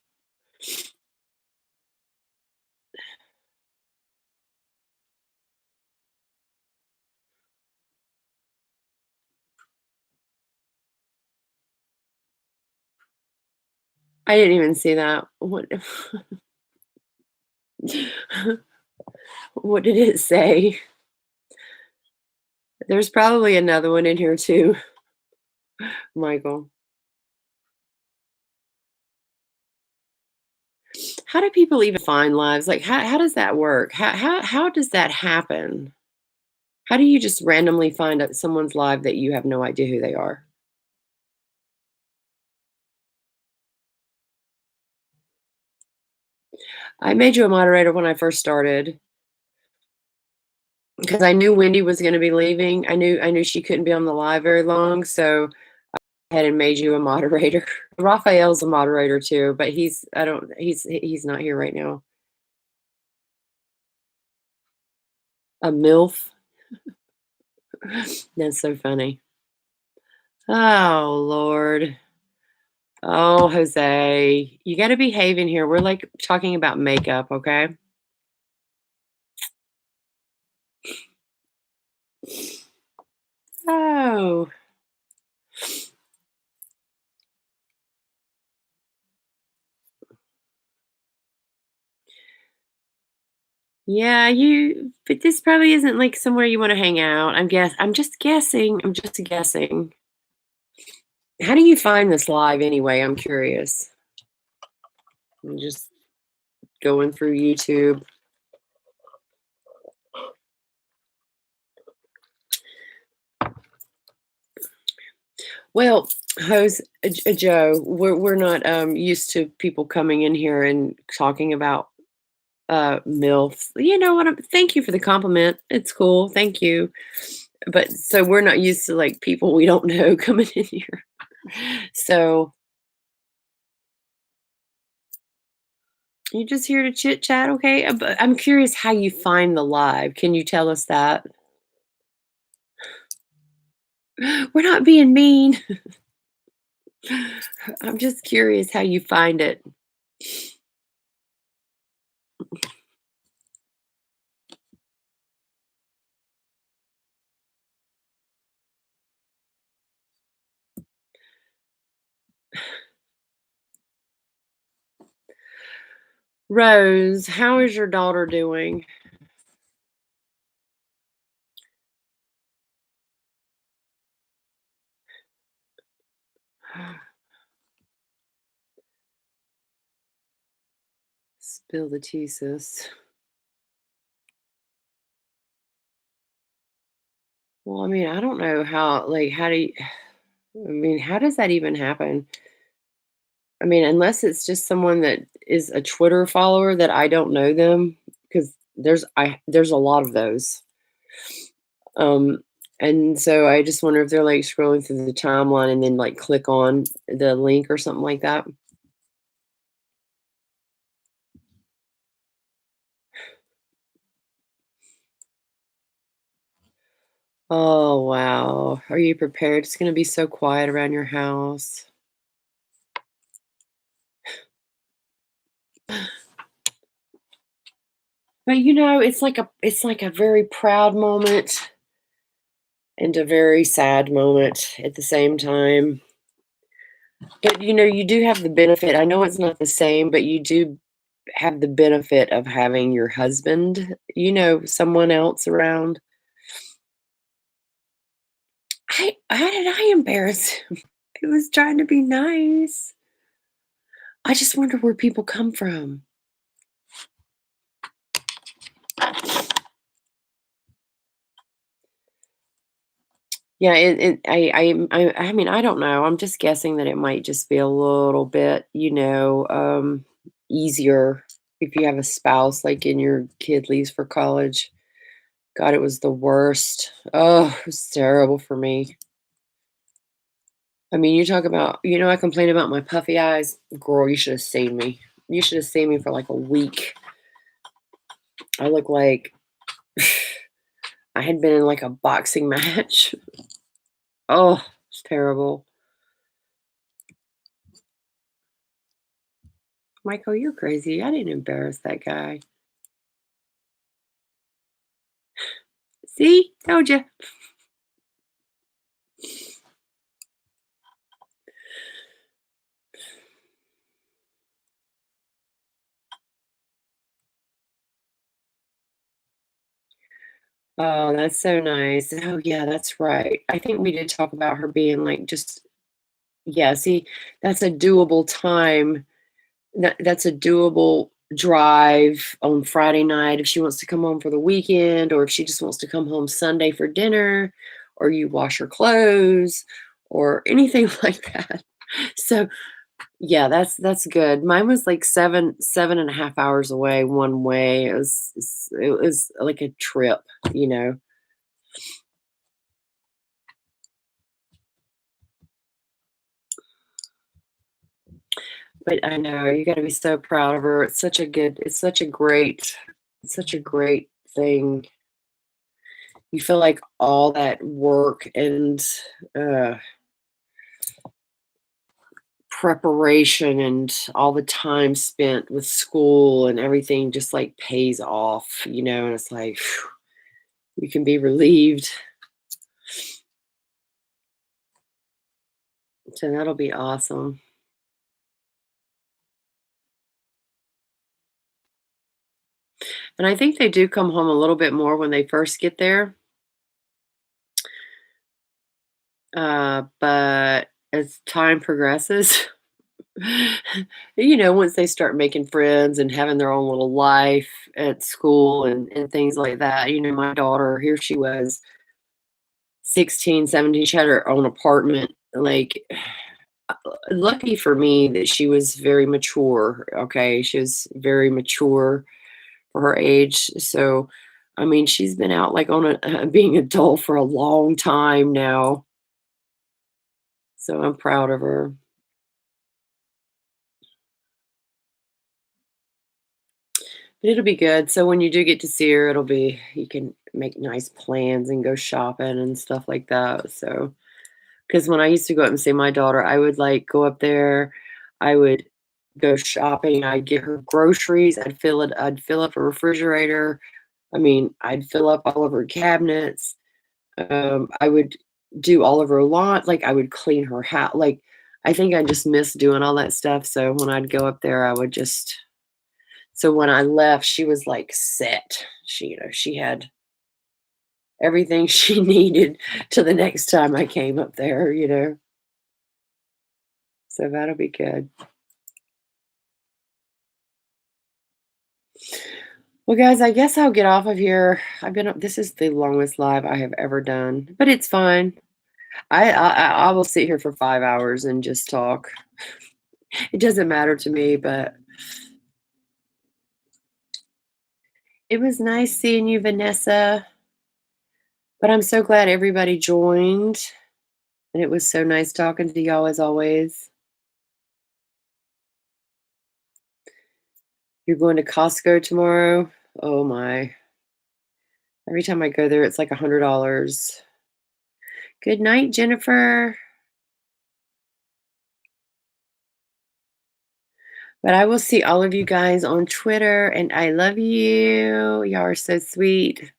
I didn't even see that. What did it say? There's probably another one in here too, Michael. How do people even find lives? Like how does that work? How does that happen? How do you just randomly find out someone's live that you have no idea who they are? I made you a moderator when I first started because I knew Wendy was going to be leaving. I knew she couldn't be on the live very long, so I had and made you a moderator. Raphael's a moderator too, but he's not here right now. A MILF. That's so funny. Oh Lord. Oh, Jose, you gotta behave in here. We're, like, talking about makeup, okay? Oh. Yeah, but this probably isn't, like, somewhere you wanna hang out. I'm just guessing, I'm just guessing. How do you find this live anyway? I'm curious. I'm just going through YouTube. Well, Joe, we're not, used to people coming in here and talking about, MILFs. You know what? Thank you for the compliment. It's cool. Thank you. But so we're not used to, like, people we don't know coming in here. So, you're just here to chit chat, okay? But I'm curious how you find the live. Can you tell us that? We're not being mean. I'm just curious how you find it. Rose, how is your daughter doing? Spill the tea, sis. Well, I mean, I don't know how, like, how do you, I mean, how does that even happen? I mean, unless it's just someone that is a Twitter follower that I don't know them, because there's a lot of those. Um, and so I just wonder if they're like scrolling through the timeline and then like click on the link or something like that. Oh wow. Are you prepared? It's gonna be so quiet around your house. But you know, it's like a very proud moment and a very sad moment at the same time. But you know, you do have the benefit. I know it's not the same, but you do have the benefit of having your husband, someone else around. How did I embarrass him? I was trying to be nice. I just wonder where people come from. Yeah, I mean, I don't know. I'm just guessing that it might just be a little bit, easier if you have a spouse, like, and your kid leaves for college. God, it was the worst. Oh, it was terrible for me. I mean, you talk about, I complain about my puffy eyes. Girl, you should have seen me. You should have seen me for like a week. I look like I had been in like a boxing match. Oh, it's terrible. Michael, you're crazy. I didn't embarrass that guy. See? Told you. Oh, that's so nice. Oh, yeah, that's right. I think we did talk about her being like just, yeah, see, that's a doable time. That's a doable drive on Friday night if she wants to come home for the weekend, or if she just wants to come home Sunday for dinner, or you wash her clothes, or anything like that. So yeah, that's good. Mine was like 7.5 hours away one way. It was like a trip, you know. But I know you gotta be so proud of her. It's such a great thing. You feel like all that work and uh preparation and all the time spent with school and everything just like pays off, and it's like phew, you can be relieved. So that'll be awesome. And I think they do come home a little bit more when they first get there. But as time progresses, once they start making friends and having their own little life at school and things like that, my daughter, here she was 16, 17, she had her own apartment. Like, lucky for me that she was very mature. Okay. She was very mature for her age. So, I mean, she's been out like on being adult for a long time now. So I'm proud of her. But it'll be good. So when you do get to see her, you can make nice plans and go shopping and stuff like that. So, because when I used to go up and see my daughter, I would like go up there, I would go shopping, I'd get her groceries, I'd fill up a refrigerator. I mean, I'd fill up all of her cabinets. I would do all of her lawn, like I would clean her house. Like I think I just miss doing all that stuff. So when I'd go up there, I would just so when I left, she was like set. She had everything she needed to the next time I came up there. So that'll be good. Well, guys, I guess I'll get off of here. This is the longest live I have ever done, but it's fine. I will sit here for 5 hours and just talk. It doesn't matter to me, but it was nice seeing you, Vanessa. But I'm so glad everybody joined, and it was so nice talking to y'all as always. You're going to Costco tomorrow? Oh my. Every time I go there, it's like $100. Good night, Jennifer. But I will see all of you guys on Twitter, and I love you. Y'all are so sweet.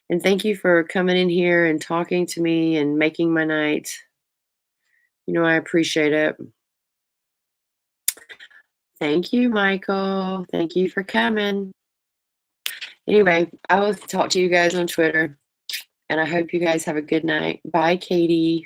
And thank you for coming in here and talking to me and making my night. I appreciate it. Thank you, Michael. Thank you for coming. Anyway, I will talk to you guys on Twitter, and I hope you guys have a good night. Bye, Katie.